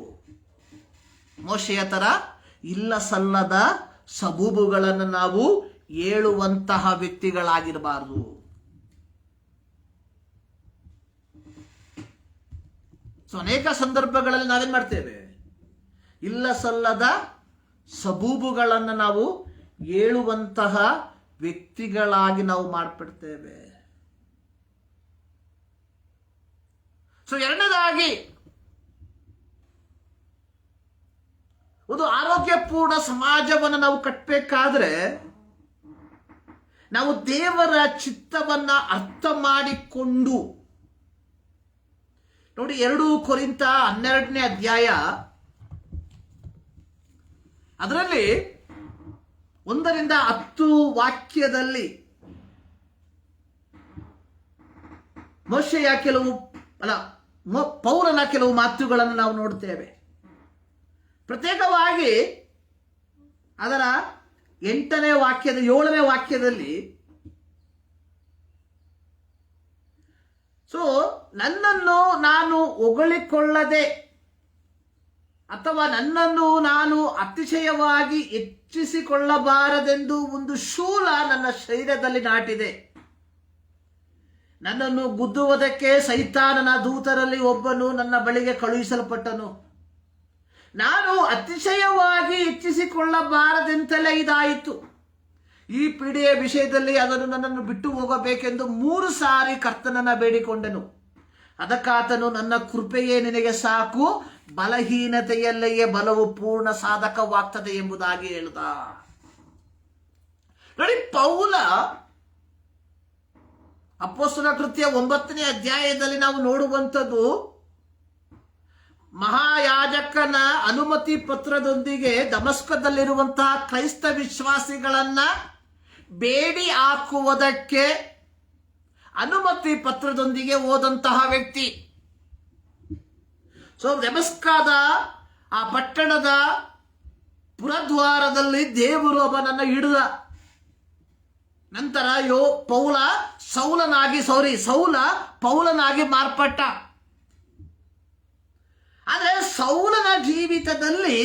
ಮೋಶೆಯ ತರ ಇಲ್ಲ ಸಲ್ಲದ ಸಬೂಬುಗಳನ್ನು ನಾವು ಹೇಳುವಂತಹ ವ್ಯಕ್ತಿಗಳಾಗಿರಬಾರದು. ಸೊ ಅನೇಕ ಸಂದರ್ಭಗಳಲ್ಲಿ ನಾವೇನ್ ಮಾಡ್ತೇವೆ, ಇಲ್ಲ ಸಲ್ಲದ ಸಬೂಬುಗಳನ್ನು ನಾವು ಹೇಳುವಂತಹ ವ್ಯಕ್ತಿಗಳಾಗಿ ನಾವು ಮಾರ್ಪಡ್ತೇವೆ. ಸೊ ಎರಡನೇದಾಗಿ ಒಂದು ಆರೋಗ್ಯಪೂರ್ಣ ಸಮಾಜವನ್ನು ನಾವು ಕಟ್ಟಬೇಕಾದ್ರೆ ನಾವು ದೇವರ ಚಿತ್ತವನ್ನ ಅರ್ಥ ಮಾಡಿಕೊಂಡು, ನೋಡಿ 2 ಕೊರಿಂಥ 12ನೇ ಅಧ್ಯಾಯ ಅದರಲ್ಲಿ 1ರಿಂದ 10 ವಾಕ್ಯದಲ್ಲಿ ಮೋಶೆಯ ಪೌಲನ ಕೆಲವು ಮಾತುಗಳನ್ನು ನಾವು ನೋಡ್ತೇವೆ. ಪ್ರತ್ಯೇಕವಾಗಿ ಅದರ 8ನೇ ವಾಕ್ಯದ 7ನೇ ವಾಕ್ಯದಲ್ಲಿ ನನ್ನನ್ನು ನಾನು ಹೊಗಳಿಕೊಳ್ಳದೆ ಅಥವಾ ನನ್ನನ್ನು ನಾನು ಅತಿಶಯವಾಗಿ ಹೆಚ್ಚಿಸಿಕೊಳ್ಳಬಾರದೆಂದು ಒಂದು ಶೂಲ ನನ್ನ ಶರೀರದಲ್ಲಿ ನಾಟಿದೆ. ನನ್ನನ್ನು ಗುದ್ದುವುದಕ್ಕೆ ಸೈತಾನನ ದೂತರಲ್ಲಿ ಒಬ್ಬನು ನನ್ನ ಬಳಿಗೆ ಕಳುಹಿಸಲ್ಪಟ್ಟನು. ನಾನು ಅತಿಶಯವಾಗಿ ಹೆಚ್ಚಿಸಿಕೊಳ್ಳಬಾರದೆಂತಲೇ ಇದಾಯಿತು. ಈ ಪೀಡೆಯ ವಿಷಯದಲ್ಲಿ ಅದನ್ನು ನನ್ನನ್ನು ಬಿಟ್ಟು ಹೋಗಬೇಕೆಂದು 3 ಸಾರಿ ಕರ್ತನನ್ನ ಬೇಡಿಕೊಂಡೆನು. ಅದಕ್ಕಾತನು, ನನ್ನ ಕೃಪೆಯೇ ನಿನಗೆ ಸಾಕು, ಬಲಹೀನತೆಯಲ್ಲಿಯೇ ಬಲವು ಪೂರ್ಣ ಸಾಧಕವಾಗ್ತದೆ ಎಂಬುದಾಗಿ ಹೇಳಿದ. ನೋಡಿ, ಪೌಲ ಅಪೊಸ್ತಲ ಕೃತ್ಯ 9ನೇ ಅಧ್ಯಾಯದಲ್ಲಿ ನಾವು ನೋಡುವಂಥದ್ದು ಮಹಾಯಾಜಕನ ಅನುಮತಿ ಪತ್ರದೊಂದಿಗೆ ದಮಸ್ಕದಲ್ಲಿರುವಂತಹ ಕ್ರೈಸ್ತ ವಿಶ್ವಾಸಿಗಳನ್ನ ಬೇಡಿ ಹಾಕುವುದಕ್ಕೆ ಅನುಮತಿ ಪತ್ರದೊಂದಿಗೆ ಹೋದಂತಹ ವ್ಯಕ್ತಿ. ದಮಸ್ಕದ ಆ ಪಟ್ಟಣದ ಪುರದ್ವಾರದಲ್ಲಿ ದೇವರು ಅವನನ್ನು ಹಿಡಿದ. ನಂತರ ಸೌಲ ಪೌಲನಾಗಿ ಮಾರ್ಪಟ್ಟ. ಆದರೆ ಸೌಲನ ಜೀವಿತದಲ್ಲಿ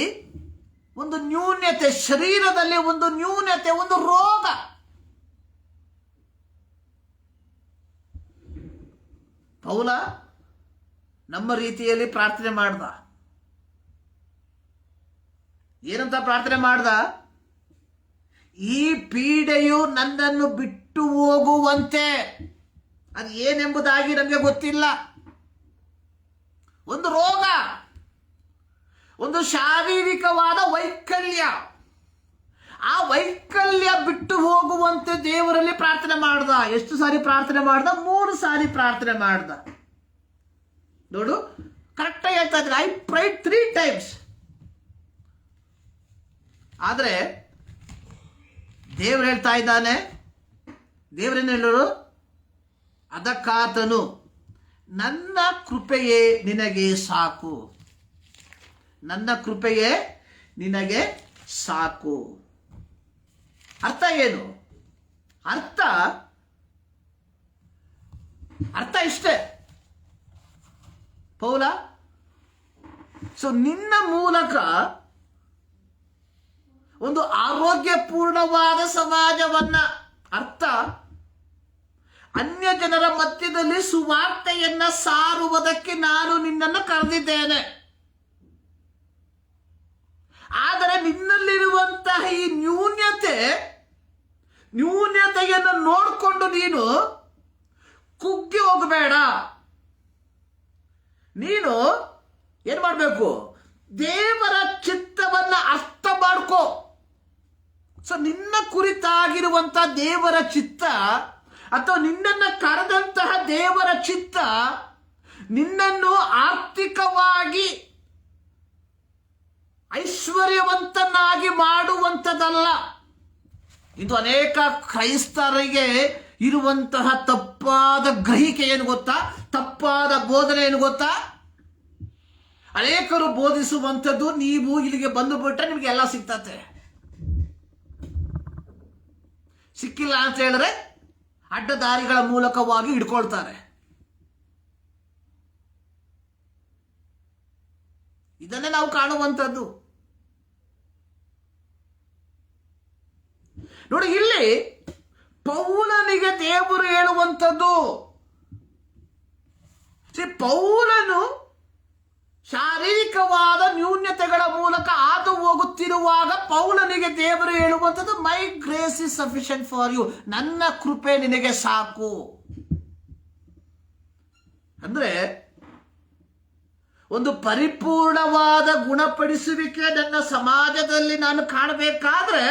ಒಂದು ನ್ಯೂನ್ಯತೆ, ಶರೀರದಲ್ಲಿ ಒಂದು ನ್ಯೂನ್ಯತೆ, ಒಂದು ರೋಗ. ಪೌಲ ನಮ್ಮ ರೀತಿಯಲ್ಲಿ ಪ್ರಾರ್ಥನೆ ಮಾಡ್ದ. ಏನಂತ ಪ್ರಾರ್ಥನೆ ಮಾಡ್ದ? ಈ ಪೀಡೆಯು ನನ್ನನ್ನು ಬಿಟ್ಟು ಹೋಗುವಂತೆ. ಅದು ಏನೆಂಬುದಾಗಿ ನಮಗೆ ಗೊತ್ತಿಲ್ಲ. ಒಂದು ರೋಗ, ಒಂದು ಶಾರೀರಿಕವಾದ ವೈಕಲ್ಯ. ಆ ವೈಕಲ್ಯ ಬಿಟ್ಟು ಹೋಗುವಂತೆ ದೇವರಲ್ಲಿ ಪ್ರಾರ್ಥನೆ ಮಾಡ್ದ. ಎಷ್ಟು ಸಾರಿ ಪ್ರಾರ್ಥನೆ ಮಾಡ್ದ? 3 ಸಾರಿ ಪ್ರಾರ್ಥನೆ ಮಾಡ್ದ. ನೋಡು, ಕರೆಕ್ಟಾಗಿ ಹೇಳ್ತಾ ಇದ್ರೆ, ಐ ಪ್ರೈಡ್ 3 times. ಆದರೆ ದೇವರು ಹೇಳ್ತಾ ಇದ್ದಾನೆ, ದೇವರೇನು ಹೇಳೋರು? ಅದಕ್ಕಾತನು, ನನ್ನ ಕೃಪೆಯೇ ನಿನಗೆ ಸಾಕು, ನನ್ನ ಕೃಪೆಯೇ ನಿನಗೆ ಸಾಕು. ಅರ್ಥ ಏನು? ಅರ್ಥ ಇಷ್ಟೇ ಪೌಲ. ನಿನ್ನ ಮೂಲಕ ಒಂದು ಆರೋಗ್ಯಪೂರ್ಣವಾದ ಸಮಾಜವನ್ನ, ಅನ್ಯ ಜನರ ಮಧ್ಯದಲ್ಲಿ ಸುವಾರ್ತೆಯನ್ನ ಸಾರುವುದಕ್ಕೆ ನಾನು ನಿನ್ನನ್ನು ಕರೆದಿದ್ದೇನೆ. ಆದರೆ ನಿನ್ನಲ್ಲಿರುವಂತಹ ಈ ನ್ಯೂನ್ಯತೆಯನ್ನು ನೋಡಿಕೊಂಡು ನೀನು ಕುಗ್ಗಿ ಹೋಗಬೇಡ. ನೀನು ಏನ್ ಮಾಡಬೇಕು? ದೇವರ ಚಿತ್ತವನ್ನ ಅರ್ಥ ಮಾಡ್ಕೋ. ನಿನ್ನ ಕುರಿತಾಗಿರುವಂತ ದೇವರ ಚಿತ್ತ, ಅಥವಾ ನಿನ್ನನ್ನು ಕರೆದಂತಹ ದೇವರ ಚಿತ್ತ ನಿನ್ನನ್ನು ಆರ್ಥಿಕವಾಗಿ ಐಶ್ವರ್ಯವಂತನಾಗಿ ಮಾಡುವಂಥದ್ದಲ್ಲ. ಇದು ಅನೇಕ ಕ್ರೈಸ್ತರಿಗೆ ಇರುವಂತಹ ತಪ್ಪಾದ ಗ್ರಹಿಕೆ ಏನು ಗೊತ್ತಾ? ತಪ್ಪಾದ ಬೋಧನೆ ಏನು ಗೊತ್ತಾ? ಅನೇಕರು ಬೋಧಿಸುವಂಥದ್ದು, ನೀವು ಇಲ್ಲಿಗೆ ಬಂದು ಬಿಟ್ರೆ ನಿಮಗೆ ಎಲ್ಲ ಸಿಗ್ತತೆ. ಸಿಕ್ಕಿಲ್ಲ ಅಂತ ಹೇಳಿದ್ರೆ ಅಡ್ಡದಾರಿಗಳ ಮೂಲಕವಾಗಿ ಹಿಡ್ಕೊಳ್ತಾರೆ. ಇದನ್ನೇ ನಾವು ಕಾಣುವಂಥದ್ದು. ನೋಡಿ, ಇಲ್ಲಿ ಪೌಲನಿಗೆ ದೇವರು ಹೇಳುವಂಥದ್ದು, ಪೌಲನು ಶಾರೀರಿಕವಾದ ನ್ಯೂನ್ಯತೆಗಳ ಮೂಲಕ ಹಾದು ಹೋಗುತ್ತಿರುವಾಗ ಪೌಲನಿಗೆ ದೇವರು ಹೇಳುವಂಥದ್ದು, my grace is sufficient for you, ನನ್ನ ಕೃಪೆ ನಿನಗೆ ಸಾಕು. ಅಂದ್ರೆ ಒಂದು ಪರಿಪೂರ್ಣವಾದ ಗುಣಪಡಿಸುವಿಕೆ ನನ್ನ ಸಮಾಜದಲ್ಲಿ ನಾನು ಕಾಣಬೇಕಾದ್ರೆ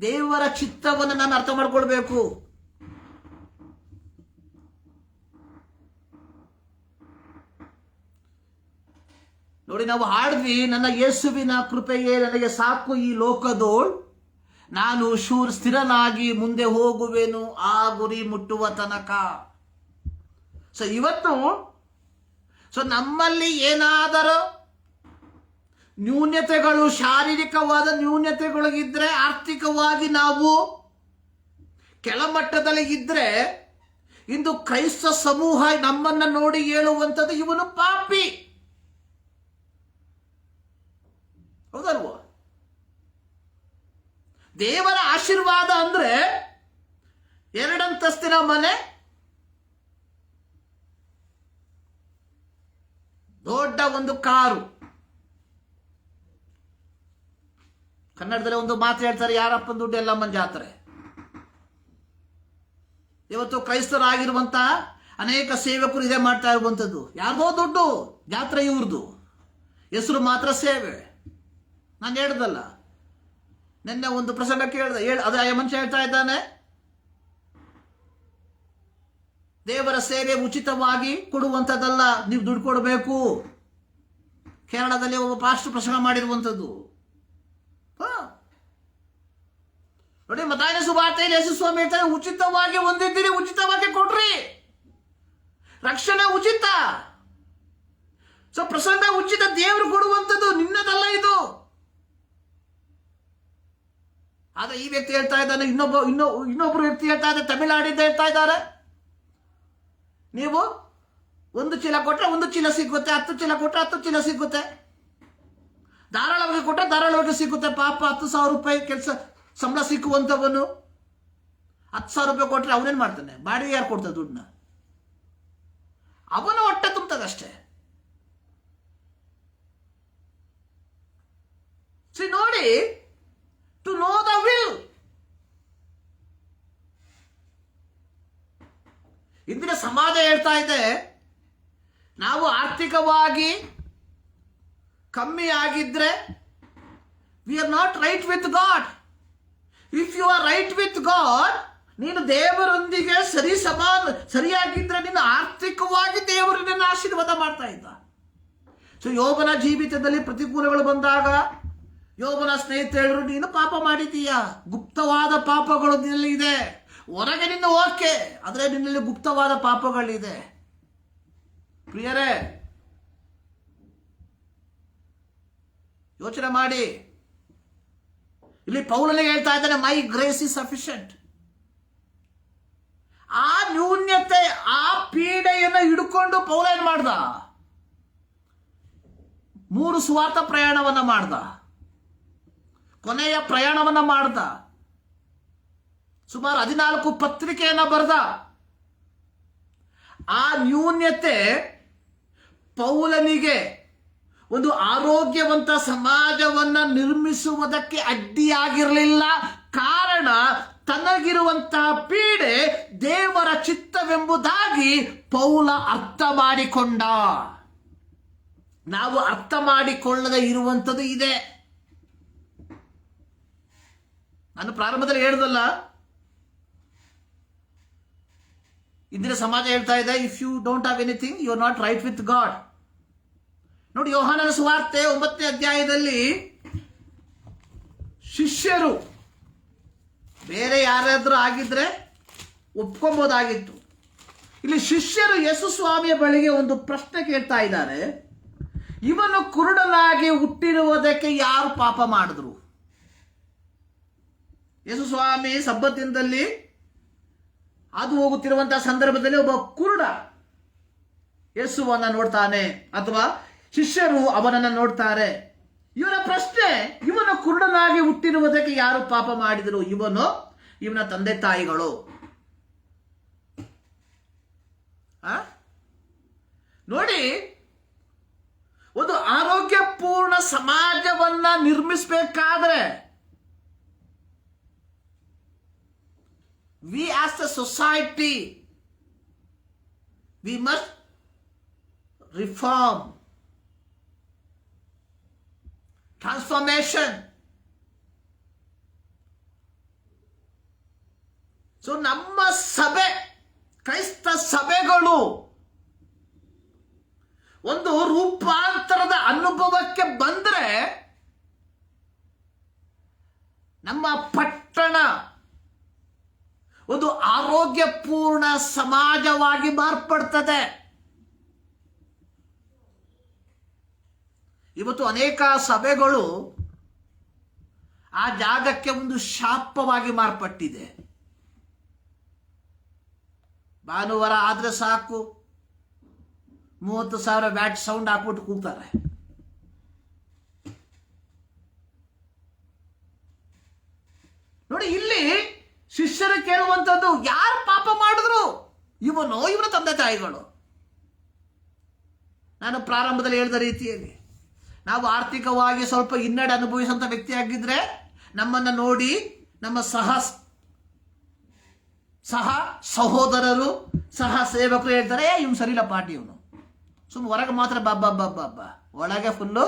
ದೇವರ ಚಿತ್ತವನ್ನು ನಾನು ಅರ್ಥ ಮಾಡ್ಕೊಳ್ಬೇಕು. ನೋಡಿ, ನಾವು ಹಾಡಿದ್ವಿ, ನನ್ನ ಯೇಸುವಿನ ಕೃಪೆಯೇ ನನಗೆ ಸಾಕು ಈ ಲೋಕದೋಳ್, ನಾನು ಸ್ಥಿರನಾಗಿ ಮುಂದೆ ಹೋಗುವೆನು ಆ ಗುರಿ ಮುಟ್ಟುವ ತನಕ. ಇವತ್ತು ನಮ್ಮಲ್ಲಿ ಏನಾದರೂ ನ್ಯೂನ್ಯತೆಗಳು, ಶಾರೀರಿಕವಾದ ನ್ಯೂನ್ಯತೆಗಳು ಇದ್ರೆ, ಆರ್ಥಿಕವಾಗಿ ನಾವು ಕೆಳಮಟ್ಟದಲ್ಲಿ ಇದ್ರೆ, ಇಂದು ಕ್ರೈಸ್ತ ಸಮೂಹ ನಮ್ಮನ್ನ ನೋಡಿ ಹೇಳುವಂಥದ್ದು ಇವನು ಪಾಪಿ. ಹೌದಲ್ವ? ದೇವರ ಆಶೀರ್ವಾದ ಅಂದ್ರೆ 2 ಅಂತಸ್ತಿನ ಮನೆ, ದೊಡ್ಡ ಒಂದು ಕಾರು. ಕನ್ನಡದಲ್ಲಿ ಒಂದು ಮಾತು ಹೇಳ್ತಾರೆ, ಯಾರಪ್ಪನ ದುಡ್ಡು ಎಲ್ಲಮ್ಮನ ಜಾತ್ರೆ. ಇವತ್ತು ಕ್ರೈಸ್ತರಾಗಿರುವಂತ ಅನೇಕ ಸೇವಕರು ಇದೇ ಮಾಡ್ತಾ ಇರುವಂಥದ್ದು. ಯಾರ್ದೋ ದುಡ್ಡು, ಜಾತ್ರೆ ಇವ್ರದ್ದು, ಹೆಸರು ಮಾತ್ರ ಸೇವೆ. ನಾನು ಹೇಳ್ದಲ್ಲ, ನಿನ್ನೆ ಒಂದು ಪ್ರಸಂಗ ಕೇಳಿದೆ, ಅದೇ ಮನುಷ್ಯ ಹೇಳ್ತಾ ಇದ್ದಾನೆ, ದೇವರ ಸೇವೆ ಉಚಿತವಾಗಿ ಕೊಡುವಂಥದ್ದಲ್ಲ, ನೀವು ದುಡ್ಡು ಕೊಡಬೇಕು. ಕೇರಳದಲ್ಲಿ ಒಬ್ಬ ಪಾಸ್ಟರ್ ಪ್ರಸಂಗ ಮಾಡಿರುವಂಥದ್ದು. ನೋಡಿ, ಮತ್ತಾಯನ ಸುವಾರ್ತೆಯಲ್ಲಿ ಯೇಸು ಸ್ವಾಮಿ ಹೇಳ್ತಾರೆ, ಉಚಿತವಾಗಿ ಹೊಂದಿದ್ದೀರಿ, ಉಚಿತವಾಗಿ ಕೊಡ್ರಿ. ರಕ್ಷಣೆ ಉಚಿತ. ಪ್ರಸಂಗ ಉಚಿತ, ದೇವರು ಕೊಡುವಂಥದ್ದು, ನಿನ್ನದಲ್ಲ ಇದು. ಆದ್ರೆ ಈ ವ್ಯಕ್ತಿ ಹೇಳ್ತಾ ಇದ್ದಾನೆ, ಇನ್ನೊಬ್ರು ವ್ಯಕ್ತಿ ಹೇಳ್ತಾ ಇದ್ದಾರೆ, ತಮಿಳುನಾಡಿಂದ ಹೇಳ್ತಾ ಇದ್ದಾರೆ, ನೀವು 1 ಚೀಲ ಕೊಟ್ಟರೆ 1 ಚೀಲ ಸಿಗುತ್ತೆ, 10 ಚೀಲ ಕೊಟ್ಟರೆ 10 ಚೀಲ ಸಿಗುತ್ತೆ, ಧಾರಾಳವಾಗಿ ಕೊಟ್ಟರೆ ಧಾರಾಳವಾಗಿ ಸಿಗುತ್ತೆ. ಪಾಪ 10,000 ರೂಪಾಯಿ ಕೆಲಸ ಸಂಬಳ ಸಿಕ್ಕುವಂಥವನು 10,000 ರೂಪಾಯಿ ಕೊಟ್ಟರೆ ಅವನೇನು ಮಾಡ್ತಾನೆ? ಬಾಡಿಗೆ ಯಾರು ಕೊಡ್ತಾರೆ ದುಡ್ಡನ್ನ? ಅವನ ಹೊಟ್ಟೆ ತುಂಬತದಷ್ಟೇ. ನೋಡಿ, ಟು ನೋ ದ ವಿಲ್. ಇಂದಿನ ಸಮಾಜ ಹೇಳ್ತಾ ಇದೆ, ನಾವು ಆರ್ಥಿಕವಾಗಿ ಕಮ್ಮಿ ಆಗಿದ್ರೆ we are not right with God. If you are right with God, ನೀನು ದೇವರೊಂದಿಗೆ ಸರಿಯಾಗಿದ್ರೆ ನೀನು ಆರ್ಥಿಕವಾಗಿ ದೇವರು ನಿನ್ನ ಆಶೀರ್ವಾದ ಮಾಡ್ತಾ ಇದ್ದ. ಯೋಬನ ಜೀವಿತದಲ್ಲಿ ಪ್ರತಿಕೂಲಗಳು ಬಂದಾಗ ಯೋಬನ ಸ್ನೇಹಿತ ಹೇಳಿದ್ರು, ನೀನು ಪಾಪ ಮಾಡಿದೀಯ, ಗುಪ್ತವಾದ ಪಾಪಗಳು ನಿನ್ನಲ್ಲಿ ಇದೆ. ಹೊರಗೆ ನಿನ್ನ ಓಕೆ, ಆದರೆ ನಿನ್ನಲ್ಲಿ ಗುಪ್ತವಾದ ಪಾಪಗಳಿದೆ. ಪ್ರಿಯರೇ, ಯೋಚನೆ ಮಾಡಿ. ಇಲ್ಲಿ ಪೌಲನಿಗೆ ಹೇಳ್ತಾ ಇದ್ದಾನೆ, ಮೈ ಗ್ರೇಸ್ ಇಸ್ ಸಫಿಷಿಯಂಟ್. ಆ ನ್ಯೂನ್ಯತೆ, ಆ ಪೀಡೆಯನ್ನು ಹಿಡ್ಕೊಂಡು ಪೌಲ ಏನ್ ಮಾಡ್ದ? 3 ಸುವಾರ್ಥ ಪ್ರಯಾಣವನ್ನ ಮಾಡ್ದ, ಕೊನೆಯ ಪ್ರಯಾಣವನ್ನ ಮಾಡ್ದ, ಸುಮಾರು 14 ಪತ್ರಿಕೆಯನ್ನ ಬರೆದ. ಆ ನ್ಯೂನ್ಯತೆ ಪೌಲನಿಗೆ ಒಂದು ಆರೋಗ್ಯವಂತ ಸಮಾಜವನ್ನ ನಿರ್ಮಿಸುವುದಕ್ಕೆ ಅಡ್ಡಿಯಾಗಿರಲಿಲ್ಲ. ಕಾರಣ, ತನಗಿರುವಂತಹ ಪೀಡೆ ದೇವರ ಚಿತ್ತವೆಂಬುದಾಗಿ ಪೌಲ ಅರ್ಥ ಮಾಡಿಕೊಂಡ. ನಾವು ಅರ್ಥ ಮಾಡಿಕೊಳ್ಳದೆ ಇರುವಂಥದ್ದು ಇದೆ. ನಾನು ಪ್ರಾರಂಭದಲ್ಲಿ ಹೇಳಿದಲ್ಲ, ಇಂದಿನ ಸಮಾಜ ಹೇಳ್ತಾ ಇದೆ, if you don't have anything you are not right with God. ನೋಡಿ, ಯೋಹಾನನ ಸುವಾರ್ತೆ 9ನೇ ಅಧ್ಯಾಯದಲ್ಲಿ ಶಿಷ್ಯರು ಬೇರೆ ಯಾರಾದ್ರೂ ಆಗಿದ್ರೆ ಒಪ್ಕೊಬೋದಾಗಿತ್ತು. ಇಲ್ಲಿ ಶಿಷ್ಯರು ಯೇಸು ಸ್ವಾಮಿಯ ಬಳಿಗೆ ಒಂದು ಪ್ರಶ್ನೆ ಕೇಳ್ತಾ ಇದ್ದಾರೆ, ಇವನು ಕುರುಡನಾಗಿ ಹುಟ್ಟಿರುವುದಕ್ಕೆ ಯಾರು ಪಾಪ ಮಾಡಿದ್ರು? ಯೇಸು ಸ್ವಾಮಿ ಸಬ್ಬತ್ತಿನದಲ್ಲಿ ಅದು ಹೋಗುತ್ತಿರುವಂತಹ ಸಂದರ್ಭದಲ್ಲಿ ಒಬ್ಬ ಕುರುಡ ಯೇಸುವನ್ನ ನೋಡ್ತಾನೆ, ಅಥವಾ ಶಿಷ್ಯರು ಅವನನ್ನ ನೋಡ್ತಾರೆ. ಇವರ ಪ್ರಶ್ನೆ, ಇವನು ಕುರುಡನಾಗಿ ಹುಟ್ಟಿರುವುದಕ್ಕೆ ಯಾರು ಪಾಪ ಮಾಡಿದರು? ಇವನ ತಂದೆ ತಾಯಿಗಳು. ನೋಡಿ, ಒಂದು ಆರೋಗ್ಯಪೂರ್ಣ ಸಮಾಜವನ್ನ ನಿರ್ಮಿಸಬೇಕಾದ್ರೆ we as a society, we must reform. Transformation. So ನಮ್ಮ ಸಭೆ, ಕ್ರೈಸ್ತ ಸಭೆಗಳು ಒಂದು ರೂಪಾಂತರದ ಅನುಭವಕ್ಕೆ ಬಂದ್ರೆ ನಮ್ಮ ಪಟ್ಟಣ ಒಂದು ಆರೋಗ್ಯಪೂರ್ಣ ಸಮಾಜವಾಗಿ ಮಾರ್ಪಡ್ತದೆ. ಇವತ್ತು ಅನೇಕ ಸಭೆಗಳು ಆ ಜಾಗಕ್ಕೆ ಒಂದು ಶಾಪವಾಗಿ ಮಾರ್ಪಟ್ಟಿದೆ. ಭಾನುವಾರ ಆದ್ರೆ ಸಾಕು 30,000 ವ್ಯಾಟ್ ಸೌಂಡ್ ಹಾಕ್ಬಿಟ್ಟು ಕೂಗ್ತಾರೆ. ನೋಡಿ, ಇಲ್ಲಿ ಶಿಷ್ಯರು ಕೇಳುವಂಥದ್ದು, ಯಾರು ಪಾಪ ಮಾಡಿದ್ರು? ಇವನ ತಂದೆ ತಾಯಿಗಳು. ನಾನು ಪ್ರಾರಂಭದಲ್ಲಿ ಹೇಳಿದ ರೀತಿಯಲ್ಲಿ ನಾವು ಆರ್ಥಿಕವಾಗಿ ಸ್ವಲ್ಪ ಹಿನ್ನಡೆ ಅನುಭವಿಸುವಂತ ವ್ಯಕ್ತಿ ಆಗಿದ್ರೆ ನಮ್ಮನ್ನ ನೋಡಿ ನಮ್ಮ ಸಹ ಸಹೋದರರು, ಸಹ ಸೇವಕರು ಹೇಳ್ತಾರೆ, ಇವ್ನು ಸರಿಯಿಲ್ಲ ಪಾಟಿ, ಇವನು ಸುಮ್ಮನೆ ಹೊರಗೆ ಮಾತ್ರ ಬಾಬಾ ಒಳಗೆ ಫುಲ್ಲು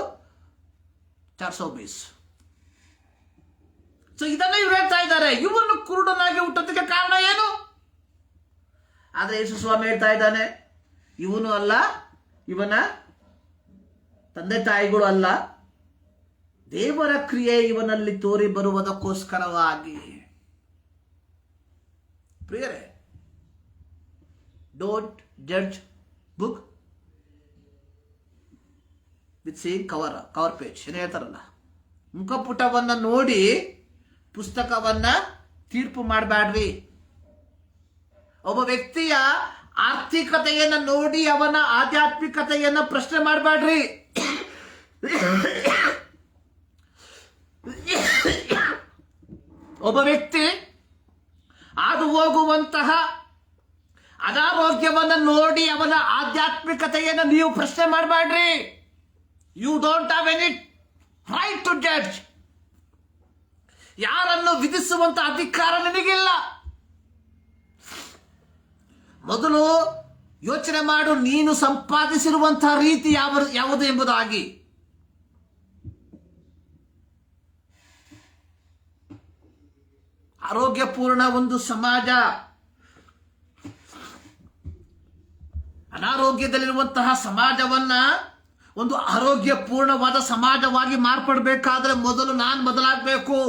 420. ಸೊ ಇದನ್ನ ಇವ್ರು ಹೇಳ್ತಾ ಇದ್ದಾರೆ. ಇವನು ಕುರುಡನಾಗಿ ಹುಟ್ಟೋದಕ್ಕೆ ಕಾರಣ ಏನು? ಆದ್ರೆ ಯೇಸು ಸ್ವಾಮಿ ಹೇಳ್ತಾ ಇದ್ದಾನೆ, ಇವನು ಅಲ್ಲ, ಇವನ ತಂದೆ ತಾಯಿಗಳು ಅಲ್ಲ, ದೇವರ ಕ್ರಿಯೆ ಇವನಲ್ಲಿ ತೋರಿ ಬರುವುದಕ್ಕೋಸ್ಕರವಾಗಿ. ಪ್ರಿಯರೇ, don't judge book with seeing cover page ಏನು ಹೇಳ್ತಾರಲ್ಲ, ಮುಖಪುಟವನ್ನ ನೋಡಿ ಪುಸ್ತಕವನ್ನ ತೀರ್ಪು ಮಾಡಬೇಡ್ರಿ. ಒಬ್ಬ ವ್ಯಕ್ತಿಯ ಆರ್ಥಿಕತೆಯನ್ನ ನೋಡಿ ಅವನ ಆಧ್ಯಾತ್ಮಿಕತೆಯನ್ನ ಪ್ರಶ್ನೆ ಮಾಡಬೇಡ್ರಿ. ಒಬ್ಬ ವ್ಯಕ್ತಿ ಹಾದು ಹೋಗುವಂತಹ ಅನಾರೋಗ್ಯವನ್ನ ನೋಡಿ ಅವನ ಆಧ್ಯಾತ್ಮಿಕತೆಯನ್ನ ನೀವು ಪ್ರಶ್ನೆ ಮಾಡಬೇಡ್ರಿ. You don't have any right to judge. ಯಾರನ್ನು ವಿಧಿಸುವಂತ ಅಧಿಕಾರ ನಿನಗಿಲ್ಲ. ಮೊದಲು ಯೋಚನೆ ಮಾಡು, ನೀನು ಸಂಪಾದಿಸಿರುವಂತಹ ರೀತಿ ಯಾವುದು ಎಂಬುದಾಗಿ. ಆರೋಗ್ಯಪೂರ್ಣ ಒಂದು ಸಮಾಜ ಅನಾರೋಗ್ಯದಲ್ಲಿರುವಂತಹ ಸಮಾಜವನ್ನ ಒಂದು ಆರೋಗ್ಯಪೂರ್ಣವಾದ ಸಮಾಜವಾಗಿ ಮಾರ್ಪಡಬೇಕಾದ್ರೆ ಮೊದಲು ನಾನು ಬದಲಾಗಬೇಕು.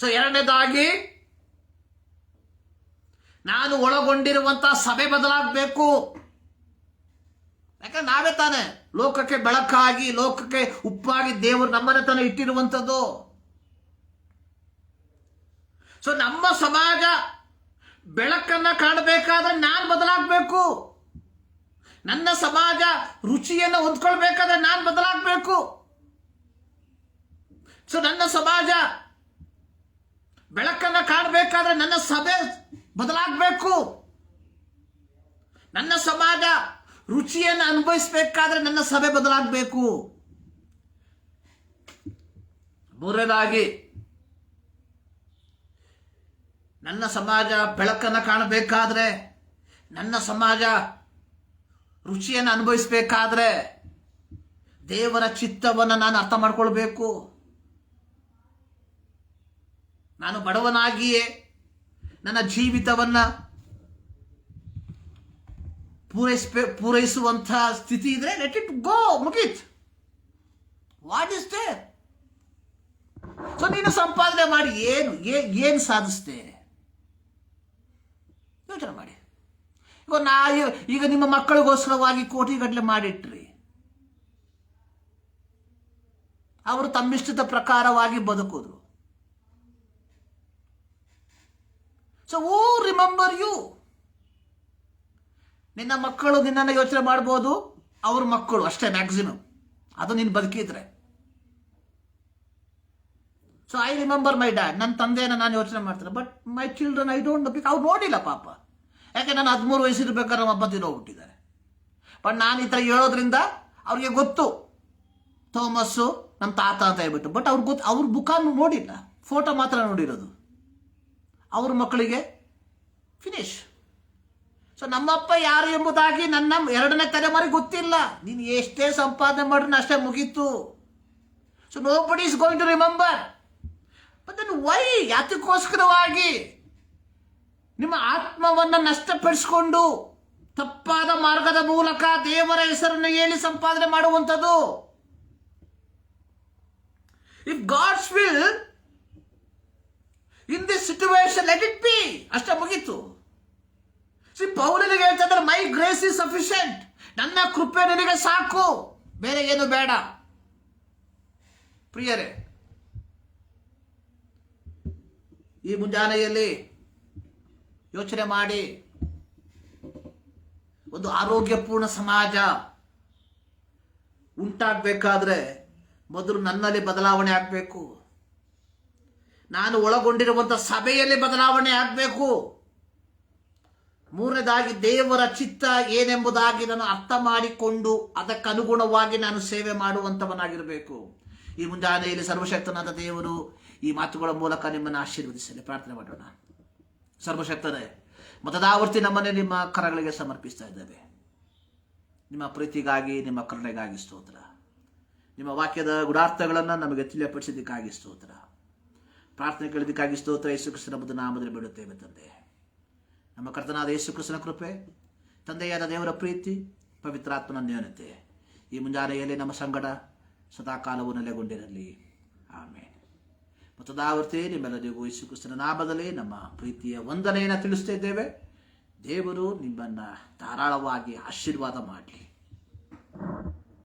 ಸೊ ಎರಡನೇದಾಗಿ ನಾನು ಒಳಗೊಂಡಿರುವಂತಹ ಸಭೆ ಬದಲಾಗಬೇಕು. ಯಾಕಂದ್ರೆ ನಾವೇ ತಾನೆ ಲೋಕಕ್ಕೆ ಬೆಳಕಾಗಿ, ಲೋಕಕ್ಕೆ ಉಪ್ಪಾಗಿ ದೇವರು ನಮ್ಮನೆ ತಾನೆ ಇಟ್ಟಿರುವಂಥದ್ದು. ಸೊ ನಮ್ಮ ಸಮಾಜ ಬೆಳಕನ್ನ ಕಾಣಬೇಕಾದ್ರೆ ನಾನು ಬದಲಾಗಬೇಕು. ನನ್ನ ಸಮಾಜ ರುಚಿಯನ್ನು ಹೊಂದ್ಕೊಳ್ಬೇಕಾದ್ರೆ ನಾನು ಬದಲಾಗಬೇಕು. ಸೊ ನನ್ನ ಸಮಾಜ ಬೆಳಕನ್ನ ಕಾಣಬೇಕಾದ್ರೆ ನನ್ನ ಸಭೆ ಬದಲಾಗಬೇಕು. ನನ್ನ ಸಮಾಜ ರುಚಿಯನ್ನು ಅನುಭವಿಸಬೇಕಾದ್ರೆ ನನ್ನ ಸಭೆ ಬದಲಾಗಬೇಕು. ಮೂರನೇದಾಗಿ ನನ್ನ ಸಮಾಜ ಬೆಳಕನ್ನು ಕಾಣಬೇಕಾದ್ರೆ, ನನ್ನ ಸಮಾಜ ರುಚಿಯನ್ನು ಅನುಭವಿಸಬೇಕಾದ್ರೆ ದೇವರ ಚಿತ್ತವನ್ನು ನಾನು ಅರ್ಥ ಮಾಡ್ಕೊಳ್ಬೇಕು. ನಾನು ಬಡವನಾಗಿಯೇ ನನ್ನ ಜೀವಿತವನ್ನ ಪೂರೈಸುವಂತಹ ಸ್ಥಿತಿ ಇದ್ರೆ ಲೆಟ್ ಇಟ್ ಗೋ, ಮುಗೀತ್. What is there? ಸೊ ನೀನು ಸಂಪಾದನೆ ಮಾಡಿ ಏನು ಸಾಧಿಸ್ತೆ? ಯೋಚನೆ ಮಾಡಿ. ಈಗ ನಿಮ್ಮ ಮಕ್ಕಳಿಗೋಸ್ಕರವಾಗಿ ಕೋಟಿಗಟ್ಟಲೆ ಮಾಡಿಟ್ರಿ, ಅವರು ತಮ್ಮಿಷ್ಟದ ಪ್ರಕಾರವಾಗಿ ಬದುಕಿದ್ರು. So who remember you? ನಿನ್ನ ಮಕ್ಕಳು ನಿನ್ನನ್ನು ಯೋಚನೆ ಮಾಡ್ಬೋದು, ಅವ್ರ ಮಕ್ಕಳು ಅಷ್ಟೇ ಮ್ಯಾಕ್ಸಿಮಮ್, ಅದು ನೀನು ಬದುಕಿದ್ರೆ. So I remember my dad, ನನ್ನ ತಂದೆಯನ್ನು ನಾನು ಯೋಚನೆ ಮಾಡ್ತೇನೆ. But my children I don't know, ಅವ್ರು ನೋಡಿಲ್ಲ ಪಾಪ. ಯಾಕೆ ನಾನು 13 ವಯಸ್ಸಿರ್ಬೇಕಾದ್ರೆ ನಮ್ಮ ಅಪ್ಪ ತಿರೋಗ್ಬಿಟ್ಟಿದ್ದಾರೆ. ಬಟ್ ನಾನು ಈ ಥರ ಹೇಳೋದ್ರಿಂದ ಅವ್ರಿಗೆ ಗೊತ್ತು ಥೋಮಸ್ಸು ನಮ್ಮ ತಾತ ಅಂತ ಹೇಳ್ಬಿಟ್ಟು. ಬಟ್ ಅವ್ರಿಗೆ ಗೊತ್ತು, ಅವ್ರ ಬುಕ್ ನೋಡಿಲ್ಲ, ಫೋಟೋ ಮಾತ್ರ ನೋಡಿರೋದು. ಅವ್ರ ಮಕ್ಕಳಿಗೆ ಫಿನಿಶ್. ಸೊ ನಮ್ಮಪ್ಪ ಯಾರು ಎಂಬುದಾಗಿ ನನ್ನ 2ನೇ ತಲೆಮಾರಿಗೆ ಗೊತ್ತಿಲ್ಲ. ನೀನು ಎಷ್ಟೇ ಸಂಪಾದನೆ ಮಾಡ್ರೂ ಅಷ್ಟೇ ಮುಗೀತು. So nobody is going to remember. But then why? ಯಾತಕ್ಕೋಸ್ಕರವಾಗಿ ನಿಮ್ಮ ಆತ್ಮವನ್ನು ನಷ್ಟಪಡಿಸಿಕೊಂಡು ತಪ್ಪಾದ ಮಾರ್ಗದ ಮೂಲಕ ದೇವರ ಹೆಸರನ್ನು ಹೇಳಿ ಸಂಪಾದನೆ ಮಾಡುವಂಥದ್ದು? If God's will in this situation, let it be. ಅಷ್ಟೇ ಮುಗೀತು. ಪೌಲನಿಗೆ ಹೇಳ್ತಾ ಇದ್ದಾರೆ, ಮೈ ಗ್ರೇಸ್ ಇಸ್ ಸಫಿಷಿಯಂಟ್. ನನ್ನ ಕೃಪೆ ನಿನಗೆ ಸಾಕು, ಬೇರೆ ಏನು ಬೇಡ. ಪ್ರಿಯರೇ, ಈ ಮುಂಜಾನೆಯಲ್ಲಿ ಯೋಚನೆ ಮಾಡಿ, ಒಂದು ಆರೋಗ್ಯಪೂರ್ಣ ಸಮಾಜ ಉಂಟಾಗಬೇಕಾದ್ರೆ ಮೊದಲು ನನ್ನಲ್ಲಿ ಬದಲಾವಣೆ ಆಗಬೇಕು. ನಾನು ಒಳಗೊಂಡಿರುವಂಥ ಸಭೆಯಲ್ಲಿ ಬದಲಾವಣೆ ಆಗಬೇಕು. 3ನೇದಾಗಿ ದೇವರ ಚಿತ್ತ ಏನೆಂಬುದಾಗಿ ನಾನು ಅರ್ಥ ಮಾಡಿಕೊಂಡು ಅದಕ್ಕನುಗುಣವಾಗಿ ನಾನು ಸೇವೆ ಮಾಡುವಂಥವನಾಗಿರಬೇಕು. ಈ ಮುಂಜಾನೆಯಲ್ಲಿ ಸರ್ವಶಕ್ತನಾದ ದೇವರು ಈ ಮಾತುಗಳ ಮೂಲಕ ನಿಮ್ಮನ್ನು ಆಶೀರ್ವದಿಸಲಿ. ಪ್ರಾರ್ಥನೆ ಮಾಡೋಣ. ಸರ್ವಶಕ್ತನೇ, ಮತದಾವರ್ತಿ ನಮ್ಮನ್ನೇ ನಿಮ್ಮ ಕರಗಳಿಗೆ ಸಮರ್ಪಿಸ್ತಾ ಇದ್ದೇವೆ. ನಿಮ್ಮ ಪ್ರೀತಿಗಾಗಿ, ನಿಮ್ಮ ಕರುಣೆಗಾಗಿ ಸ್ತೋತ್ರ. ನಿಮ್ಮ ವಾಕ್ಯದ ಗುಣಾರ್ಥಗಳನ್ನು ನಮಗೆ ತಿಳಿಯಪಡಿಸಿದ್ದಕ್ಕಾಗಿ ಸ್ತೋತ್ರ. ಪ್ರಾರ್ಥನೆ ಕೇಳಿದ್ದಕ್ಕಾಗಿ ಸ್ತೋತ್ರ. ಯೇಸು ಕ್ರಿಸ್ತನ ಬುದ್ಧ ನಾಮದಲ್ಲಿ ಬಿಡುತ್ತೇವೆ ತಂದೆ. ನಮ್ಮ ಕರ್ತನಾದ ಯೇಸು ಕ್ರಿಸ್ತನ ಕೃಪೆ, ತಂದೆಯಾದ ದೇವರ ಪ್ರೀತಿ, ಪವಿತ್ರಾತ್ಮನ ನ್ಯೂನತೆ ಈ ಮುಂಜಾನೆಯಲ್ಲಿ ನಮ್ಮ ಸಂಗಡ ಸದಾಕಾಲವು ನೆಲೆಗೊಂಡಿರಲಿ. ಆಮೇಲೆ ಮತದಾವರ್ತಿ ನಿಮ್ಮೆಲ್ಲರಿಗೂ ಯೇಸು ಕ್ರಿಸ್ತನ ನಾಮದಲ್ಲಿ ನಮ್ಮ ಪ್ರೀತಿಯ ವಂದನೆಯನ್ನು ತಿಳಿಸ್ತಾ ಇದ್ದೇವೆ. ದೇವರು ನಿಮ್ಮನ್ನು ಧಾರಾಳವಾಗಿ ಆಶೀರ್ವಾದ ಮಾಡಲಿ.